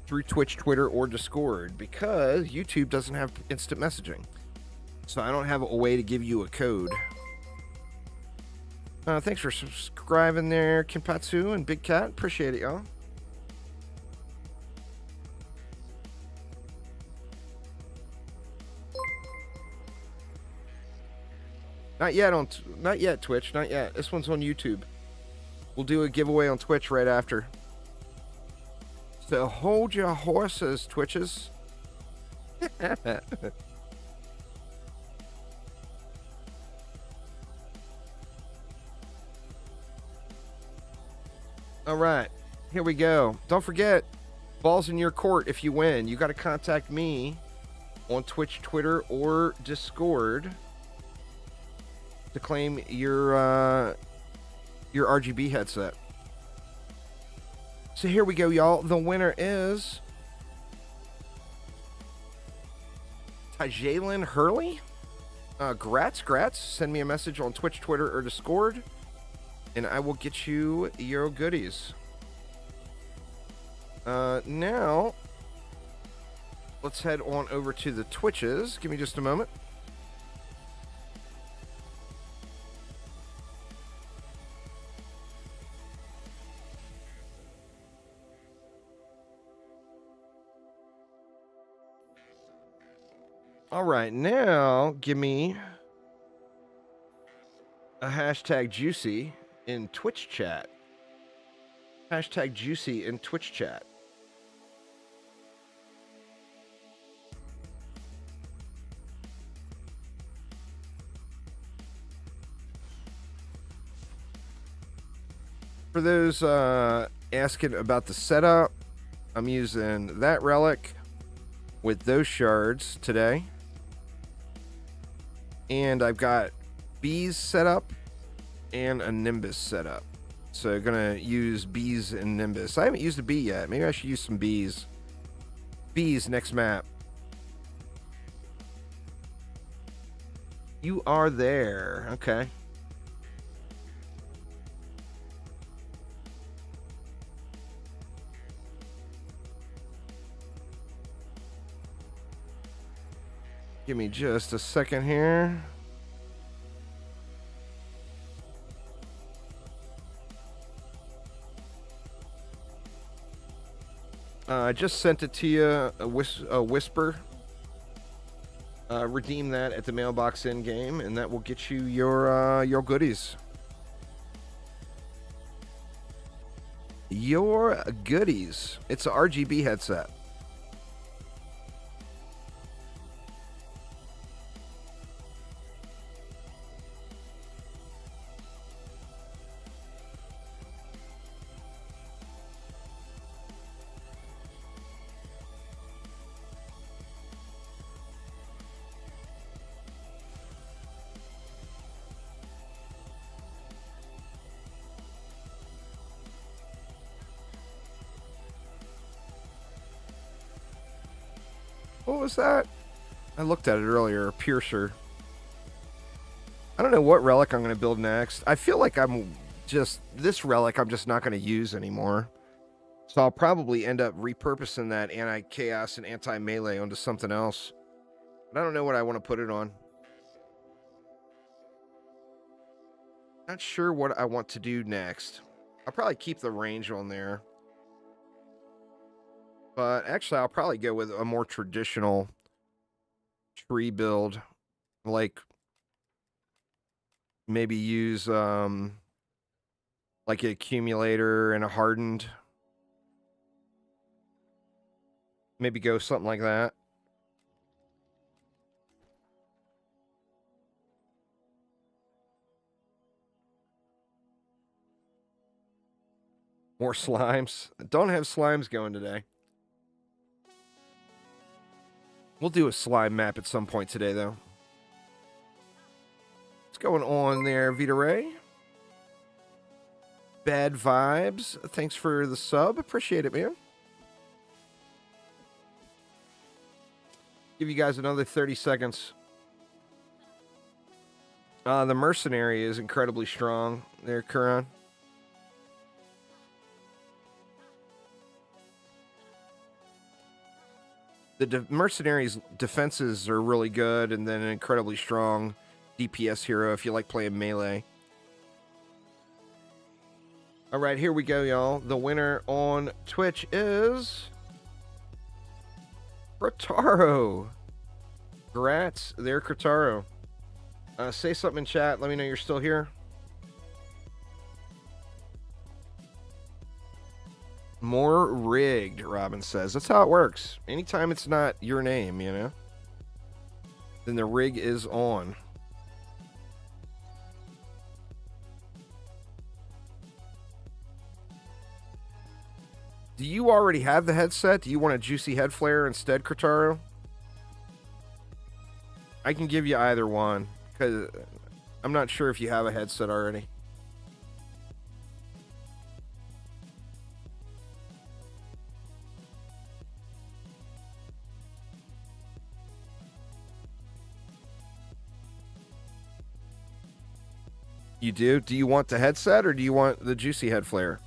through Twitch, Twitter, or Discord because YouTube doesn't have instant messaging. So I don't have a way to give you a code. Thanks for subscribing there, Kinpatsu and Big Cat. Appreciate it, y'all. Not yet, Twitch. Not yet. This one's on YouTube. We'll do a giveaway on Twitch right after. So hold your horses, Twitches. All right, here we go. Don't forget, ball's in your court if you win. You got to contact me on Twitch, Twitter, or Discord to claim your RGB headset. So here we go, y'all. The winner is Jalen Hurley. Grats. Send me a message on Twitch, Twitter, or Discord, and I will get you your goodies. Now, let's head on over to the Twitches. Give me just a moment. All right, now give me a hashtag juicy in Twitch chat. Hashtag juicy in Twitch chat. For those asking about the setup, I'm using that relic with those shards today. And I've got bees set up and a Nimbus set up. So gonna use bees and Nimbus. I haven't used a bee yet. Maybe I should use some bees. Bees next map. You are there. Okay. Give me just a second here. I just sent it to you, a whisper. Redeem that at the mailbox in game, and that will get you your goodies. Your goodies. It's an RGB headset. What was that? I looked at it earlier. Piercer. I don't know what relic I'm going to build next. I feel like this relic I'm just not going to use anymore. So I'll probably end up repurposing that anti-chaos and anti-melee onto something else. But I don't know what I want to put it on. Not sure what I want to do next. I'll probably keep the range on there. But actually, I'll probably go with a more traditional tree build. Like, maybe use, like an accumulator and a hardened. Maybe go something like that. More slimes. Don't have slimes going today. We'll do a slime map at some point today, though. What's going on there, Vita Ray? Bad Vibes, thanks for the sub. Appreciate it, man. Give you guys another 30 seconds. The Mercenary is incredibly strong there, Kuran. The Mercenary's defenses are really good, and then an incredibly strong DPS hero if you like playing melee. All right, here we go, y'all. The winner on Twitch is Krataro. Congrats there, Krataro. Say something in chat. Let me know you're still here. More rigged, Robin says. That's how it works. Anytime it's not your name, you know, then the rig is on. Do you already have the headset? Do you want a juicy head flare instead, Krataro? I can give you either one, because I'm not sure if you have a headset already. You do? Do you want the headset or do you want the juicy head flare?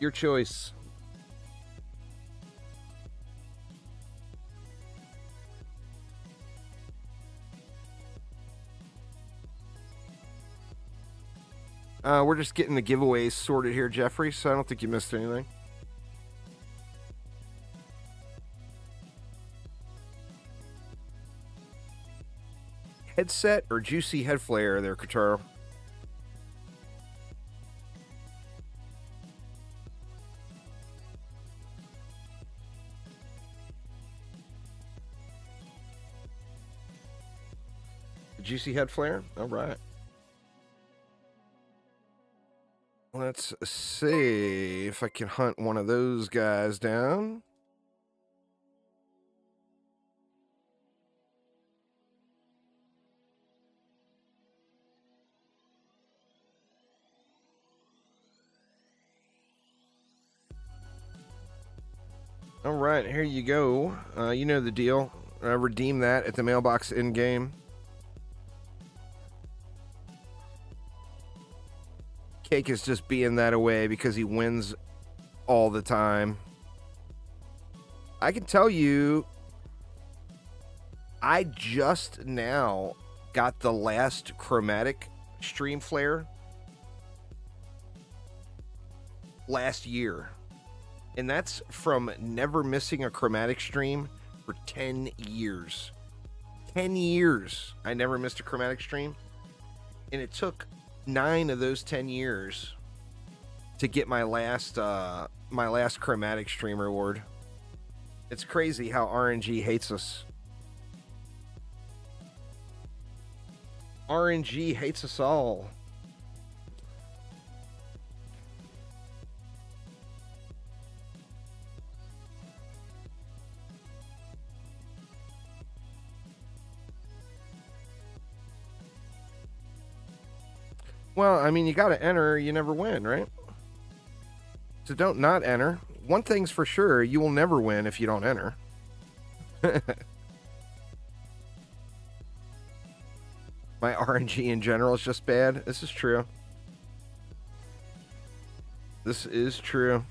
Your choice. We're just getting the giveaways sorted here, Jeffrey, so I don't think you missed anything. Headset or juicy head flare there, Kataro? Juicy head flare? All right. Let's see if I can hunt one of those guys down. All right, here you go. You know the deal. Redeem that at the mailbox in game. Cake is just being that away because he wins all the time. I can tell you, I just now got the last chromatic stream flare last year. And that's from never missing a chromatic stream for 10 years. 10 years I never missed a chromatic stream. And it took 9 of those 10 years to get my last chromatic stream reward. It's crazy how RNG hates us. RNG hates us all. Well, I mean, you got to enter, you never win, right? So don't not enter. One thing's for sure, you will never win if you don't enter. My RNG in general is just bad. This is true. This is true.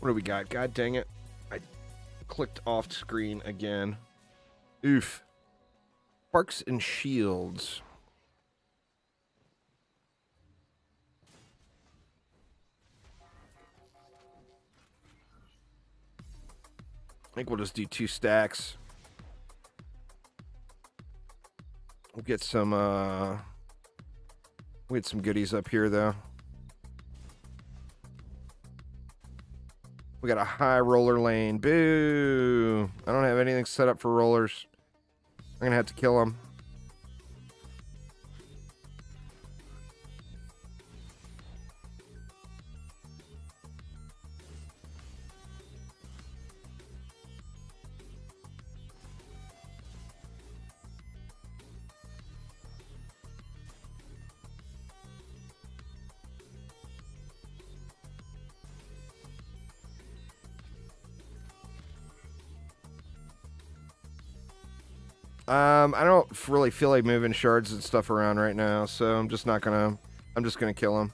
What do we got? God dang it. I clicked off screen again. Oof. Sparks and shields. I think we'll just do 2 stacks. We'll get some goodies up here though. We got a high roller lane. Boo! I don't have anything set up for rollers. I'm gonna have to kill them. I don't really feel like moving shards and stuff around right now, so I'm just gonna kill him.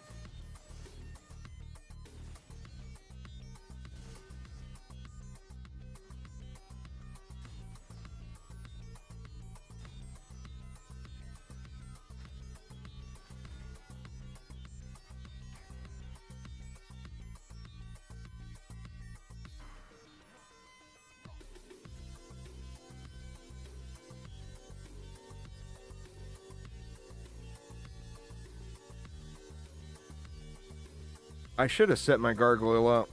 I should have set my gargoyle up.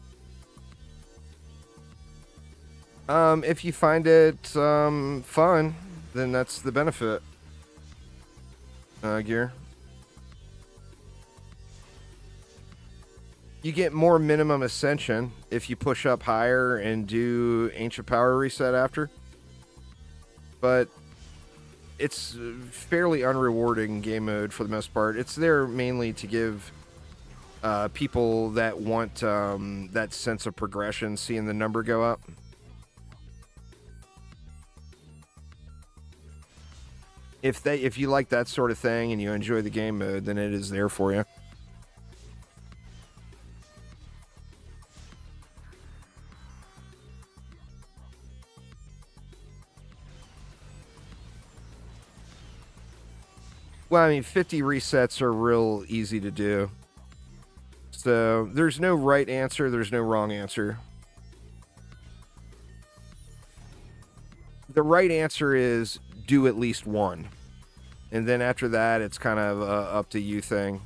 If you find it fun, then that's the benefit. Gear. You get more minimum ascension if you push up higher and do ancient power reset after. But it's fairly unrewarding game mode for the most part. It's there mainly to give people that want that sense of progression, seeing the number go up. If you like that sort of thing and you enjoy the game mode, then it is there for you. Well, I mean, 50 resets are real easy to do. So there's no right answer, there's no wrong answer. The right answer is do at least one. And then after that, it's kind of up to you thing.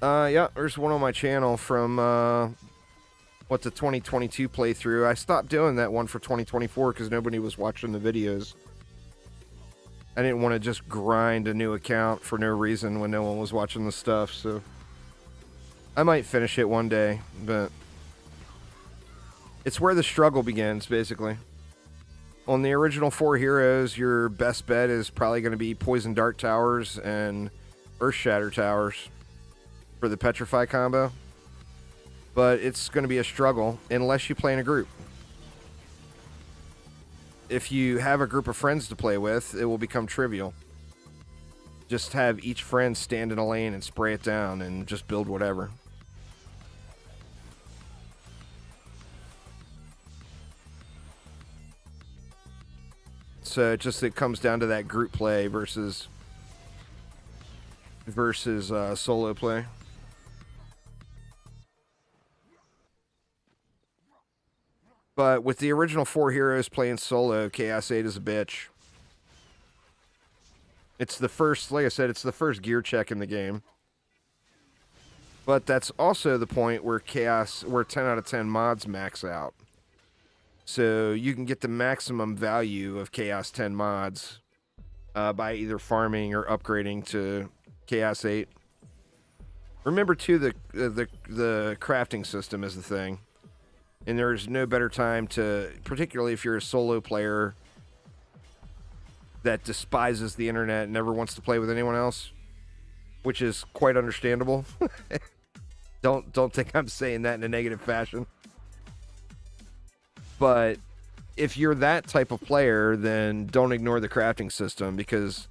Yeah, there's one on my channel from the 2022 playthrough. I stopped doing that one for 2024 because nobody was watching the videos. I didn't want to just grind a new account for no reason when no one was watching the stuff, so I might finish it one day, but it's where the struggle begins, basically. On the original 4 heroes, your best bet is probably going to be Poison Dart Towers and Earth Shatter Towers for the Petrify combo. But it's going to be a struggle unless you play in a group. If you have a group of friends to play with, it will become trivial. Just have each friend stand in a lane and spray it down and just build whatever. So it comes down to that group play versus solo play. But with the original 4 heroes playing solo, Chaos 8 is a bitch. It's the first, like I said, it's the first gear check in the game. But that's also the point where 10 out of 10 mods max out. So you can get the maximum value of Chaos 10 mods by either farming or upgrading to Chaos 8. Remember too, the crafting system is the thing. And there's no better time to, particularly if you're a solo player that despises the internet and never wants to play with anyone else, which is quite understandable. Don't think I'm saying that in a negative fashion. But if you're that type of player, then don't ignore the crafting system, because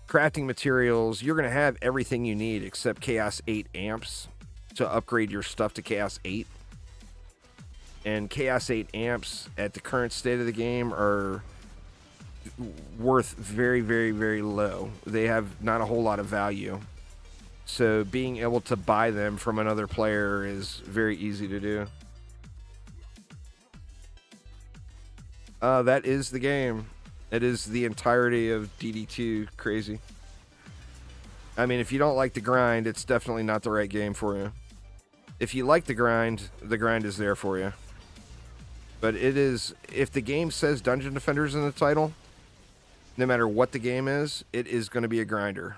crafting materials, you're going to have everything you need except Chaos 8 amps to upgrade your stuff to Chaos 8. And Chaos 8 amps at the current state of the game are worth very, very, very low. They have not a whole lot of value. So being able to buy them from another player is very easy to do. That is the game. It is the entirety of DD2 crazy. I mean, if you don't like the grind, it's definitely not the right game for you. If you like the grind is there for you. But it is, if the game says Dungeon Defenders in the title, no matter what the game is, it is going to be a grinder.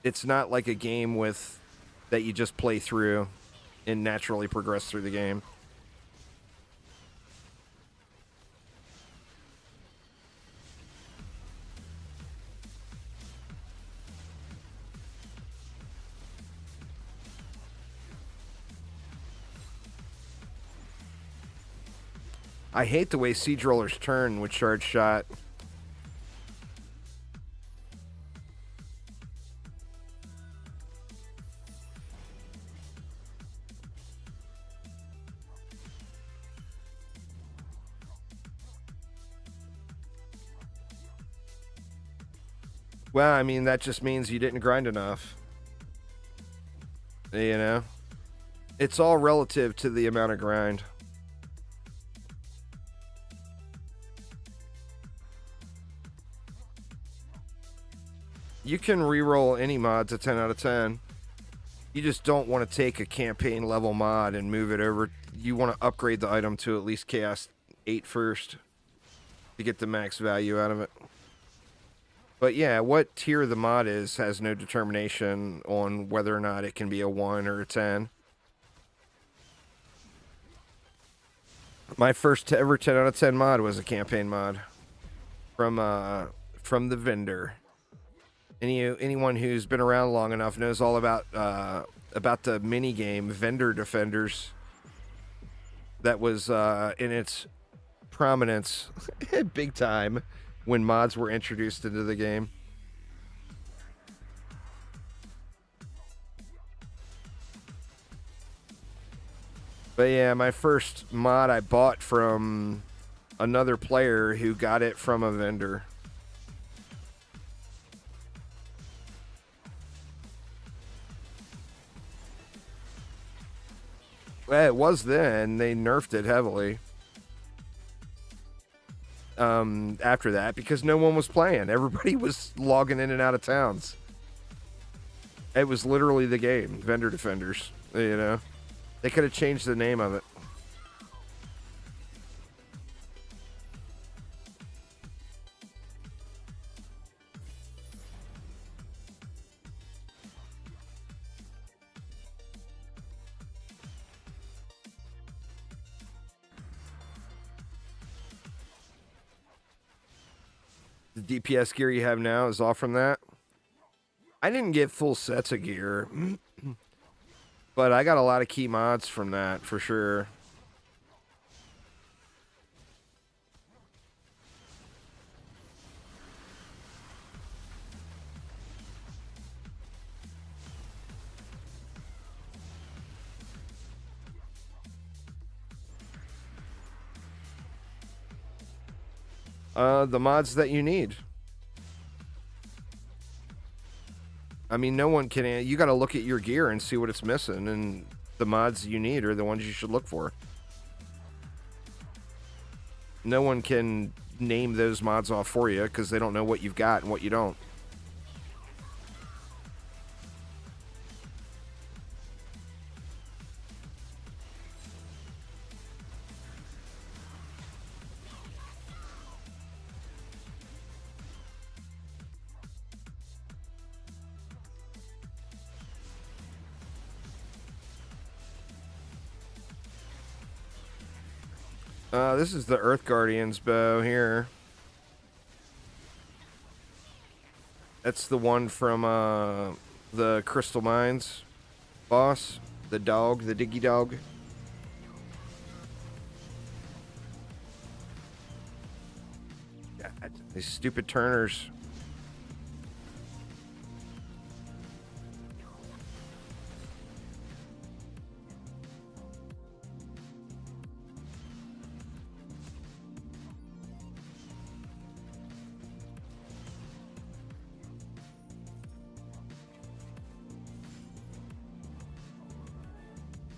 It's not like a game that you just play through and naturally progress through the game. I hate the way siege rollers turn with charge shot. Well, I mean, that just means you didn't grind enough. You know? It's all relative to the amount of grind. You can reroll any mods at 10 out of 10. You just don't want to take a campaign level mod and move it over. You want to upgrade the item to at least Chaos 8 first to get the max value out of it. But yeah, what tier the mod is has no determination on whether or not it can be a 1 or a 10. My first ever 10 out of 10 mod was a campaign mod from the vendor. Anyone who's been around long enough knows all about the mini game Vendor Defenders. That was in its prominence big time when mods were introduced into the game. But yeah, my first mod I bought from another player who got it from a vendor. Well, it was then. They nerfed it heavily. After that, because no one was playing. Everybody was logging in and out of towns. It was literally the game, Vendor Defenders, you know. They could have changed the name of it. The DPS gear you have now is all from that. I didn't get full sets of gear, but I got a lot of key mods from that for sure. The mods that you need. I mean, no one can. You got to look at your gear and see what it's missing, and the mods you need are the ones you should look for. No one can name those mods off for you because they don't know what you've got and what you don't. This is the Earth Guardian's bow here. That's the one from the Crystal Mines boss. The dog, the Diggy Dog. God, these stupid turners.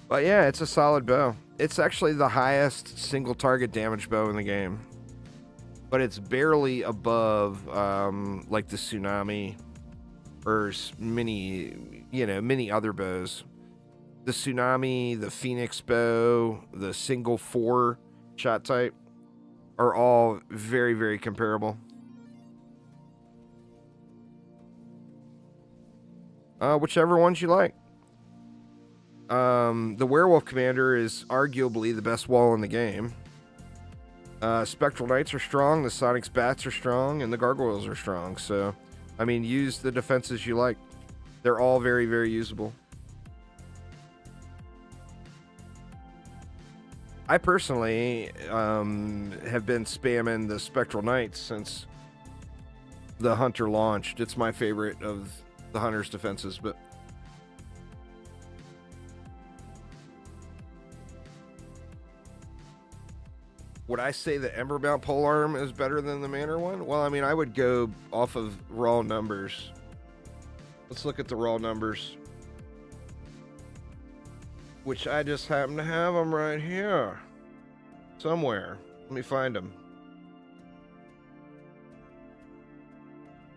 But yeah, it's a solid bow. It's actually the highest single target damage bow in the game. But it's barely above like the Tsunami or many other bows. The Tsunami, the Phoenix bow, the single 4 shot type are all very, very comparable. Whichever ones you like. The Werewolf Commander is arguably the best wall in the game. Spectral Knights are strong, the Sonic's Bats are strong, and the Gargoyles are strong. So, I mean, use the defenses you like. They're all very, very usable. I personally have been spamming the Spectral Knights since the Hunter launched. It's my favorite of the Hunter's defenses, but would I say the Embermount polearm is better than the Manor one? Well, I mean, I would go off of raw numbers. Let's look at the raw numbers, which I just happen to have them right here somewhere. Let me find them.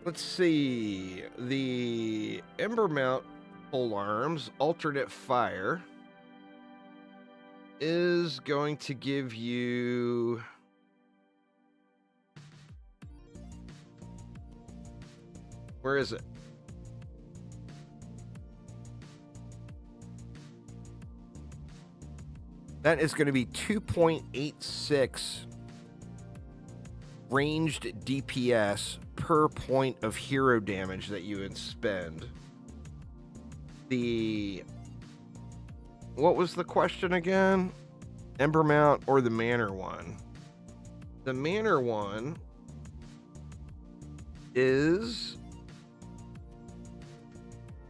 Let's see. The Embermount polearms alternate fire is going to give you where is it? That is going to be 2.86 ranged DPS per point of hero damage that you would spend. What was the question again? Embermount or the Manor one? The Manor one is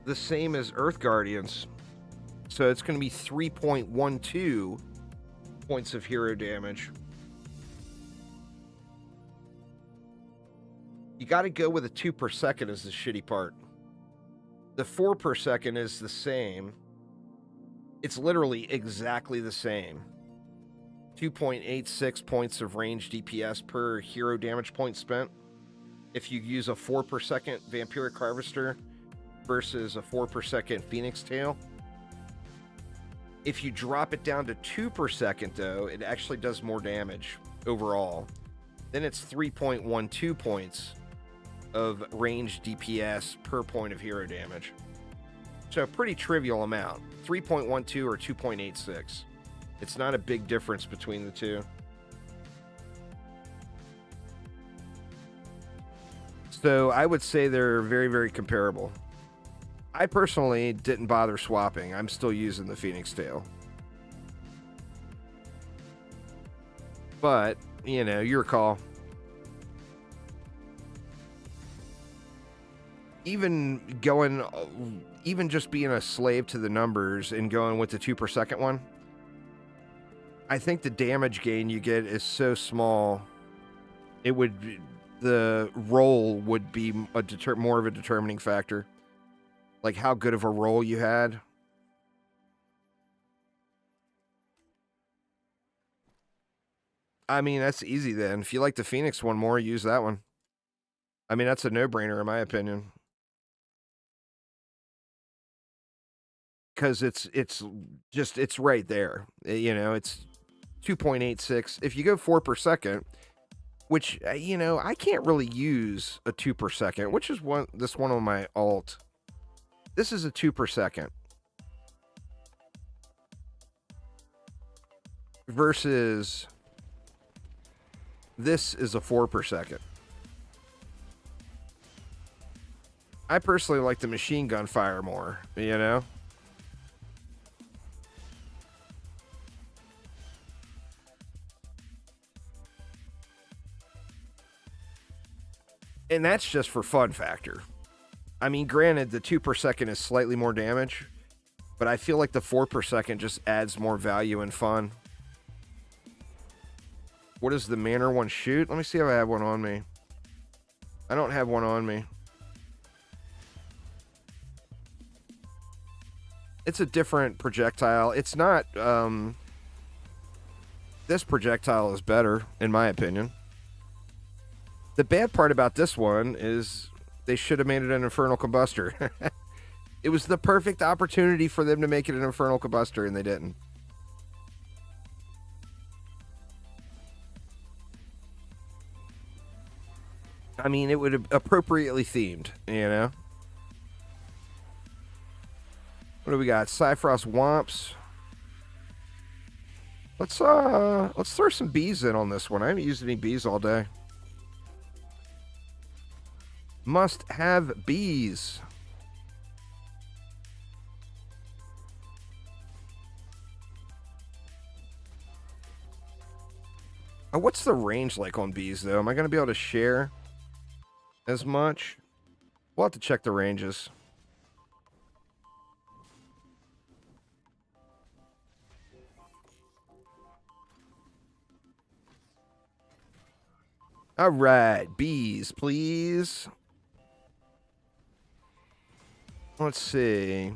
the same as Earth Guardians. So it's going to be 3.12 points of hero damage. You got to go with a 2 per second is the shitty part. The 4 per second is the same. It's literally exactly the same. 2.86 points of range DPS per hero damage point spent. If you use a 4 per second Vampiric Harvester versus a 4 per second Phoenix Tail. If you drop it down to 2 per second, though, it actually does more damage overall. Then it's 3.12 points of range DPS per point of hero damage. So a pretty trivial amount. 3.12 or 2.86. It's not a big difference between the two. So I would say they're very, very comparable. I personally didn't bother swapping. I'm still using the Phoenix Tail. But, you know, your call. Even just being a slave to the numbers and going with the 2 per second one, I think the damage gain you get is so small. The roll would be more of a determining factor. Like how good of a roll you had. I mean, that's easy then. If you like the Phoenix one more, use that one. I mean, that's a no-brainer in my opinion. Because it's right there. You know, it's 2.86. If you go 4 per second, which, you know, I can't really use a 2 per second, which is one on my alt. This is a 2 per second. Versus this is a 4 per second. I personally like the machine gun fire more, you know? And that's just for fun factor. I mean, granted, the 2 per second is slightly more damage, but I feel like the 4 per second just adds more value and fun. What does the Manor one shoot? Let me see if I have one on me. I don't have one on me. It's a different projectile. It's not, this projectile is better, in my opinion. The bad part about this one is they should have made it an Infernal Combustor. It was the perfect opportunity for them to make it an Infernal Combustor, and they didn't. I mean, it would have appropriately themed, you know? What do we got? Cyfrost Womps. Let's throw some bees in on this one. I haven't used any bees all day. Must have bees. What's the range like on bees, though? Am I going to be able to share as much? We'll have to check the ranges. All right, bees, please. Let's see.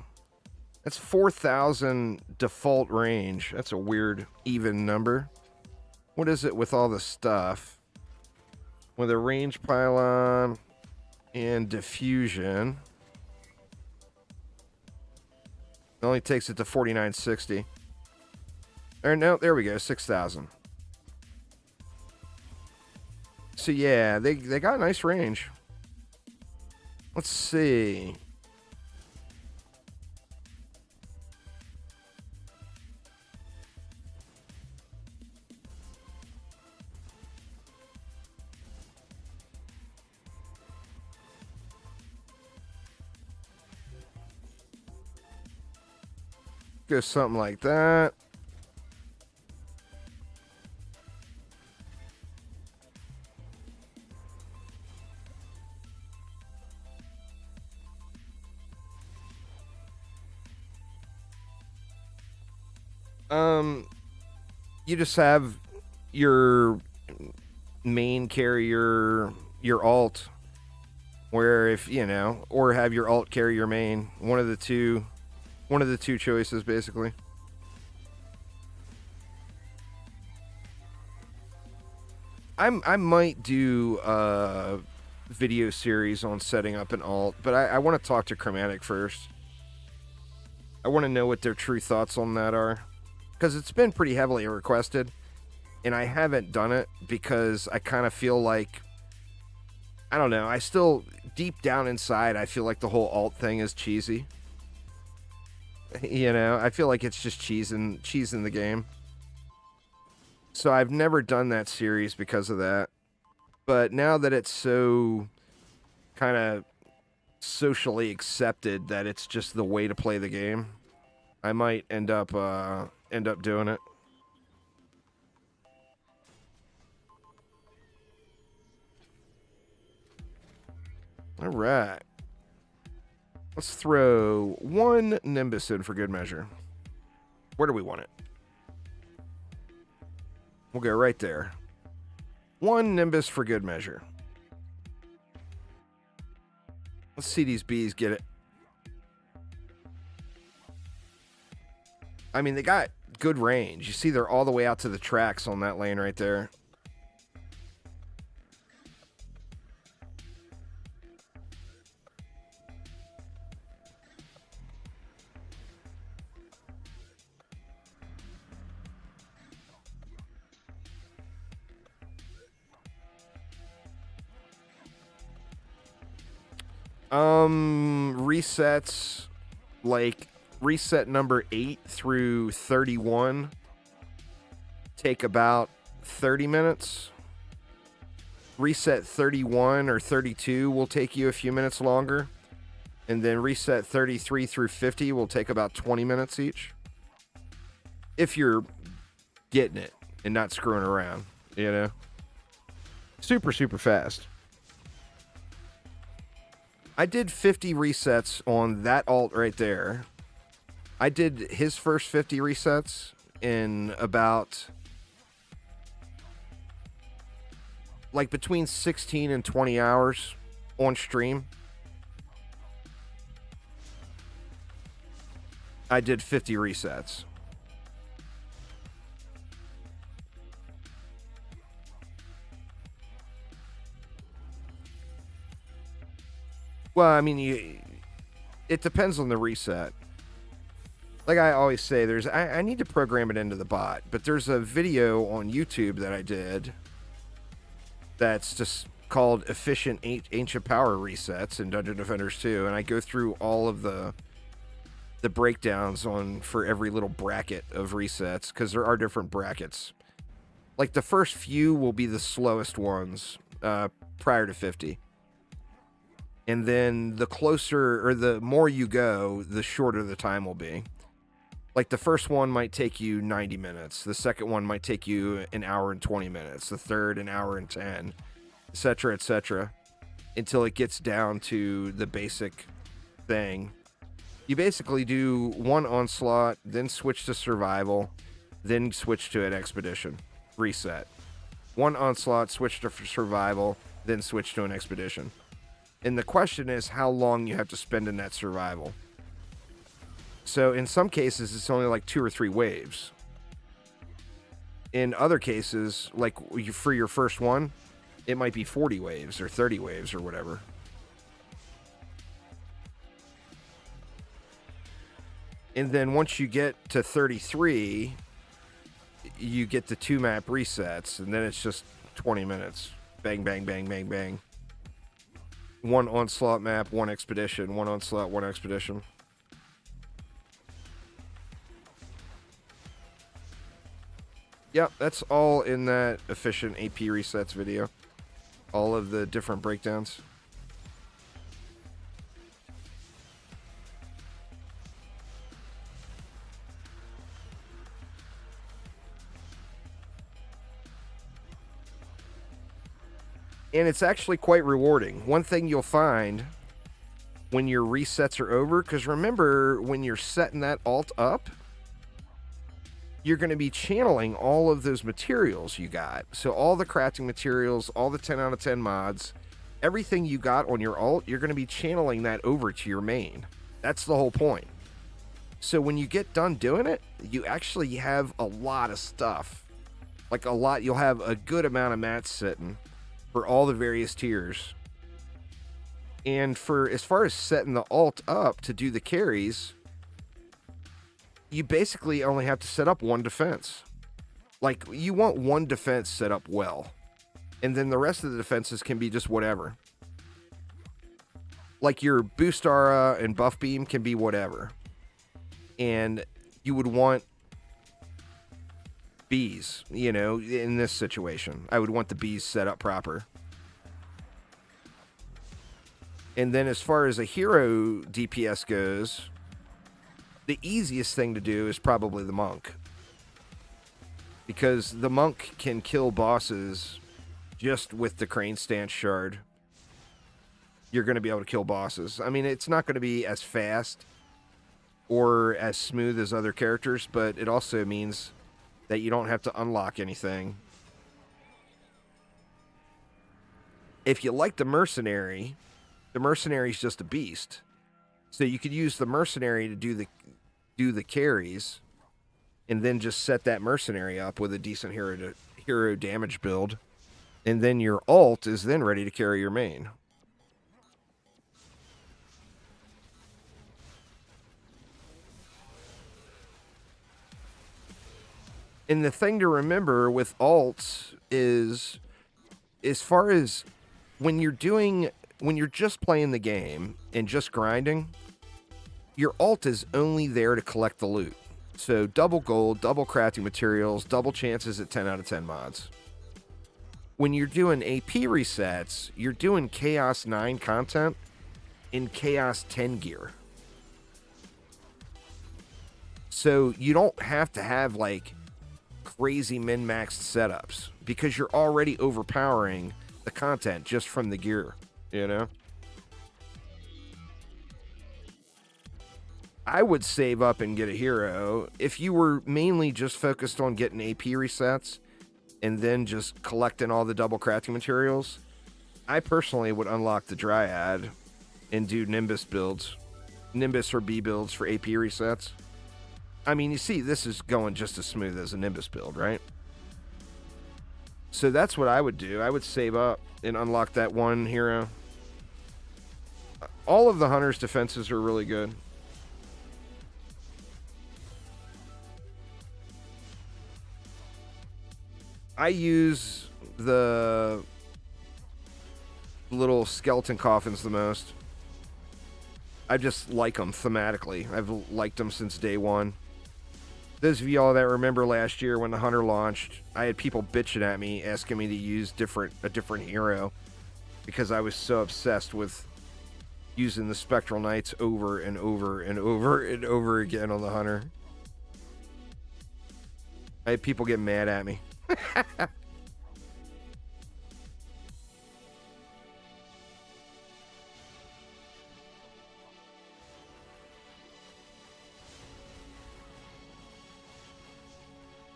That's 4,000 default range. That's a weird even number. What is it with all the stuff? With a range pylon and diffusion. It only takes it to 4960. Or no, there we go, 6,000. So yeah, they got a nice range. Let's see. Go something like that. You just have your main carrier, your alt, where if, you know, or have your alt carry your main. One of the two choices, basically. I might do a video series on setting up an alt, but I want to talk to Chromatic first. I want to know what their true thoughts on that are. Because it's been pretty heavily requested, and I haven't done it because I kind of feel like, I don't know, I still, deep down inside, I feel like the whole alt thing is cheesy. You know, I feel like it's just cheese in the game. So I've never done that series because of that. But now that it's so kind of socially accepted that it's just the way to play the game, I might end up doing it. All right. Let's throw one Nimbus in for good measure. Where do we want it? We'll go right there. One Nimbus for good measure. Let's see these bees get it. I mean, they got good range. You see they're all the way out to the tracks on that lane right there. Resets, like reset number 8 through 31 take about 30 minutes. Reset 31 or 32 will take you a few minutes longer. And then reset 33 through 50 will take about 20 minutes each. If you're getting it and not screwing around, you know? Super, super fast. I did 50 resets on that alt right there. I did his first 50 resets in about, like, between 16 and 20 hours on stream. I did 50 resets. Well, I mean, it depends on the reset. Like I always say, I need to program it into the bot, but there's a video on YouTube that I did that's just called Efficient Ancient Power Resets in Dungeon Defenders 2, and I go through all of the breakdowns for every little bracket of resets, because there are different brackets. Like the first few will be the slowest ones prior to 50. And then the closer or the more you go, the shorter the time will be. Like the first one might take you 90 minutes. The second one might take you an hour and 20 minutes. The third, an hour and 10, etc., until it gets down to the basic thing. You basically do one onslaught, then switch to survival, then switch to an expedition. Reset. One onslaught, switch to survival, then switch to an expedition. And the question is how long you have to spend in that survival. So in some cases, it's only like 2 or 3 waves. In other cases, like for your first one, it might be 40 waves or 30 waves or whatever. And then once you get to 33, you get the 2 map resets, and then it's just 20 minutes. Bang, bang, bang, bang, bang. One onslaught map, one expedition. One onslaught, one expedition. Yep, that's all in that efficient AP resets video. All of the different breakdowns. And it's actually quite rewarding. One thing you'll find when your resets are over, because remember, when you're setting that alt up, you're going to be channeling all of those materials you got. So all the crafting materials, all the 10 out of 10 mods, everything you got on your alt, you're going to be channeling that over to your main. That's the whole point. So when you get done doing it, you actually have a lot of stuff. Like a lot, you'll have a good amount of mats sitting for all the various tiers. And for as far as setting the alt up to do the carries, you basically only have to set up one defense. Like, you want one defense set up well, and then the rest of the defenses can be just whatever. Like your boost aura and buff beam can be whatever. And you would want bees, you know, in this situation. I would want the bees set up proper. And then as far as a hero DPS goes, the easiest thing to do is probably the monk. Because the monk can kill bosses just with the crane stance shard. You're going to be able to kill bosses. I mean, it's not going to be as fast or as smooth as other characters, but it also means that you don't have to unlock anything. If you like the mercenary's just a beast. So you could use the mercenary to do the carries, and then just set that mercenary up with a decent hero damage build, and then your alt is then ready to carry your main. And the thing to remember with alts is, as far as when you're just playing the game and just grinding, your alt is only there to collect the loot. So double gold, double crafting materials, double chances at 10 out of 10 mods. When you're doing AP resets, you're doing Chaos 9 content in Chaos 10 gear. So you don't have to have like crazy min-maxed setups, because you're already overpowering the content just from the gear, you know? I would save up and get a hero. If you were mainly just focused on getting AP resets and then just collecting all the double crafting materials, I personally would unlock the Dryad and do Nimbus builds. Nimbus or B builds for AP resets. I mean, you see, this is going just as smooth as a Nimbus build, right? So that's what I would do. I would save up and unlock that one hero. All of the Hunter's defenses are really good. I use the little skeleton coffins the most. I just like them thematically. I've liked them since day one. Those of y'all that remember last year when the Hunter launched, I had people bitching at me, asking me to use a different hero, because I was so obsessed with using the Spectral Knights over and over and over and over again on the Hunter. I have people get mad at me.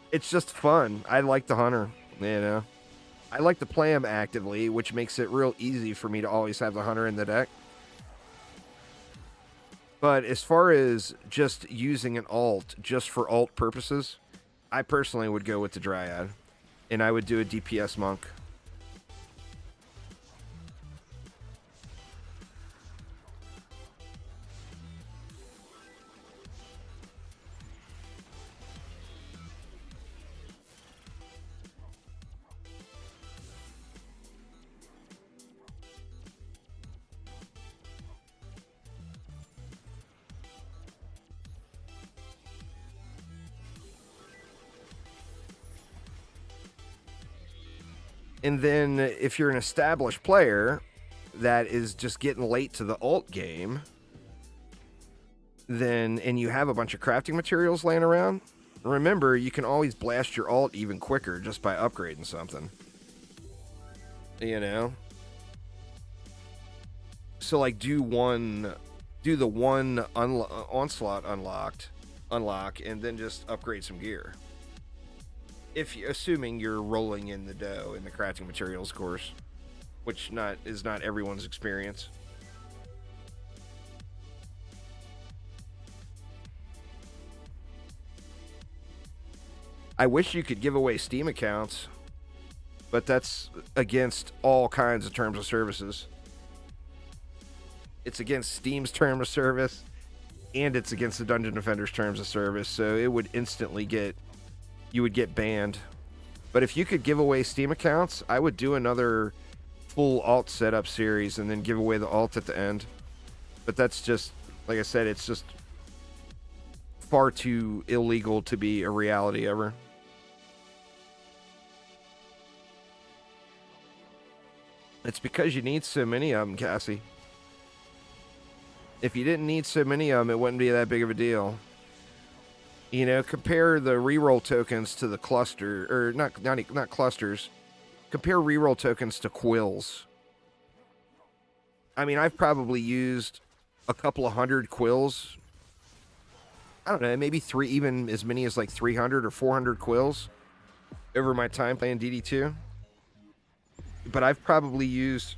It's just fun. I like the hunter, you know. I like to play him actively, which makes it real easy for me to always have the hunter in the deck. But as far as just using an alt just for alt purposes, I personally would go with the Dryad. And I would do a DPS monk. And then if you're an established player that is just getting late to the alt game, then and you have a bunch of crafting materials laying around, remember you can always blast your alt even quicker just by upgrading something. You know? So like do the one onslaught unlock and then just upgrade some gear. Assuming you're rolling in the dough in the crafting materials course, which is not everyone's experience. I wish you could give away Steam accounts, but that's against all kinds of terms of services. It's against Steam's term of service, and it's against the Dungeon Defender's terms of service, so it would instantly you would get banned. But if you could give away Steam accounts, I would do another full alt setup series and then give away the alt at the end. But that's just, like I said, it's just far too illegal to be a reality ever. It's because you need so many of them, Cassie. If you didn't need so many of them, it wouldn't be that big of a deal. You know, compare the reroll tokens to the cluster, or not clusters. Compare reroll tokens to quills. I mean, I've probably used a couple of hundred quills. I don't know, maybe even as many as like 300 or 400 quills over my time playing DD2. But I've probably used,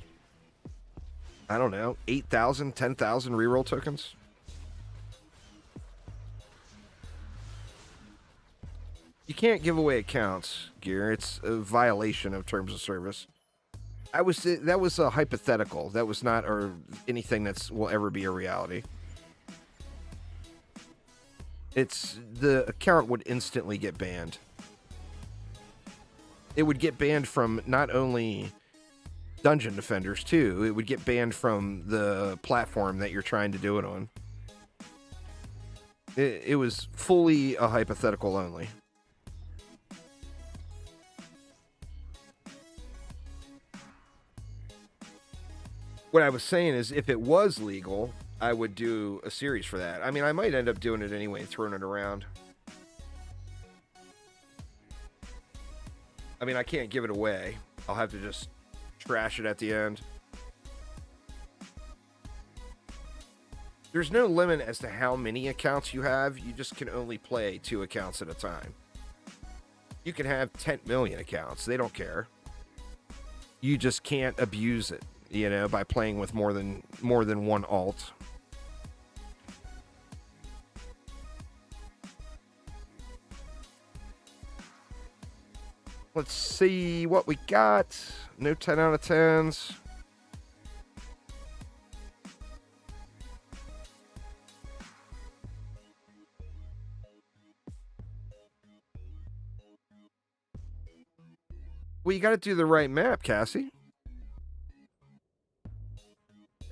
I don't know, 8,000, 10,000 reroll tokens. You can't give away accounts, Gear. It's a violation of terms of service. That was a hypothetical. That was not or anything that will ever be a reality. The account would instantly get banned. It would get banned from not only Dungeon Defenders too. It would get banned from the platform that you're trying to do it on. It was fully a hypothetical only. What I was saying is, if it was legal, I would do a series for that. I mean, I might end up doing it anyway, throwing it around. I mean, I can't give it away. I'll have to just trash it at the end. There's no limit as to how many accounts you have. You just can only play 2 accounts at a time. You can have 10 million accounts. They don't care. You just can't abuse it, you know, by playing with more than one alt. Let's see what we got. No 10 out of 10s. Well, you got to do the right map, Cassie.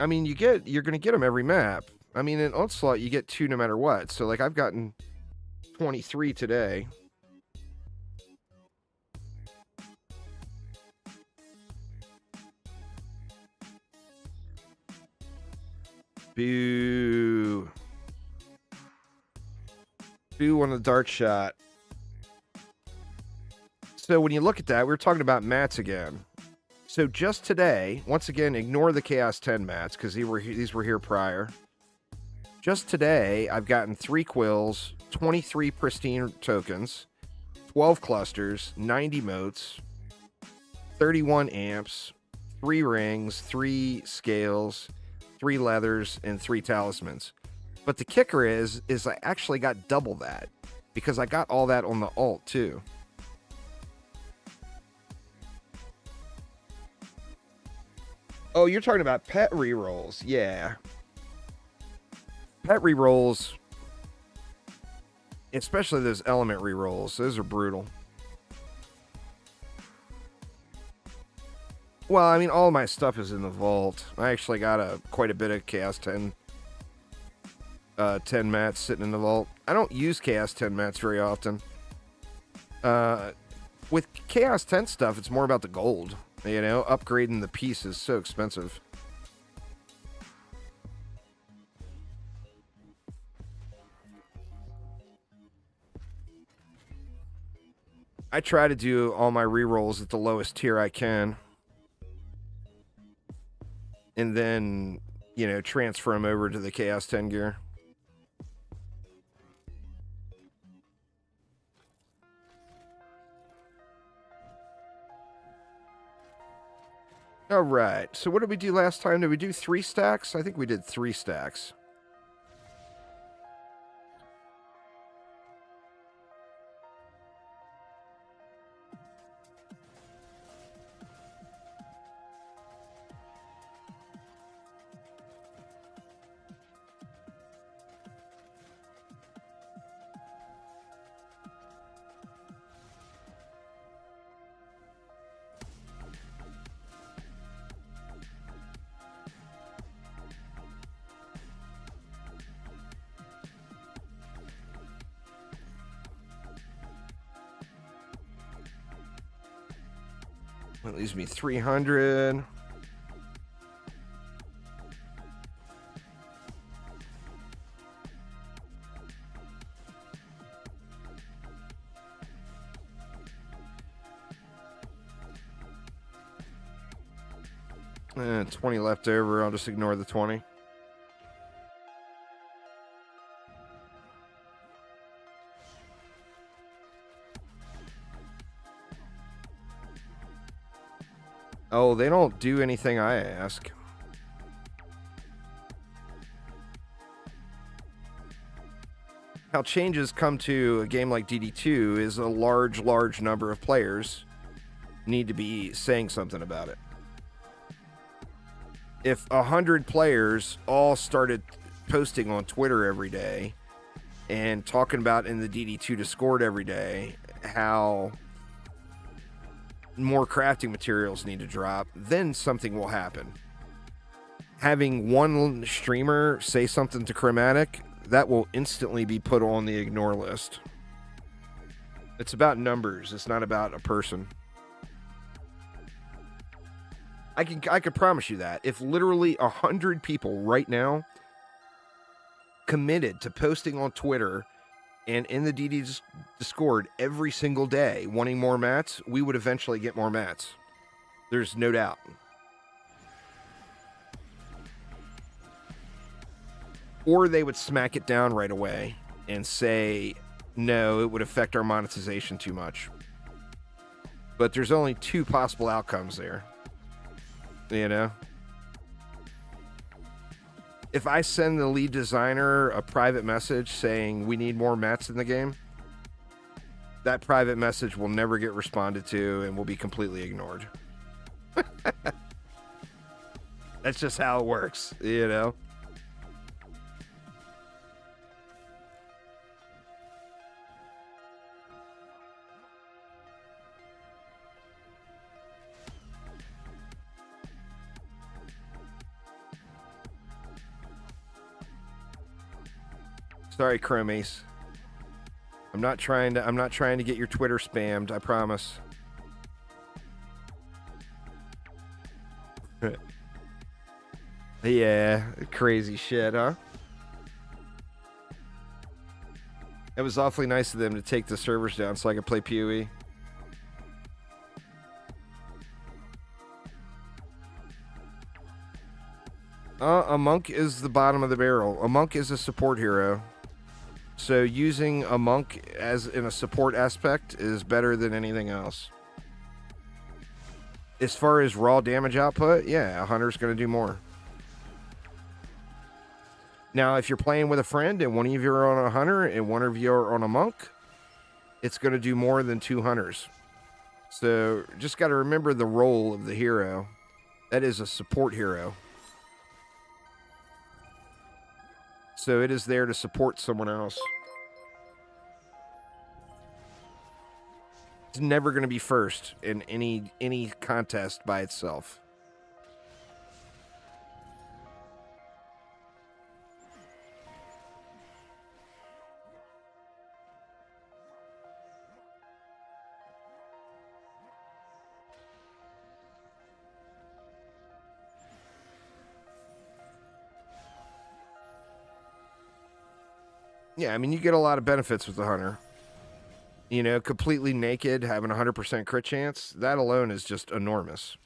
I mean, you're going to get them every map. I mean, in Onslaught, you get 2 no matter what. So, like, I've gotten 23 today. Boo. Boo on the dart shot. So when you look at that, we were talking about mats again. So just today, once again, ignore the Chaos 10 mats because these were here prior. Just today, I've gotten 3 quills, 23 pristine tokens, 12 clusters, 90 motes, 31 amps, 3 rings, 3 scales, 3 leathers, and 3 talismans. But the kicker is I actually got double that because I got all that on the alt too. Oh, you're talking about pet rerolls. Yeah. Pet rerolls, especially those element rerolls, those are brutal. Well, I mean, all my stuff is in the vault. I actually got quite a bit of Chaos 10 mats sitting in the vault. I don't use Chaos 10 mats very often. With Chaos 10 stuff, it's more about the gold. You know, upgrading the piece is so expensive. I try to do all my rerolls at the lowest tier I can. And then, you know, transfer them over to the Chaos 10 gear. All right. So what did we do last time? Did we do 3 stacks? I think we did 3 stacks. That leaves me 300. And 20 left over. I'll just ignore the 20. Oh, they don't do anything I ask. How changes come to a game like DD2 is a large number of players need to be saying something about it. If 100 players all started posting on Twitter every day and talking about in the DD2 Discord every day how more crafting materials need to drop, then something will happen. Having one streamer say something to Chromatic, that will instantly be put on the ignore list. It's about numbers. It's not about a person. I could promise you that. If literally 100 people right now committed to posting on Twitter and in the DD Discord every single day wanting more mats, we would eventually get more mats. There's no doubt. Or they would smack it down right away and say, no, it would affect our monetization too much. But there's only 2 possible outcomes there. You know? If I send the lead designer a private message saying we need more mats in the game, that private message will never get responded to and will be completely ignored. That's just how it works, you know? Sorry, Chromies. I'm not trying to get your Twitter spammed, I promise. Yeah, crazy shit, huh? It was awfully nice of them to take the servers down so I could play PoE. A monk is the bottom of the barrel. A monk is a support hero. So using a monk as in a support aspect is better than anything else. As far as raw damage output, yeah, a hunter's going to do more. Now, if you're playing with a friend and one of you are on a hunter and one of you are on a monk, it's going to do more than 2 hunters. So just got to remember the role of the hero. That is a support hero. So it is there to support someone else. It's never going to be first in any contest by itself. Yeah, I mean, you get a lot of benefits with the hunter. You know, completely naked, having a 100% crit chance, that alone is just enormous.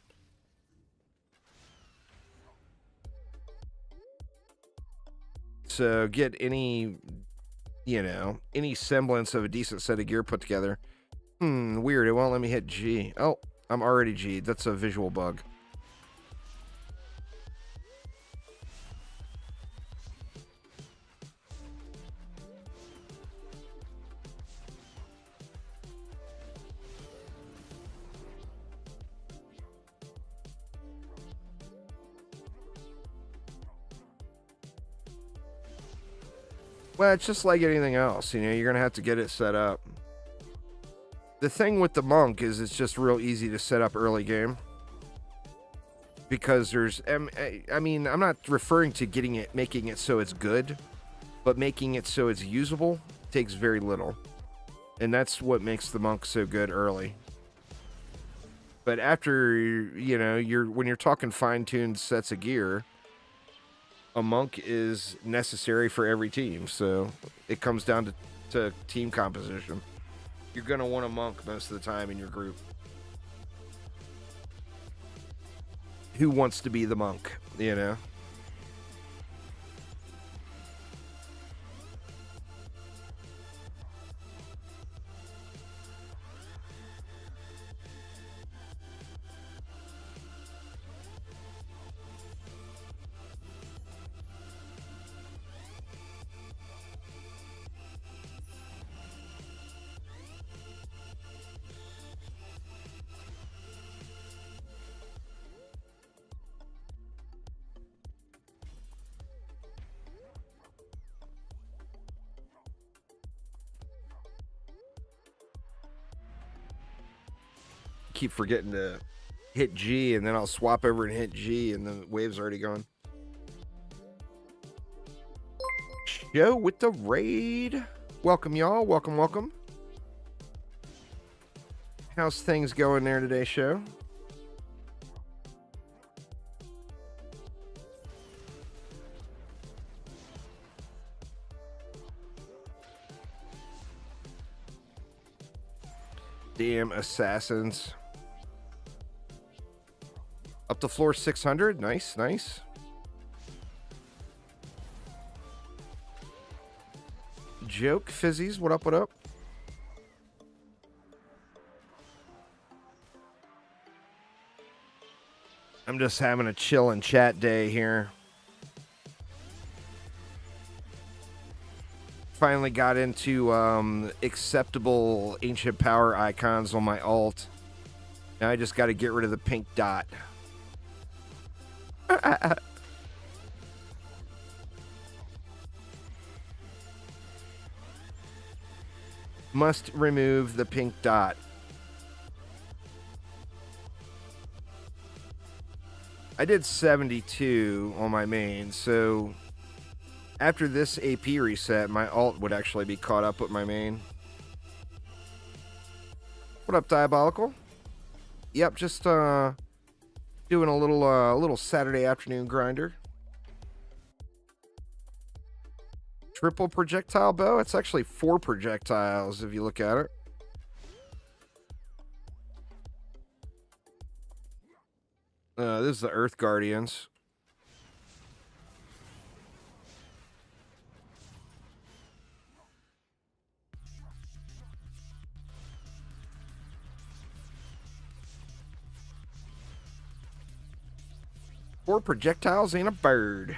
So get any, you know, any semblance of a decent set of gear put together. Weird, it won't let me hit G. Oh, I'm already G'd. That's a visual bug. Well, it's just like anything else. You know, you're going to have to get it set up. The thing with the monk is it's just real easy to set up early game. Because there's, I mean, I'm not referring to getting it, making it so it's good, but making it so it's usable takes very little. And that's what makes the monk so good early. But after, you know, when you're talking fine-tuned sets of gear, a monk is necessary for every team. So it comes down to team composition. You're going to want a monk most of the time in your group. Who wants to be the monk, you know? Keep forgetting to hit G, and then I'll swap over and hit G, and the wave's already gone. Show with the raid. Welcome, y'all. Welcome, welcome. How's things going there today, show? Damn assassins. Up to floor 600. Nice, nice. Joke Fizzies. What up, what up? I'm just having a chill and chat day here. Finally got into acceptable ancient power icons on my alt. Now I just got to get rid of the pink dot. Must remove the pink dot. I did 72 on my main, so after this AP reset, my alt would actually be caught up with my main. What up, Diabolical? Yep, just doing a little Saturday afternoon grinder. Triple projectile bow? It's actually 4 projectiles if you look at it. This is the Earth Guardians. 4 projectiles and a bird.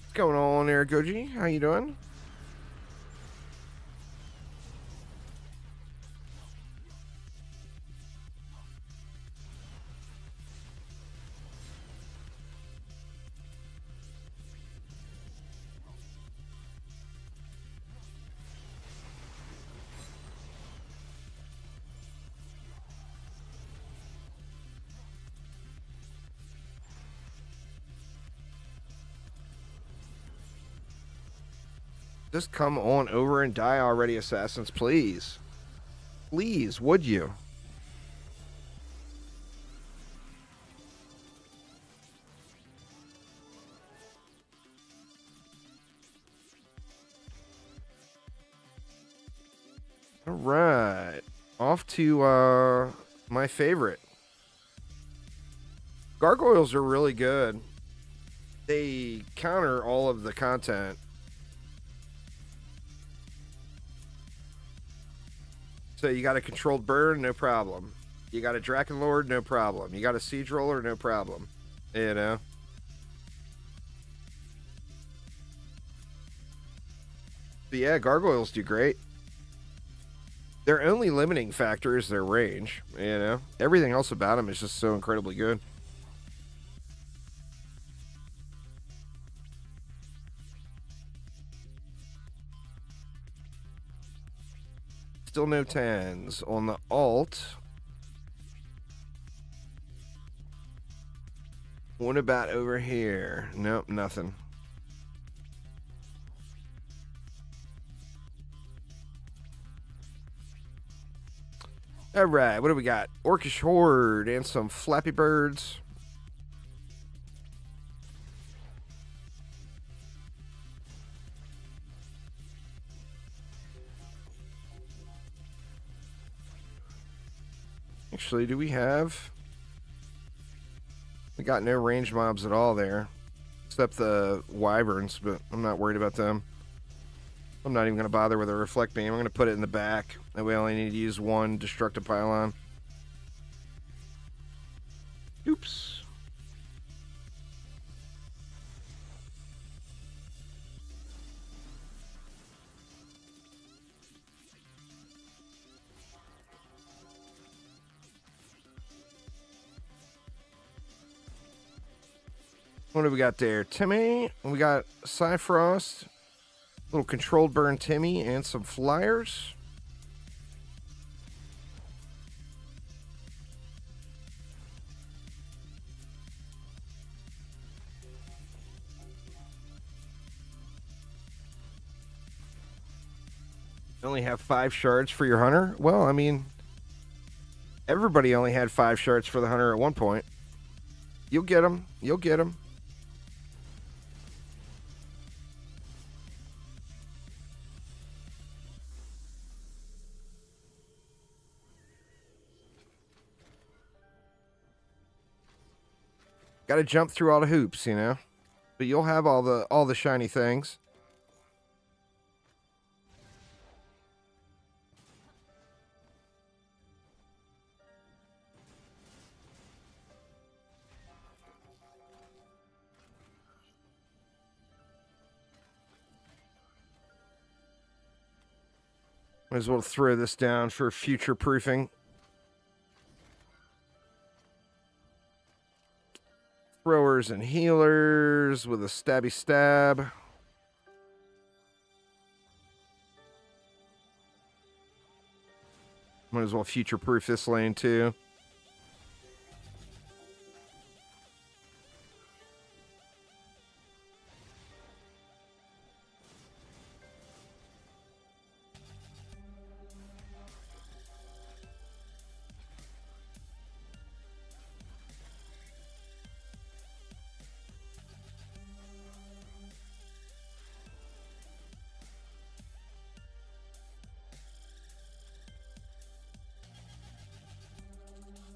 What's going on there, Goji? How you doing? Just come on over and die already, assassins, please. Please, would you? All right. Off to my favorite. Gargoyles are really good. They counter all of the content. So you got a controlled burn, no problem. You got a Drakenlord, no problem. You got a Siege Roller, no problem. You know? But yeah, Gargoyles do great. Their only limiting factor is their range, you know? Everything else about them is just so incredibly good. Still no 10s. On the alt, what about over here? Nope, nothing. All right, what do we got? Orcish Horde and some Flappy Birds. Actually, do we have... We got no range mobs at all there. Except the Wyverns, but I'm not worried about them. I'm not even going to bother with a Reflect Beam. I'm going to put it in the back. That way I only need to use one Destructive Pylon. Oops. What do we got there? Timmy. We got Cyfrost. Little controlled burn Timmy and some flyers. You only have 5 shards for your hunter? Well, I mean, everybody only had 5 shards for the hunter at one point. You'll get them. You'll get them. Got to jump through all the hoops, you know. But you'll have all the shiny things. Might as well throw this down for future proofing. Throwers and healers with a stabby stab. Might as well future proof this lane too.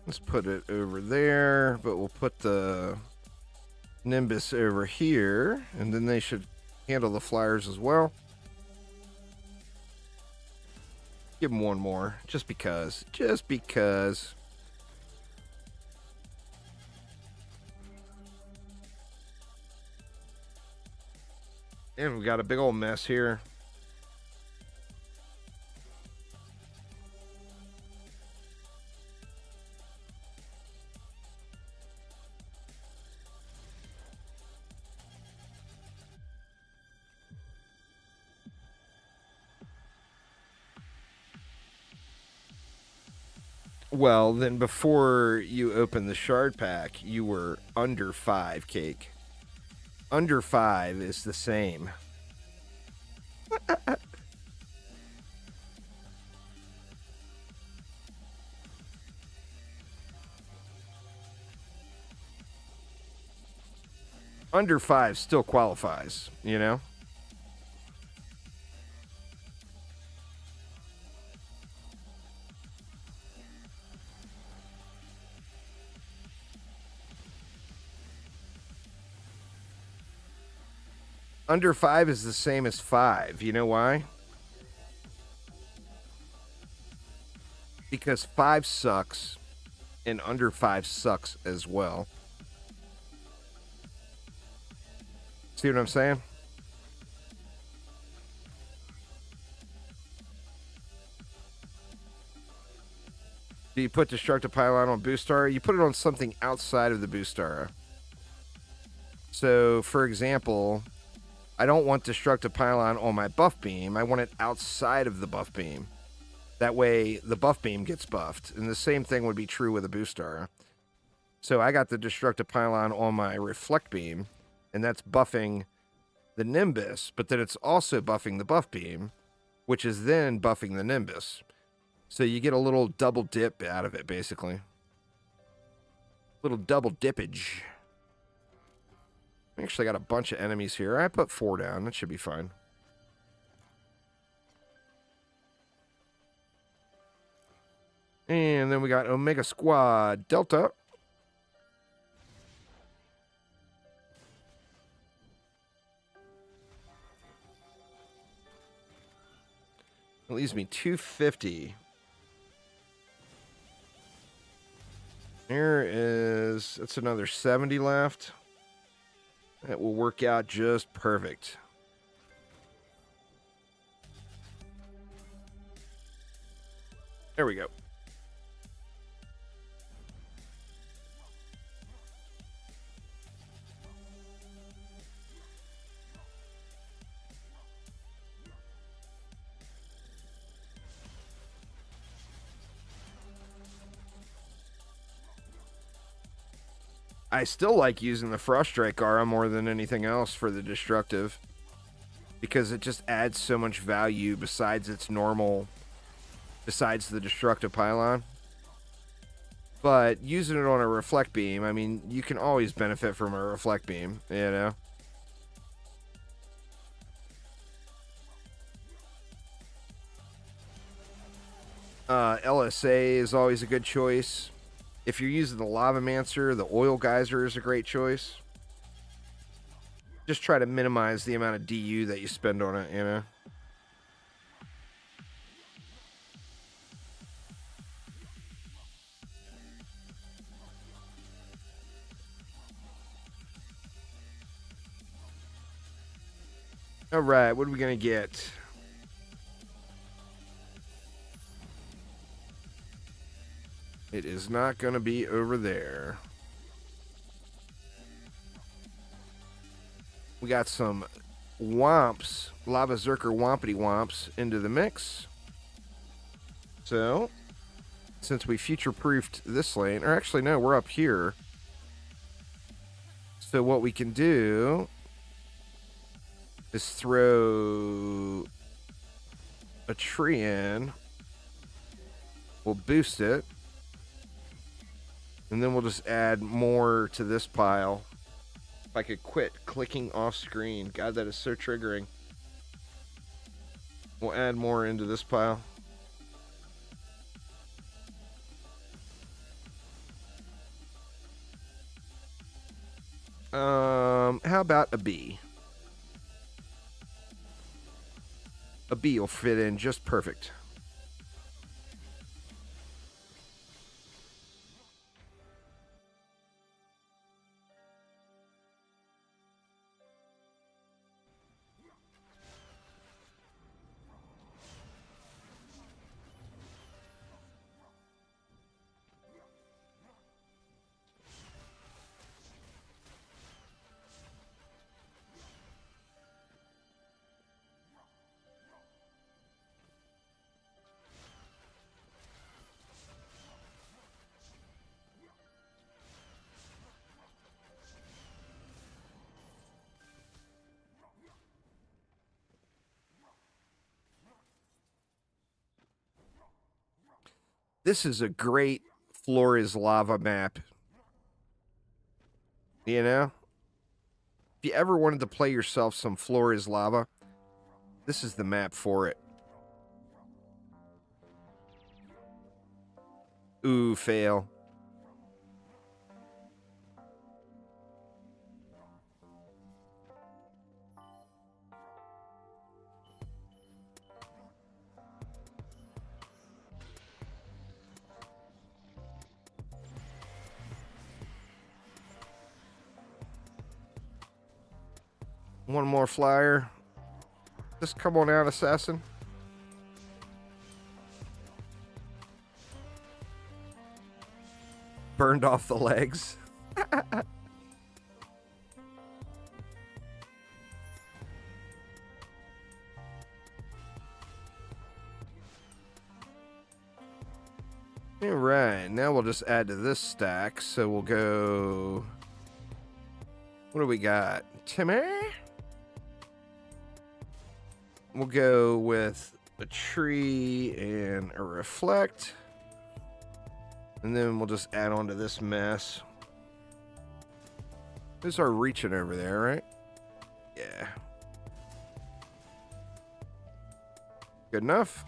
Let's put it over there, but we'll put the Nimbus over here, and then they should handle the flyers as well. Give them one more, just because. Just because. And we got a big old mess here. Well, then before you open the shard pack, you were under 5, Cake. Under 5 is the same. Under 5 still qualifies, you know? Under 5 is the same as 5. You know why? Because 5 sucks, and under 5 sucks as well. See what I'm saying? Do you put Destructive Pylon on Boostar? You put it on something outside of the Boostar. So, for example, I don't want Destructive Pylon on my buff beam. I want it outside of the buff beam. That way, the buff beam gets buffed. And the same thing would be true with a Boostar. So I got the Destructive Pylon on my Reflect beam, and that's buffing the Nimbus, but then it's also buffing the buff beam, which is then buffing the Nimbus. So you get a little double dip out of it, basically. Little double dippage. Actually got a bunch of enemies here. I put 4 down. That should be fine. And then we got Omega Squad Delta. It leaves me 250. That's another 70 left. That will work out just perfect. There we go. I still like using the Froststrike Aura more than anything else for the destructive, because it just adds so much value besides its normal, besides the destructive pylon. But using it on a reflect beam, I mean, you can always benefit from a reflect beam, you know? LSA is always a good choice. If you're using the Lavamancer, the Oil Geyser is a great choice. Just try to minimize the amount of DU that you spend on it, you know? Alright, what are we going to get? It is not going to be over there. We got some Womps, Lava Zerker Wompity Womps into the mix. So, since we future-proofed this lane, or actually no, we're up here. So what we can do is throw a tree in. We'll boost it. And then we'll just add more to this pile. If I could quit clicking off screen. God, that is so triggering. We'll add more into this pile. How about a B? A B will fit in just perfect. This is a great floor is lava map. You know? If you ever wanted to play yourself some floor is lava, this is the map for it. Ooh, fail. One more flyer. Just come on out, assassin. Burned off the legs. All right, now we'll just add to this stack. So we'll go. What do we got? Timmy? We'll go with a tree and a reflect. And then we'll just add on to this mess. There's our reaching over there, right? Yeah. Good enough?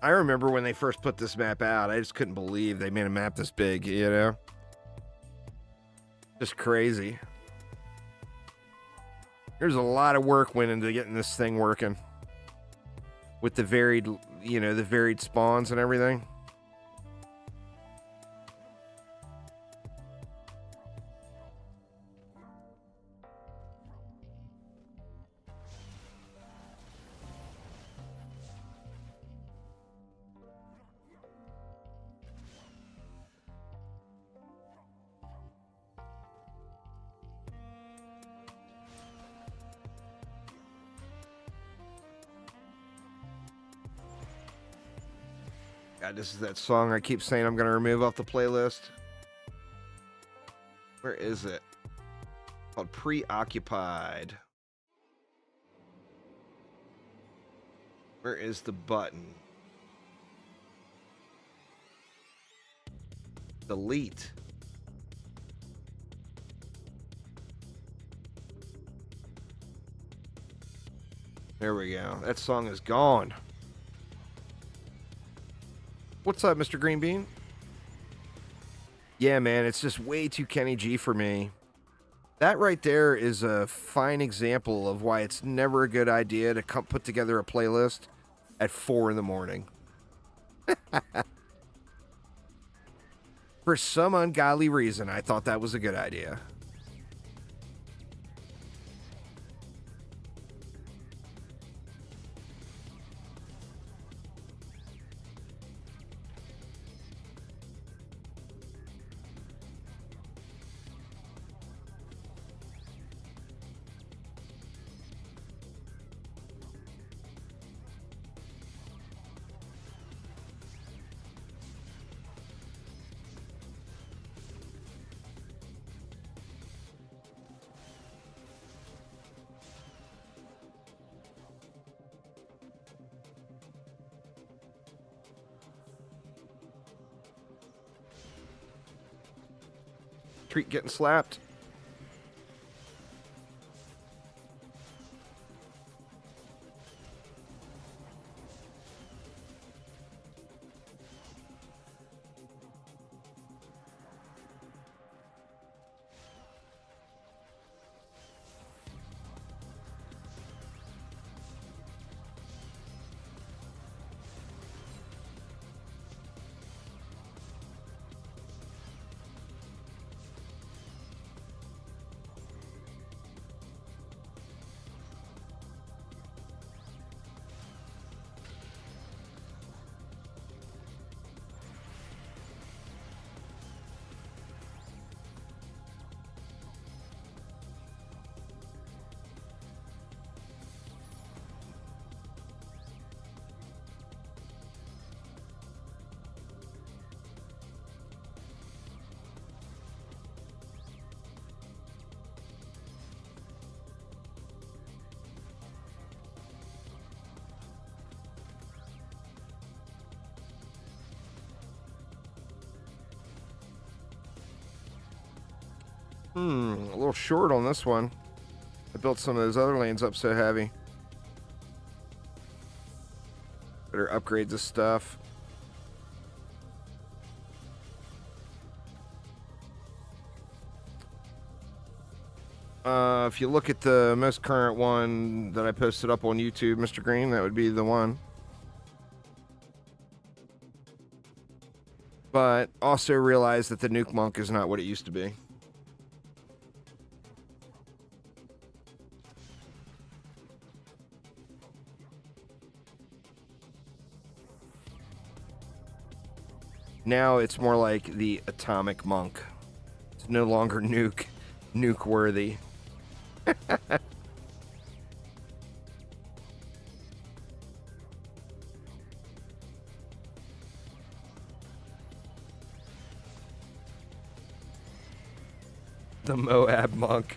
I remember when they first put this map out, I just couldn't believe they made a map this big, you know? Just crazy. There's a lot of work went into getting this thing working. With the varied, you know, the varied spawns and everything. God, this is that song I keep saying I'm going to remove off the playlist. Where is it? Called Preoccupied. Where is the button? Delete. There we go. That song is gone. What's up, Mr. Green Bean? Yeah, man, it's just way too Kenny G for me. That right there is a fine example of why it's never a good idea to put together a playlist at 4 in the morning. For some ungodly reason, I thought that was a good idea. Treat getting slapped. A little short on this one. I built some of those other lanes up so heavy. Better upgrade this stuff. If you look at the most current one that I posted up on YouTube, Mr. Green, that would be the one. But also realize that the Nuke Monk is not what it used to be. Now it's more like the Atomic Monk. It's no longer nuke worthy. The Moab Monk.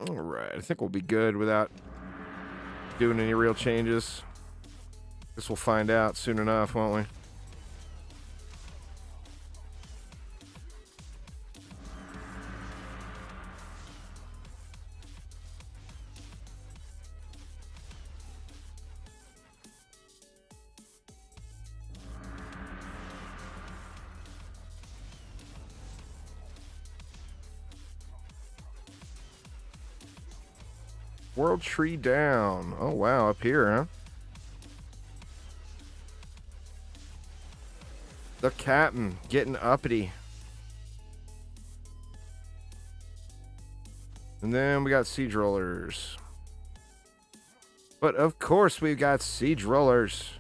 All right, I think we'll be good without doing any real changes. Guess we'll find out soon enough, won't we? World Tree down. Oh, wow, up here, huh? The captain getting uppity. And then we got siege rollers. But of course we've got siege rollers.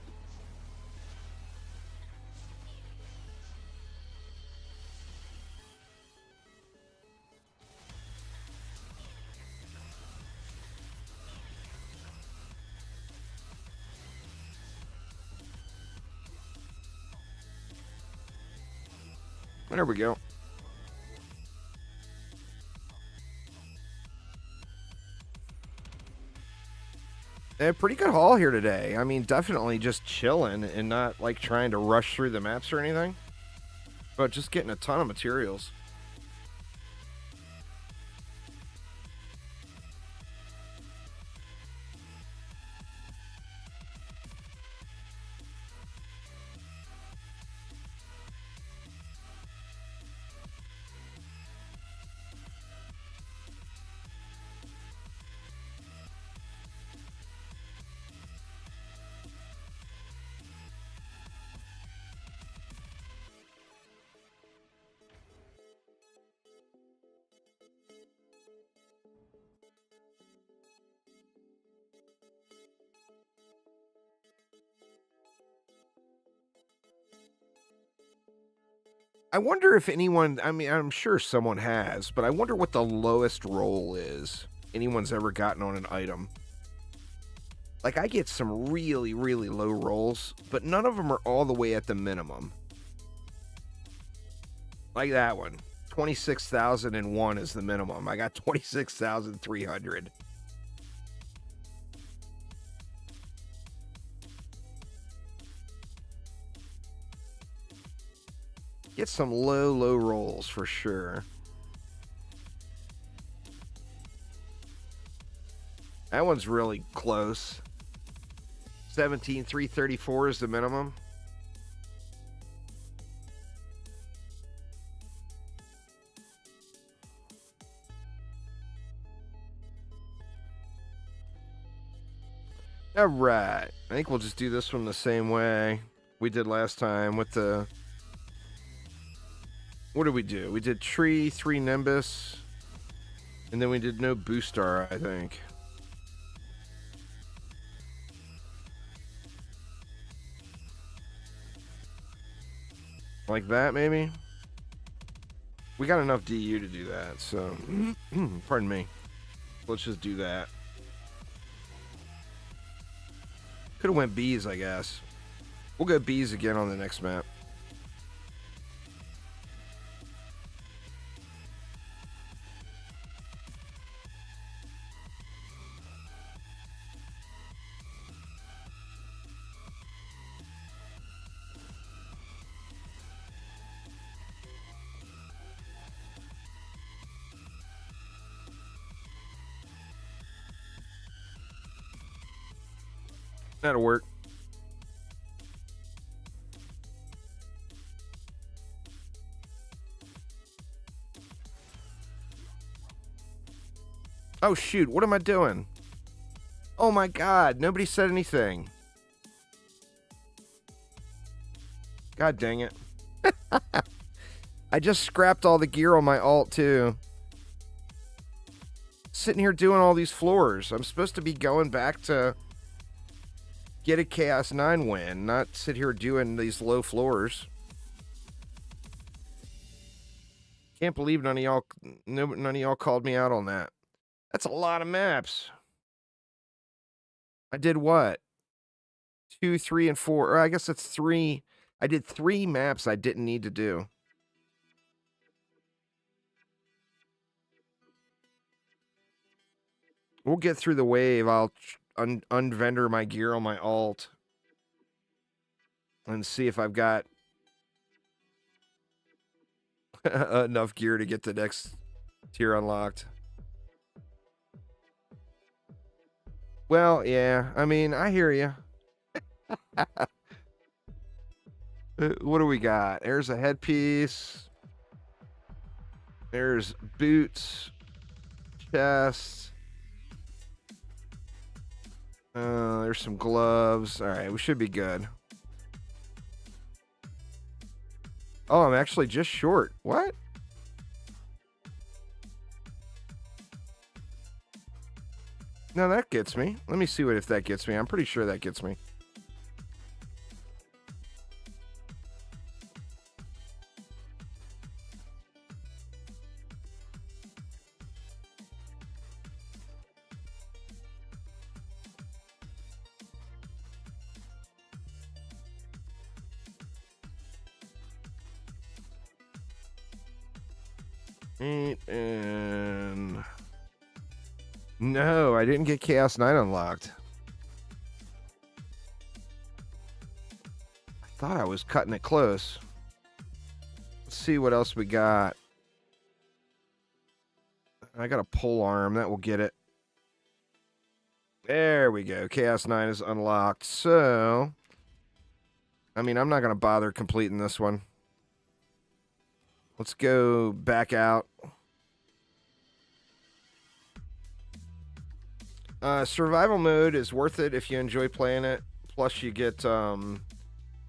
There we go. A pretty good haul here today. I mean, definitely just chilling and not like trying to rush through the maps or anything, but just getting a ton of materials. I wonder if anyone, I mean, I'm sure someone has, but I wonder what the lowest roll is anyone's ever gotten on an item. Like, I get some really, really low rolls, but none of them are all the way at the minimum. Like that one. 26,001 is the minimum. I got 26,300. Get some low rolls for sure. That one's really close. 17,334 is the minimum. All right. I think we'll just do this one the same way we did last time with the... What did we do? We did tree, 3 Nimbus, and then we did no Boostar, I think. Like that, maybe? We got enough DU to do that, so... Pardon me. Let's just do that. Could have went bees, I guess. We'll go bees again on the next map. That'll work. Oh, shoot. What am I doing? Oh, my God. Nobody said anything. God dang it. I just scrapped all the gear on my alt, too. Sitting here doing all these floors. I'm supposed to be going back to get a Chaos 9 win, not sit here doing these low floors. Can't believe none of y'all called me out on that. That's a lot of maps. I did what? 2, 3, and 4. Or I guess it's 3. I did 3 maps I didn't need to do. We'll get through the wave. I'll unvendor my gear on my alt and see if I've got enough gear to get the next tier unlocked. Well, yeah. I mean, I hear you. What do we got? There's a headpiece. There's boots. Chest. There's some gloves. All right, we should be good. Oh, I'm actually just short. What? No, that gets me. Let me see if that gets me. I'm pretty sure that gets me. And no, I didn't get Chaos 9 unlocked. I thought I was cutting it close. Let's see what else we got. I got a pole arm. That will get it. There we go. Chaos 9 is unlocked. So, I mean, I'm not going to bother completing this one. Let's go back out. Survival mode is worth it if you enjoy playing it. Plus, you get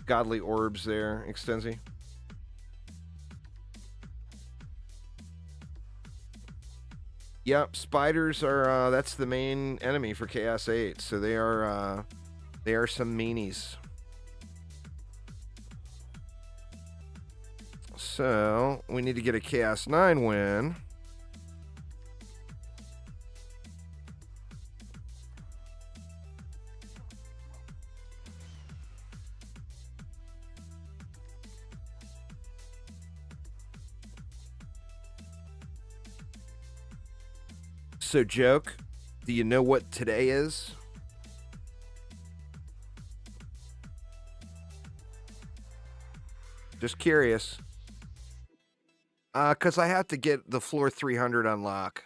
godly orbs there, Extensi. Yep, spiders are that's the main enemy for Chaos 8, so they are some meanies. So we need to get a Chaos 9 win. So, Joke, do you know what today is? Just curious. Because I have to get the floor 300 unlock.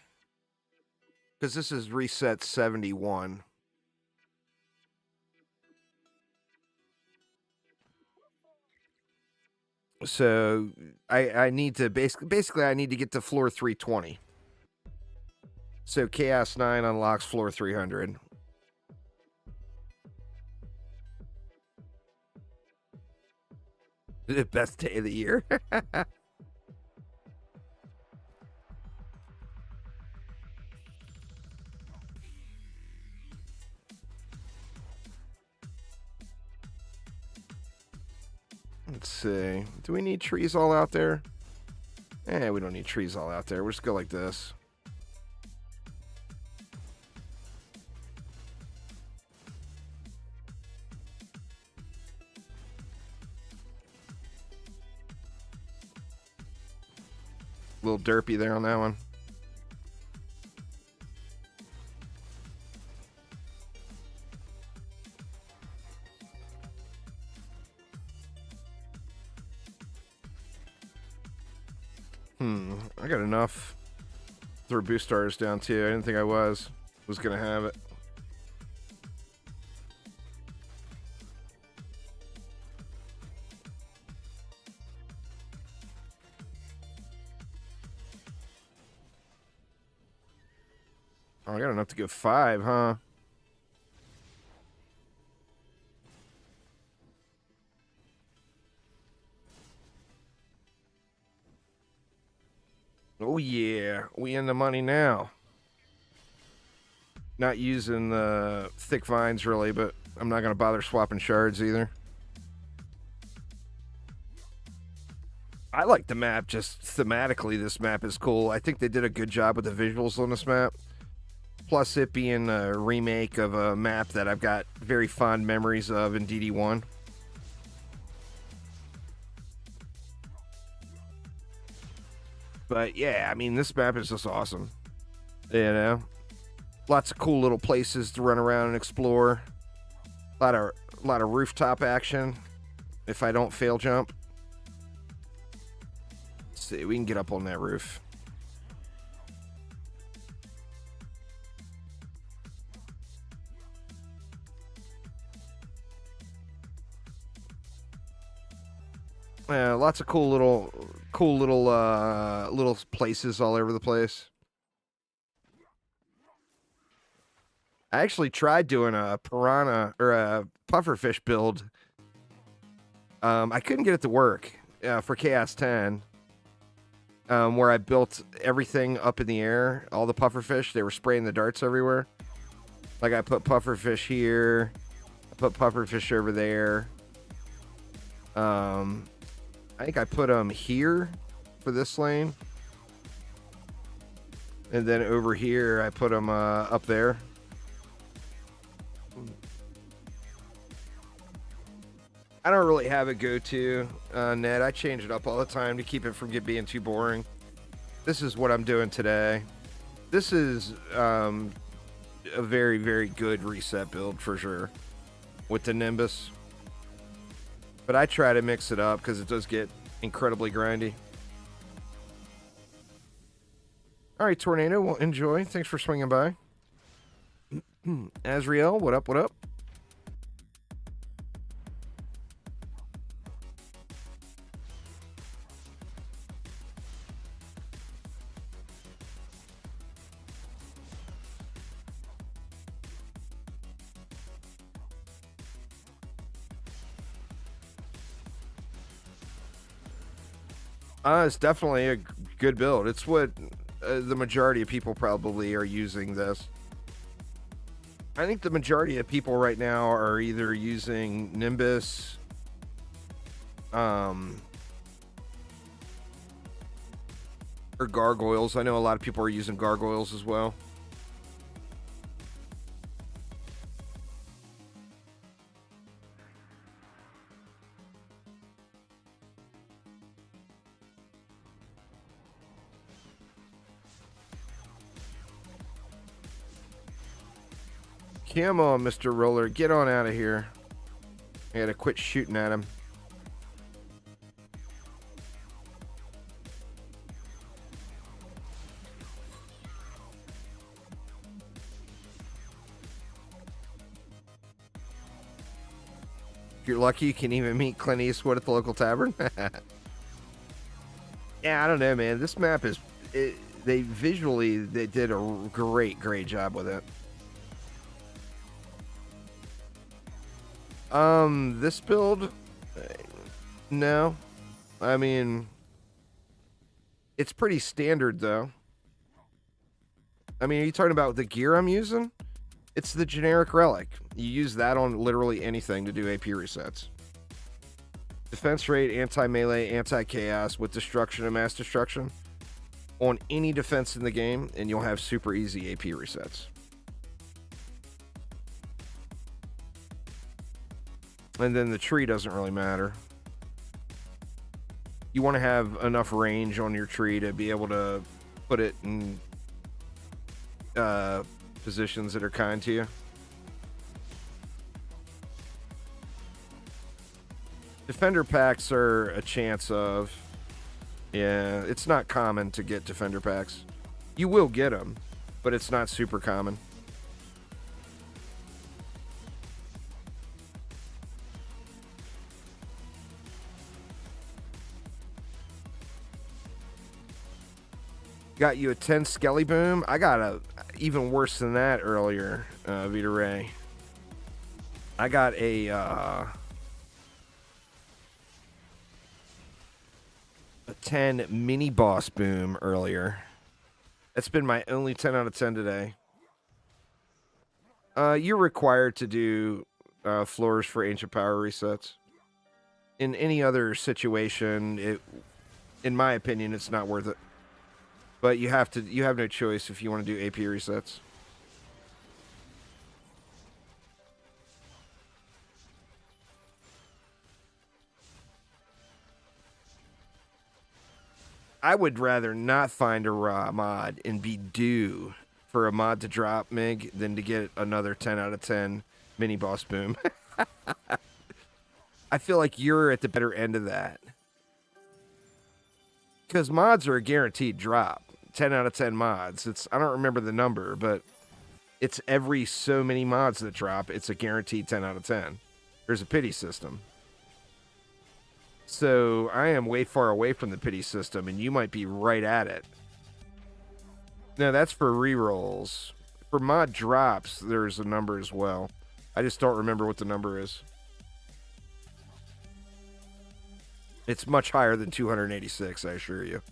Because this is reset 71. So, I need to basically I need to get to floor 320. So Chaos 9 unlocks floor 300. The best day of the year. Let's see. Do we need trees all out there? We don't need trees all out there. We'll just go like this. A little derpy there on that one. I got enough. Throw boost stars down too. I didn't think I was gonna have it. Oh, I got enough to go 5, huh? Oh yeah, we in the money now. Not using the thick vines really, but I'm not gonna bother swapping shards either. I like the map just thematically. This map is cool. I think they did a good job with the visuals on this map. Plus it being a remake of a map that I've got very fond memories of in DD1. But yeah, I mean, this map is just awesome. You know, lots of cool little places to run around and explore. A lot of rooftop action. If I don't fail jump, let's see, we can get up on that roof. Lots of cool little places all over the place. I actually tried doing a piranha or a pufferfish build. I couldn't get it to work for Chaos 10, where I built everything up in the air. All the pufferfish, they were spraying the darts everywhere. Like I put pufferfish here, I put pufferfish over there. I think I put them here for this lane. And then over here, I put them up there. I don't really have a go-to net. I change it up all the time to keep it from being too boring. This is what I'm doing today. This is a very, very good reset build for sure with the Nimbus. But I try to mix it up because it does get incredibly grindy. All right, Tornado, well, enjoy. Thanks for swinging by. Azriel, what up, what up? It's definitely a good build. It's what the majority of people probably are using this. I think the majority of people right now are either using Nimbus, or Gargoyles. I know a lot of people are using Gargoyles as well. Come on, Mr. Roller. Get on out of here. I gotta quit shooting at him. If you're lucky, you can even meet Clint Eastwood at the local tavern. Yeah, I don't know, man. This map is... they did a great job with it. This build, No. I mean, it's pretty standard, though. I mean, are you talking about the gear I'm using? It's the generic relic. You use that on literally anything to do AP resets. Defense rate, anti-melee, anti-chaos with destruction and mass destruction on any defense in the game, and you'll have super easy AP resets. And then the tree doesn't really matter. You want to have enough range on your tree to be able to put it in positions that are kind to you. Defender packs are a chance of. Yeah, it's not common to get defender packs. You will get them, but it's not super common. Got you a 10 Skelly Boom. I got a even worse than that earlier, Vita Ray. I got a 10 Mini Boss Boom earlier. That's been my only 10 out of 10 today. You're required to do floors for Ancient Power resets. In any other situation, in my opinion, it's not worth it. But you have no choice if you want to do AP resets. I would rather not find a raw mod and be due for a mod to drop, Mig, than to get another 10 out of 10 mini boss boom. I feel like you're at the better end of that. Because mods are a guaranteed drop. 10 out of 10 mods. I don't remember the number, but it's every so many mods that drop, it's a guaranteed 10 out of 10. There's a pity system. So I am way far away from the pity system, and you might be right at it. No, that's for rerolls. For mod drops, there's a number as well. I just don't remember what the number is. It's much higher than 286, I assure you.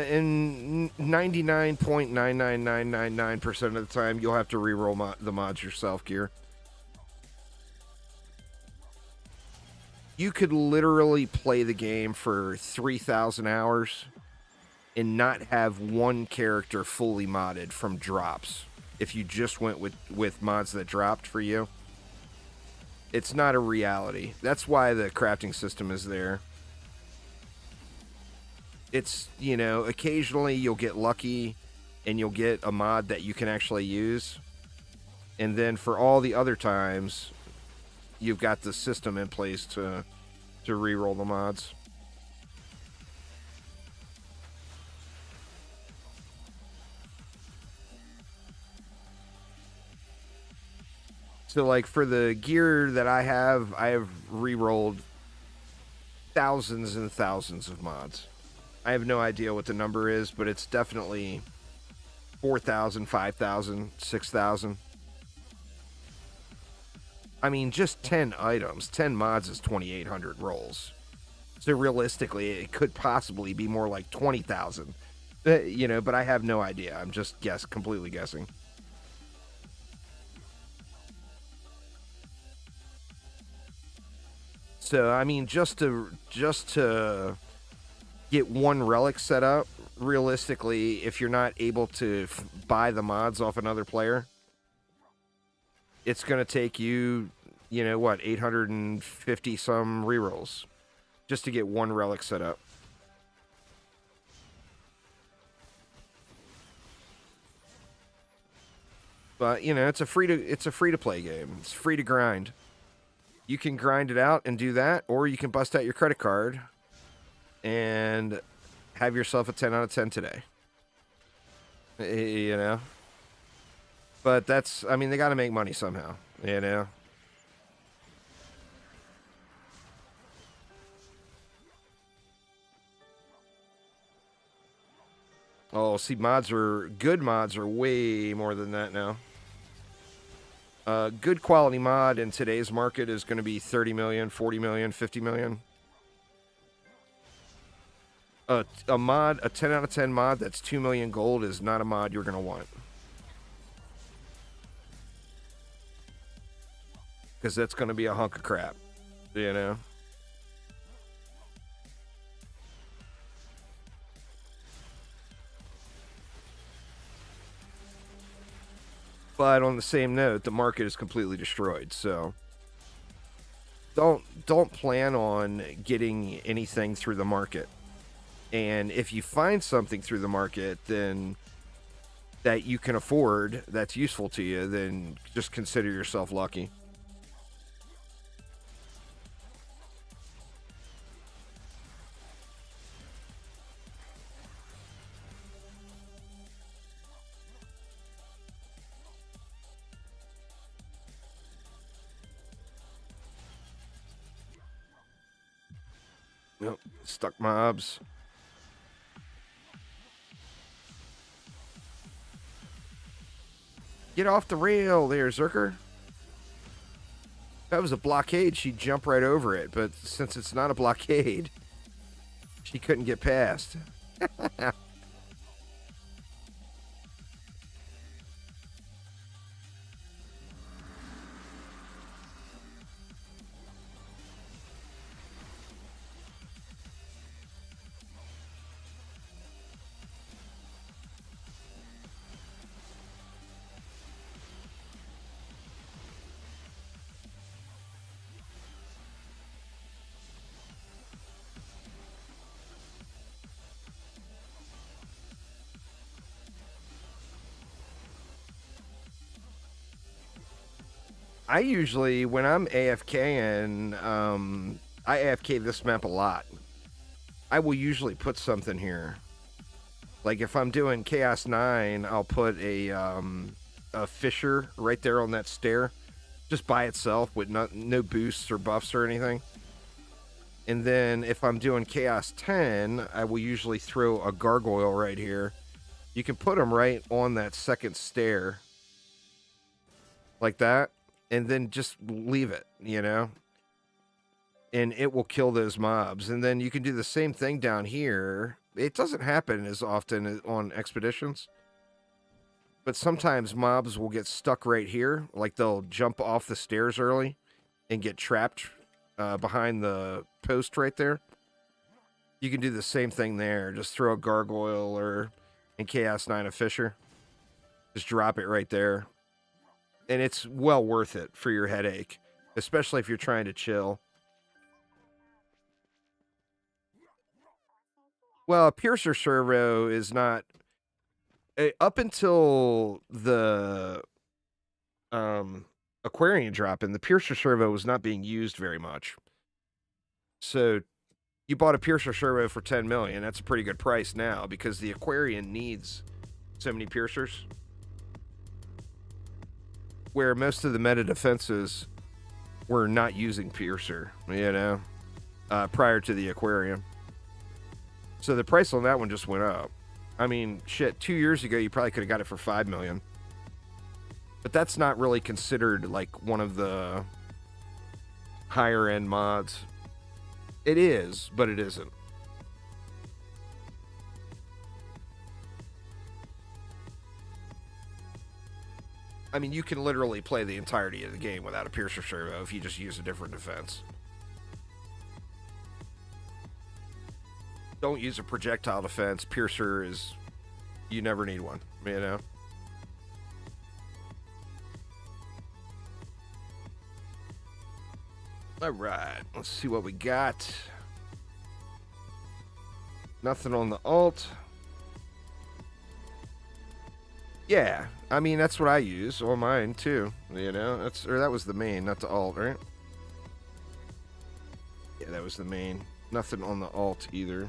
In 99.99999% of the time, you'll have to reroll the mods yourself, Gear. You could literally play the game for 3,000 hours and not have one character fully modded from drops if you just went with mods that dropped for you. It's not a reality. That's why the crafting system is there. It's, occasionally you'll get lucky and you'll get a mod that you can actually use. And then for all the other times, you've got the system in place to reroll the mods. So, like, for the gear that I have rerolled thousands and thousands of mods. I have no idea what the number is, but it's definitely 4,000, 5,000, 6,000. I mean, just 10 items, 10 mods is 2,800 rolls. So realistically, it could possibly be more like 20,000. But I have no idea. I'm just completely guessing. So, I mean, just to get one relic set up, realistically, if you're not able to buy the mods off another player, it's going to take you, 850 some rerolls just to get one relic set up. But, it's a free to play game. It's free to grind. You can grind it out and do that, or you can bust out your credit card and have yourself a 10 out of 10 today. You know? But that's, I mean, they got to make money somehow, you know? Oh, see, good mods are way more than that now. Good quality mod in today's market is going to be 30 million, 40 million, 50 million. A 10 out of 10 mod that's 2 million gold is not a mod you're going to want. Because that's going to be a hunk of crap, you know? But on the same note, the market is completely destroyed, so don't plan on getting anything through the market. And if you find something through the market then that you can afford, that's useful to you, then just consider yourself lucky. Yep, stuck mobs. Get off the rail there, Zerker. If that was a blockade, she'd jump right over it. But since it's not a blockade, she couldn't get past. I usually, when I'm AFKing, I AFK this map a lot. I will usually put something here. Like if I'm doing Chaos 9, I'll put a fissure right there on that stair. Just by itself with no boosts or buffs or anything. And then if I'm doing Chaos 10, I will usually throw a gargoyle right here. You can put them right on that second stair. Like that. And then just leave it, you know? And it will kill those mobs. And then you can do the same thing down here. It doesn't happen as often on expeditions. But sometimes mobs will get stuck right here. Like they'll jump off the stairs early and get trapped behind the post right there. You can do the same thing there. Just throw a gargoyle or in Chaos 9 a Fisher. Just drop it right there. And it's well worth it for your headache, especially if you're trying to chill. Well, a Piercer Servo is not... Up until the Aquarian drop-in, the Piercer Servo was not being used very much. So you bought a Piercer Servo for 10 million. That's a pretty good price now because the Aquarian needs so many Piercers. Where most of the meta defenses were not using Piercer, you know, prior to the Aquarium. So the price on that one just went up. I mean, shit, 2 years ago, you probably could have got it for 5 million. But that's not really considered like one of the higher end mods. It is, but it isn't. I mean, you can literally play the entirety of the game without a Piercer Servo if you just use a different defense. Don't use a projectile defense. Piercer is... You never need one, you know? Alright, let's see what we got. Nothing on the alt. Yeah, I mean, that's what I use on mine, too. You know, that was the main, not the alt, right? Yeah, that was the main. Nothing on the alt either.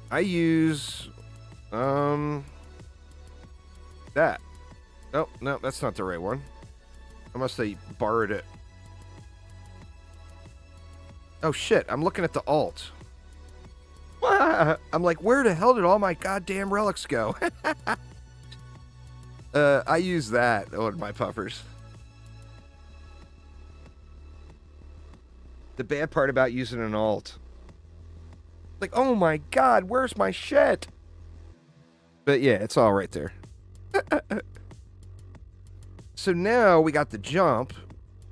I use that. Oh, no, that's not the right one. I must have borrowed it. Oh shit, I'm looking at the alt. I'm like, where the hell did all my goddamn relics go? I use that on my puffers. The bad part about using an alt. Like, oh my god, where's my shit? But yeah, it's all right there. So now we got the jump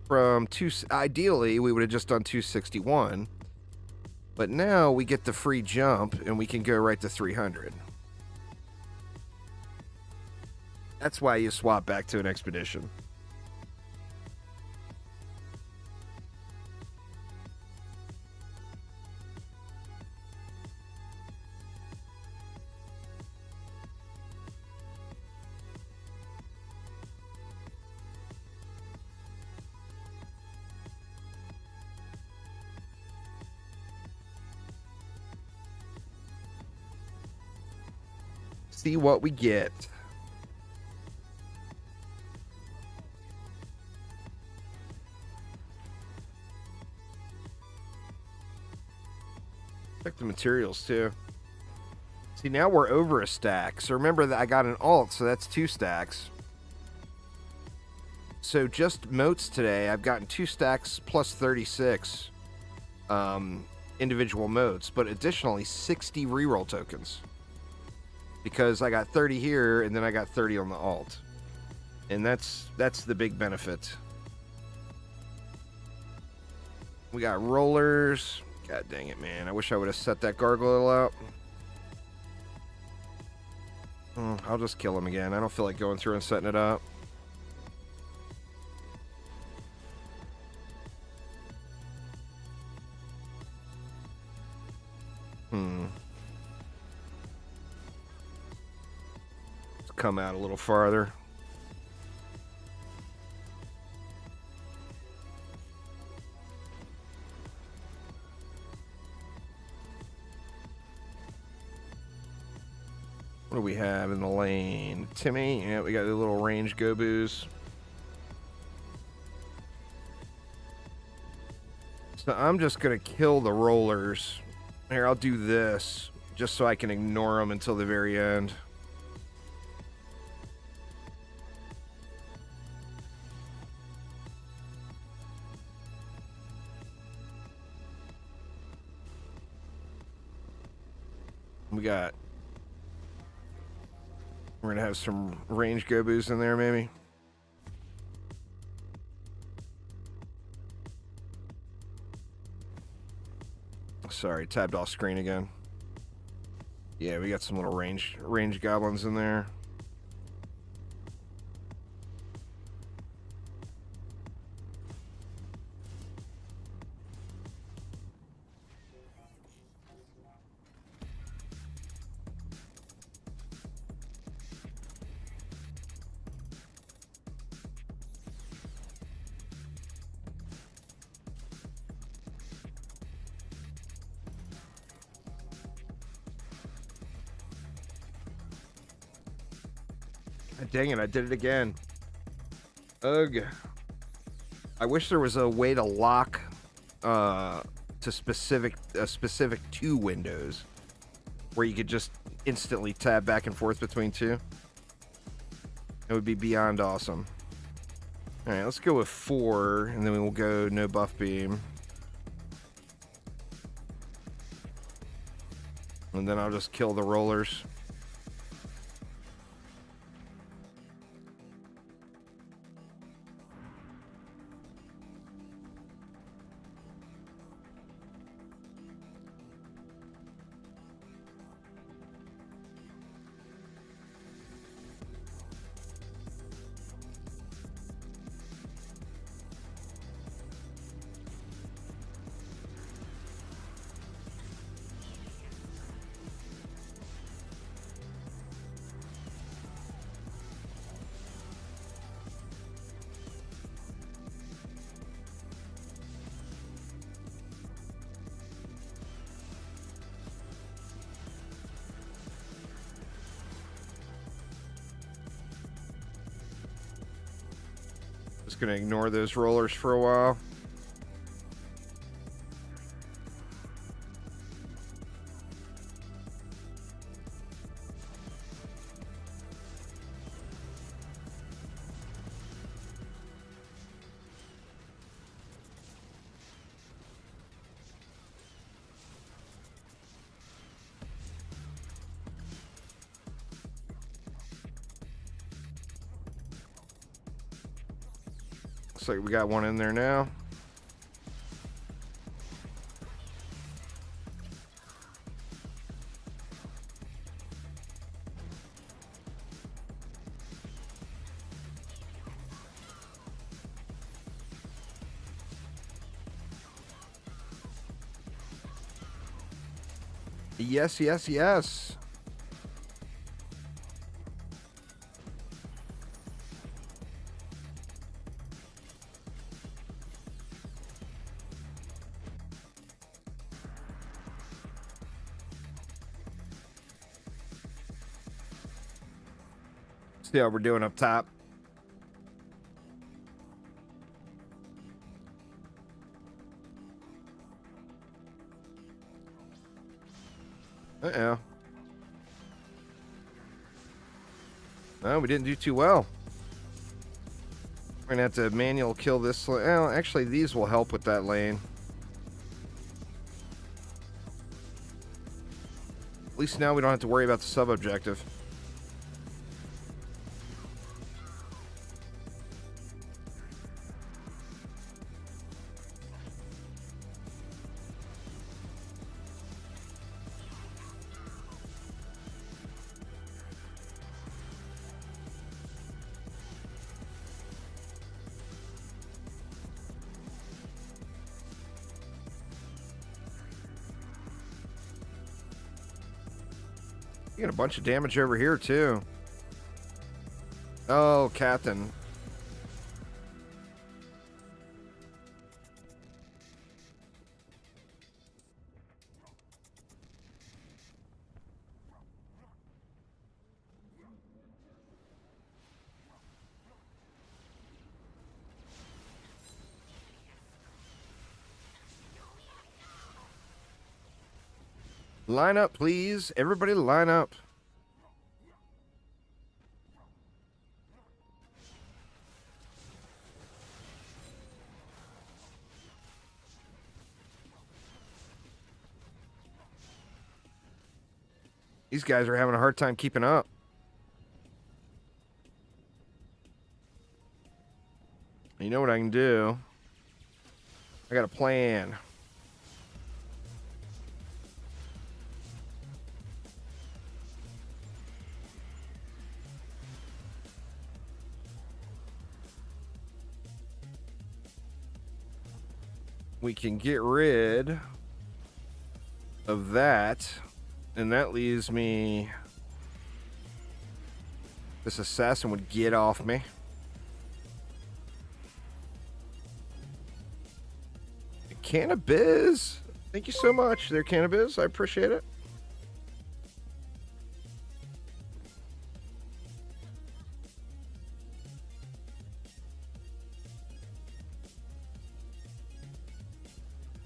from ideally we would have just done 261. But now we get the free jump and we can go right to 300. That's why you swap back to an expedition. See what we get. Check the materials too. See, now we're over a stack. So remember that I got an alt, so that's 2 stacks. So just motes today, I've gotten 2 stacks plus 36 individual motes, but additionally 60 reroll tokens. Because I got 30 here, and then I got 30 on the alt. And that's the big benefit. We got rollers. God dang it, man. I wish I would have set that gargoyle out. I'll just kill him again. I don't feel like going through and setting it up. Let's come out a little farther. What do we have in the lane? Timmy? Yeah, we got the little range go-boos. So I'm just going to kill the rollers. Here, I'll do this, just so I can ignore them until the very end. We're going to have some range go-boos in there, maybe. Sorry, tabbed off screen again. Yeah, we got some little range goblins in there. Dang it, I did it again. Ugh. I wish there was a way to lock to specific 2 windows where you could just instantly tab back and forth between 2. It would be beyond awesome. Alright, let's go with 4, and then we will go no buff beam. And then I'll just kill the rollers. Just gonna ignore those rollers for a while. Looks like we got one in there now. Yes, yes, yes. See how we're doing up top. Uh-oh. No, we didn't do too well. We're gonna have to manual kill this. Well, actually, these will help with that lane. At least now we don't have to worry about the sub-objective. You get a bunch of damage over here, too. Oh, Captain. Line up, please. Everybody line up. These guys are having a hard time keeping up. You know what I can do? I got a plan. We can get rid of that, and that leaves me... This assassin would get off me. Cannabis! Thank you so much there, Cannabis. I appreciate it.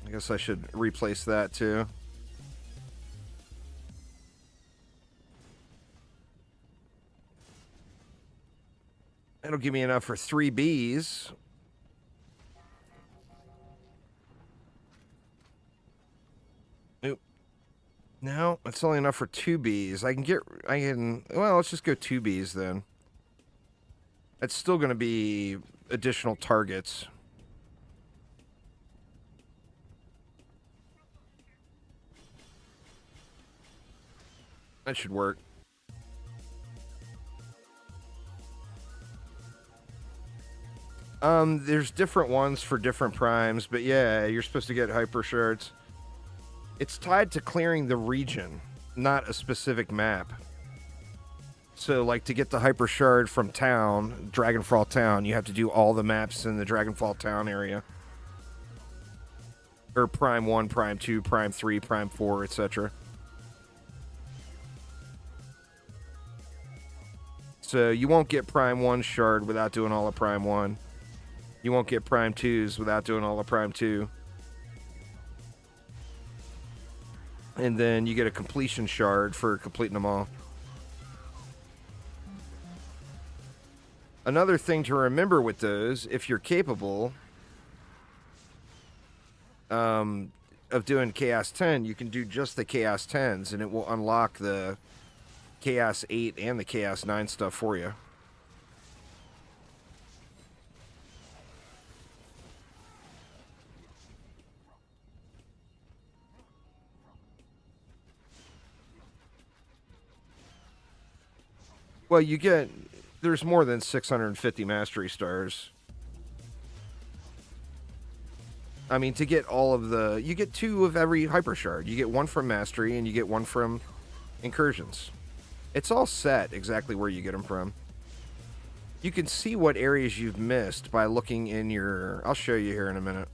I guess I should replace that too. That'll give me enough for 3 Bs. Oop. No, it's only enough for 2 Bs. Well, let's just go 2 Bs then. That's still going to be additional targets. That should work. There's different ones for different primes, but yeah, you're supposed to get hyper shards. It's tied to clearing the region, not a specific map. So, like, to get the hyper shard from town, Dragonfall Town, you have to do all the maps in the Dragonfall Town area. Or Prime 1, Prime 2, Prime 3, Prime 4, etc. So you won't get Prime 1 shard without doing all of Prime 1. You won't get Prime 2s without doing all the Prime 2. And then you get a completion shard for completing them all. Another thing to remember with those, if you're capable of doing Chaos 10, you can do just the Chaos 10s, and it will unlock the Chaos 8 and the Chaos 9 stuff for you. Well, you get... There's more than 650 Mastery Stars. I mean, to get all of the... You get 2 of every Hyper Shard. You get 1 from Mastery, and you get 1 from Incursions. It's all set exactly where you get them from. You can see what areas you've missed by looking in your... I'll show you here in a minute.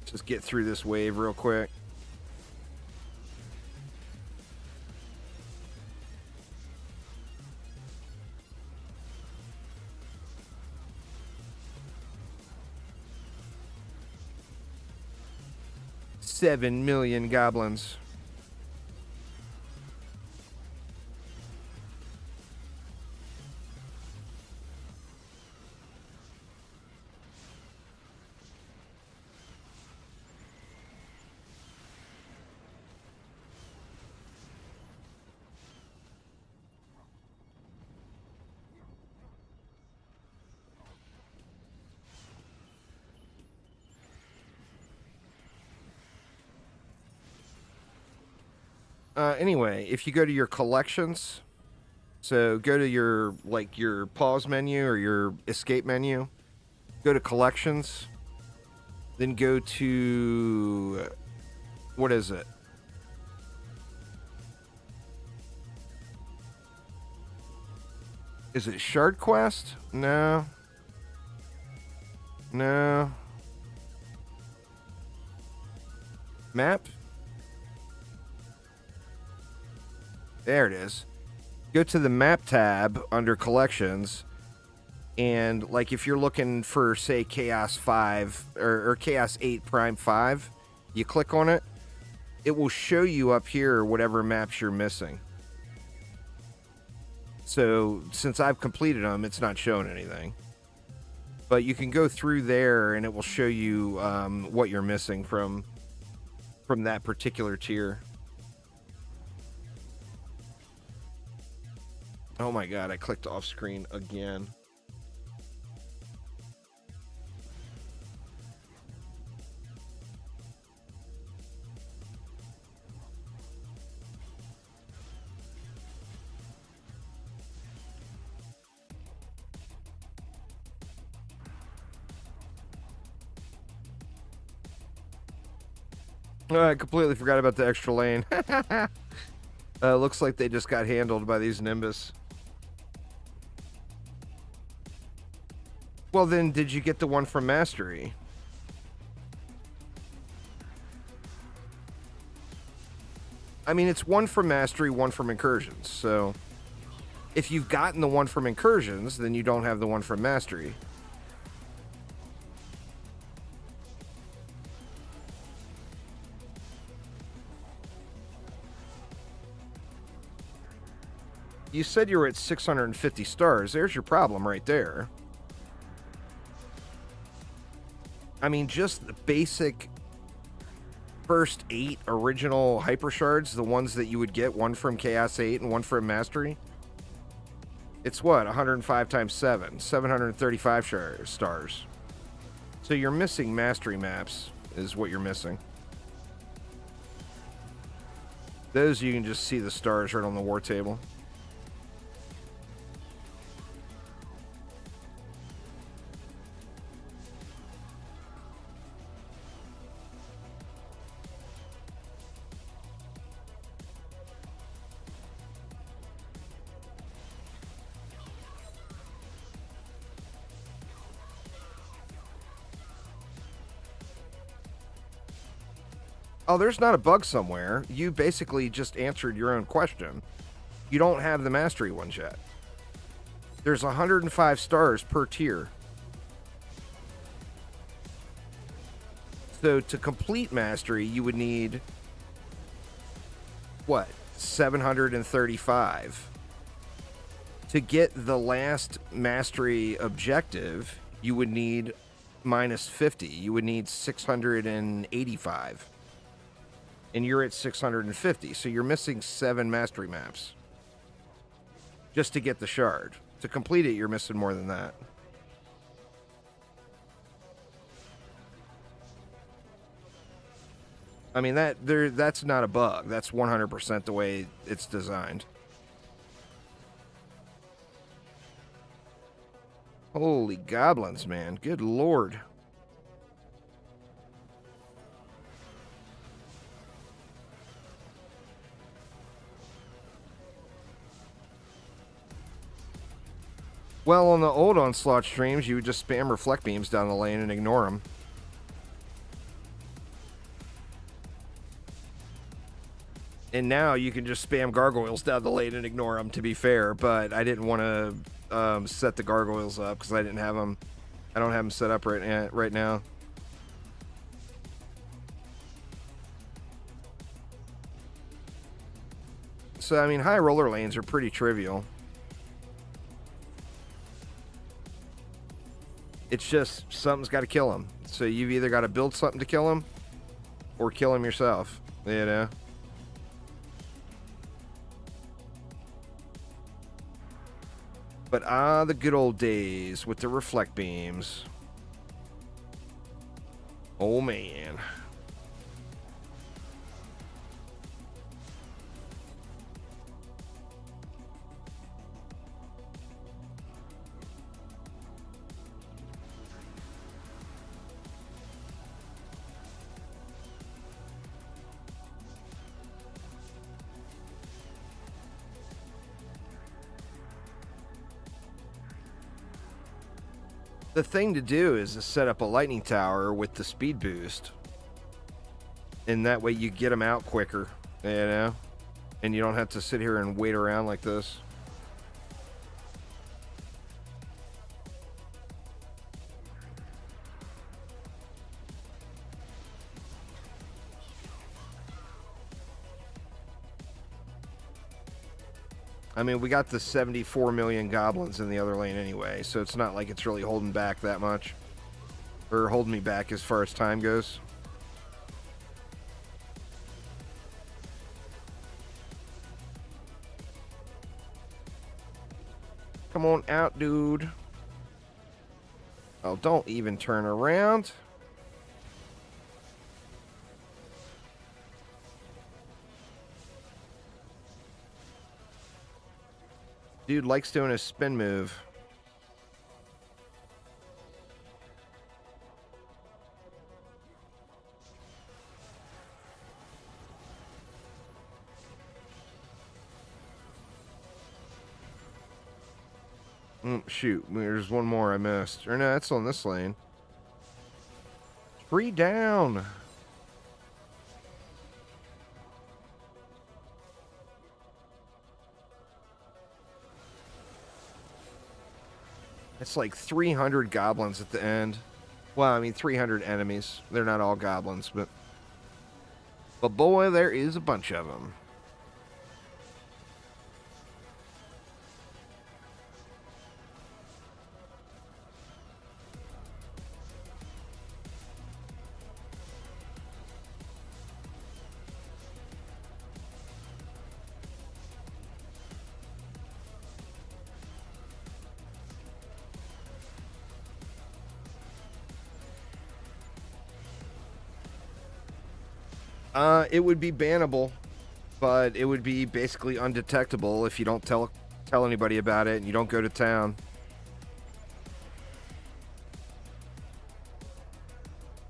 Just get through this wave real quick. $7 million goblins. Anyway, if you go to your collections, so go to your, like, your pause menu or your escape menu, go to collections, then go to, what is it? Is it Shard Quest? No. No. Map? There it is. Go to the map tab under collections, and like if you're looking for, say, Chaos 5 or Chaos 8 Prime 5, you click on it, it will show you up here whatever maps you're missing. So since I've completed them, it's not showing anything. But you can go through there and it will show you what you're missing from that particular tier. Oh my god, I clicked off screen again. Oh, I completely forgot about the extra lane. Looks like they just got handled by these Nimbus. Well, then, did you get the one from Mastery? I mean, it's one from Mastery, one from Incursions. So, if you've gotten the one from Incursions, then you don't have the one from Mastery. You said you were at 650 stars. There's your problem right there. I mean, just the basic first 8 original Hyper Shards, the ones that you would get, one from Chaos 8 and one from Mastery. It's what? 105 times 7. 735 stars. So you're missing Mastery maps, is what you're missing. Those you can just see the stars right on the war table. Oh, there's not a bug somewhere. You basically just answered your own question. You don't have the Mastery ones yet. There's 105 stars per tier. So to complete mastery, you would need, what, 735. To get the last mastery objective, you would need minus 50. You would need 685. And you're at 650, so you're missing 7 mastery maps just to get the shard. To complete it, you're missing more than that. I mean, that's not a bug. That's 100% the way it's designed. Holy goblins, man. Good lord. Well, on the old Onslaught streams, you would just spam reflect beams down the lane and ignore them. And now you can just spam gargoyles down the lane and ignore them, to be fair. But I didn't want to set the gargoyles up because I didn't have them. I don't have them set up right now. So, I mean, high roller lanes are pretty trivial. It's just something's got to kill him. So you've either got to build something to kill him or kill him yourself, you know? But the good old days with the reflect beams. Oh, man. The thing to do is to set up a lightning tower with the speed boost. And that way you get them out quicker, you know? And you don't have to sit here and wait around like this. I mean, we got the 74 million goblins in the other lane anyway, so it's not like it's really holding back that much. Or holding me back as far as time goes. Come on out, dude. Oh, don't even turn around. Dude likes doing a spin move. Shoot, there's one more I missed. Or no, that's on this lane. 3 down. It's like 300 goblins at the end. Well, I mean 300 enemies. They're not all goblins, but boy, there is a bunch of them. It would be bannable, but it would be basically undetectable if you don't tell anybody about it and you don't go to town.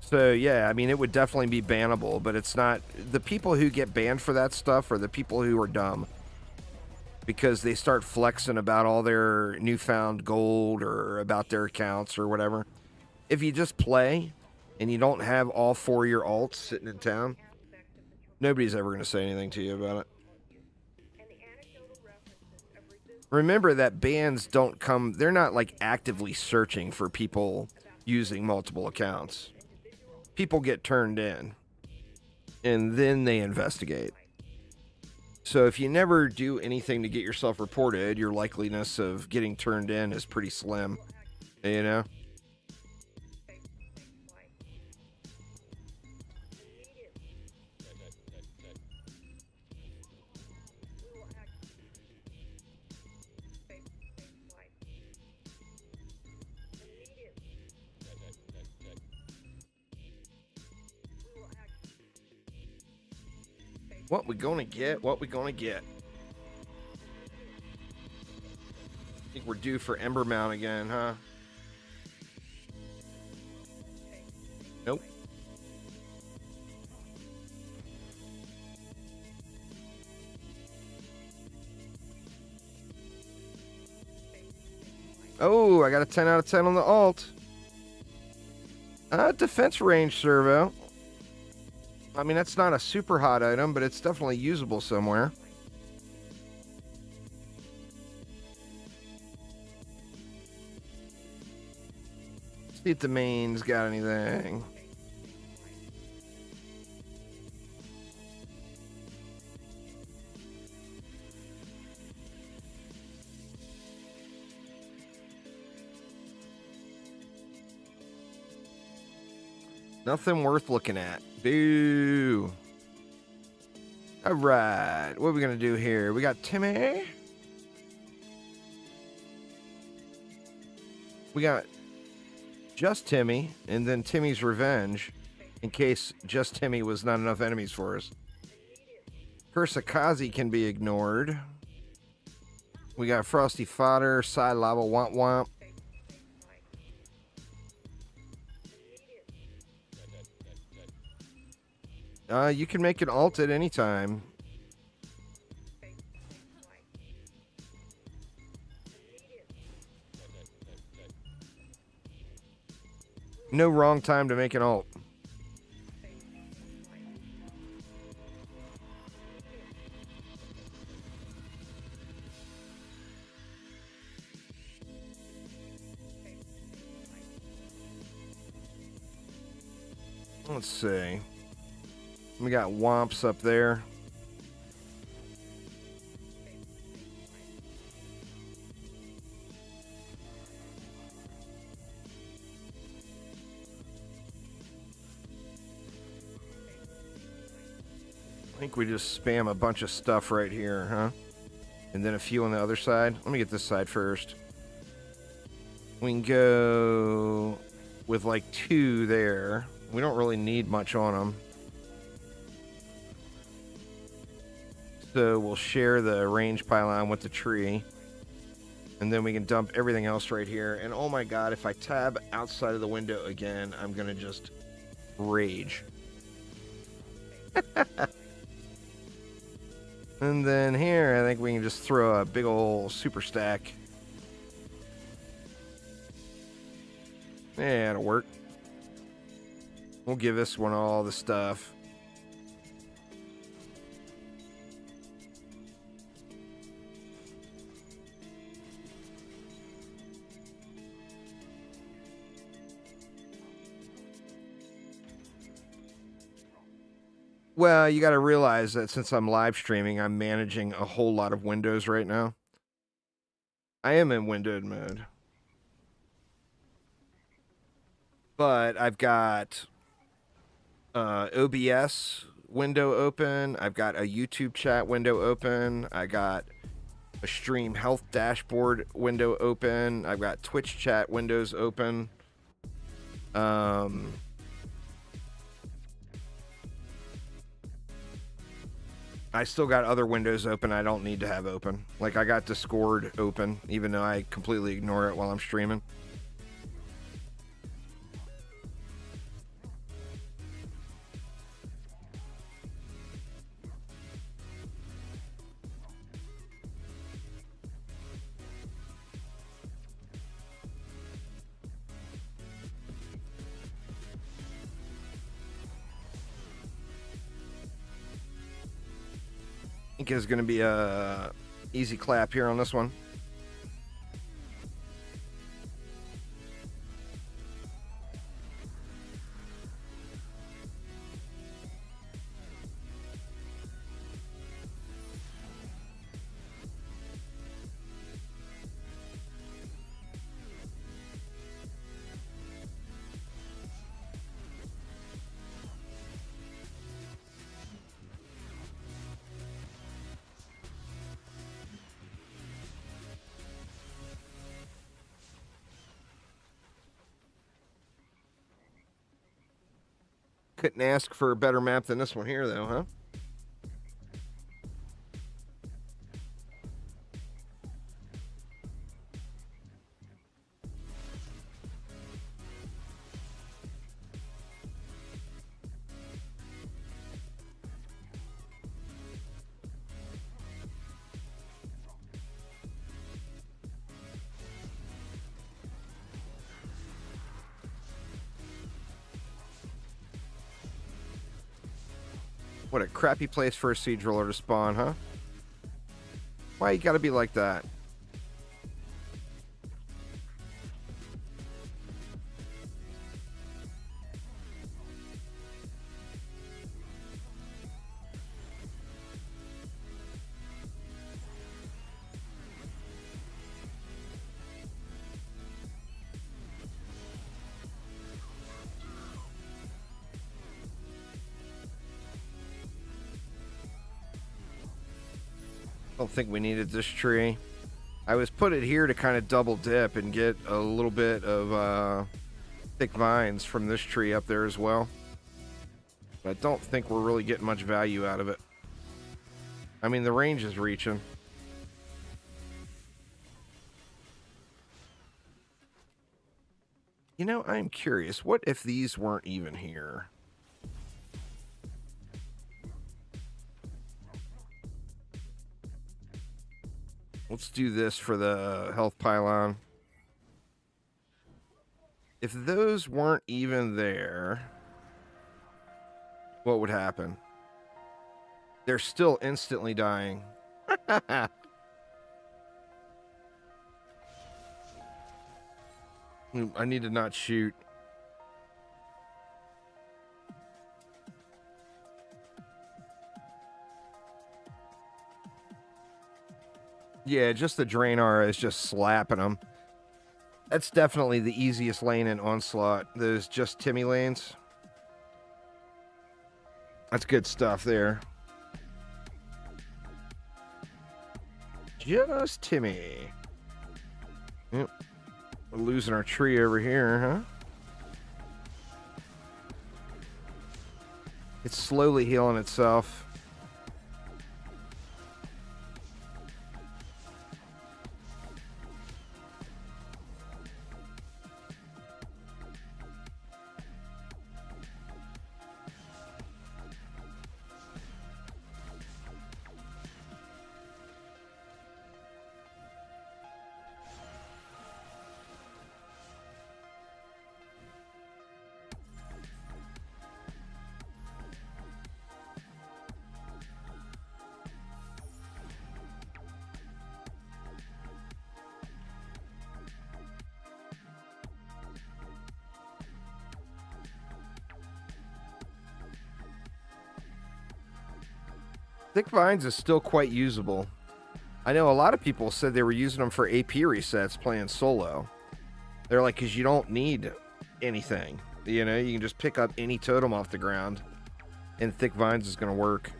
So yeah, I mean, it would definitely be bannable, but it's not. The people who get banned for that stuff are the people who are dumb, because they start flexing about all their newfound gold or about their accounts or whatever. If you just play and you don't have all 4 of your alts sitting in town, nobody's ever going to say anything to you about it. And the anecdotal references of resistance Remember that bans don't come, they're not like actively searching for people using multiple accounts. People get turned in and then they investigate. So if you never do anything to get yourself reported, your likeliness of getting turned in is pretty slim, you know? What we gonna get? What we gonna get? I think we're due for Ember Mount again, huh? Nope. Oh, I got a 10 out of 10 on the alt. Defense range servo. I mean, that's not a super hot item, but it's definitely usable somewhere. See if the main's got anything. Nothing worth looking at. Boo. All right. What are we going to do here? We got Timmy. We got just Timmy, and then Timmy's Revenge, in case just Timmy was not enough enemies for us. Kursakazi can be ignored. We got Frosty Fodder, Side Lava Womp Womp. You can make an alt at any time. No wrong time to make an alt. Let's see. We got Womps up there. I think we just spam a bunch of stuff right here, huh? And then a few on the other side. Let me get this side first. We can go with like 2 there. We don't really need much on them. So we'll share the range pylon with the tree. And then we can dump everything else right here. And oh my god, if I tab outside of the window again, I'm going to just rage. And then here, I think we can just throw a big old super stack. Yeah, it'll work. We'll give this one all the stuff. Well, you got to realize that since I'm live streaming, I'm managing a whole lot of windows right now. I am in windowed mode. But I've got OBS window open. I've got a YouTube chat window open. I got a stream health dashboard window open. I've got Twitch chat windows open. I still got other windows open I don't need to have open. Like I got Discord open, even though I completely ignore it while I'm streaming. I think it's going to be a easy clap here on this one. Couldn't ask for a better map than this one here, though, huh? What a crappy place for a siege roller to spawn, huh? Why you gotta be like that? Don't think we needed this tree. I was put it here to kind of double dip and get a little bit of thick vines from this tree up there as well. But I don't think we're really getting much value out of it. I mean, the range is reaching. You know, I'm curious. What if these weren't even here? Let's do this for the health pylon. If those weren't even there, what would happen? They're still instantly dying. I need to not shoot. Yeah, just the Draenor is just slapping them. That's definitely the easiest lane in Onslaught. Those just Timmy lanes. That's good stuff there. Just Timmy. Yep. We're losing our tree over here, huh? It's slowly healing itself. Thick Vines is still quite usable. I know a lot of people said they were using them for AP resets playing solo. They're like, because you don't need anything. You know, you can just pick up any totem off the ground, and Thick Vines is going to work.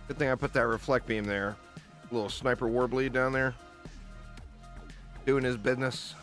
Good thing I put that reflect beam there. Little sniper warbleed down there. Doing his business.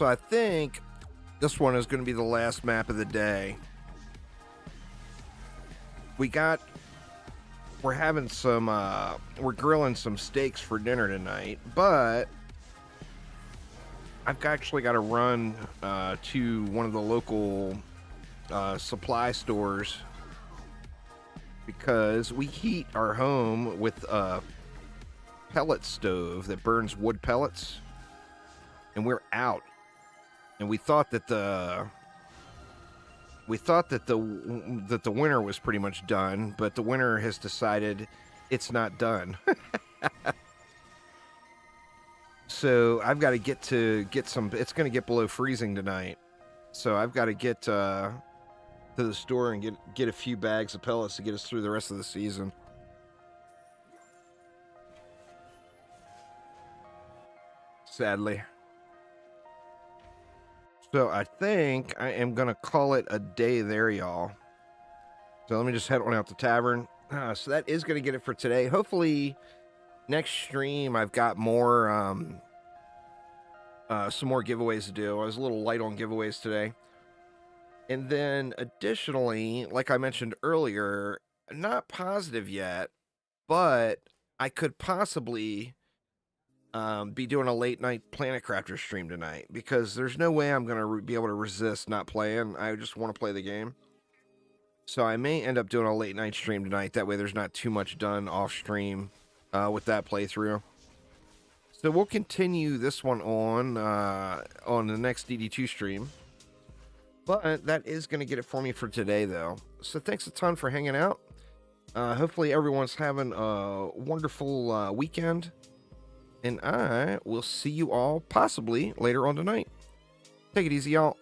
So I think this one is going to be the last map of the day. We're having some, we're grilling some steaks for dinner tonight, but I've actually got to run to one of the local supply stores because we heat our home with a pellet stove that burns wood pellets, and we're out. And we thought that the winter was pretty much done, but the winter has decided it's not done. So I've got to get some. It's going to get below freezing tonight, so I've got to get to the store and get a few bags of pellets to get us through the rest of the season. Sadly. So I think I am going to call it a day there, y'all. So let me just head on out the tavern. So that is going to get it for today. Hopefully next stream I've got more, some more giveaways to do. I was a little light on giveaways today. And then additionally, like I mentioned earlier, not positive yet, but I could possibly be doing a late night Planet Crafter stream tonight because there's no way I'm going to be able to resist not playing. I just want to play the game. So I may end up doing a late night stream tonight. That way there's not too much done off stream with that playthrough. So we'll continue this one on the next DD2 stream. But that is going to get it for me for today, though. So thanks a ton for hanging out. Hopefully everyone's having a wonderful weekend. And I will see you all possibly later on tonight. Take it easy, y'all.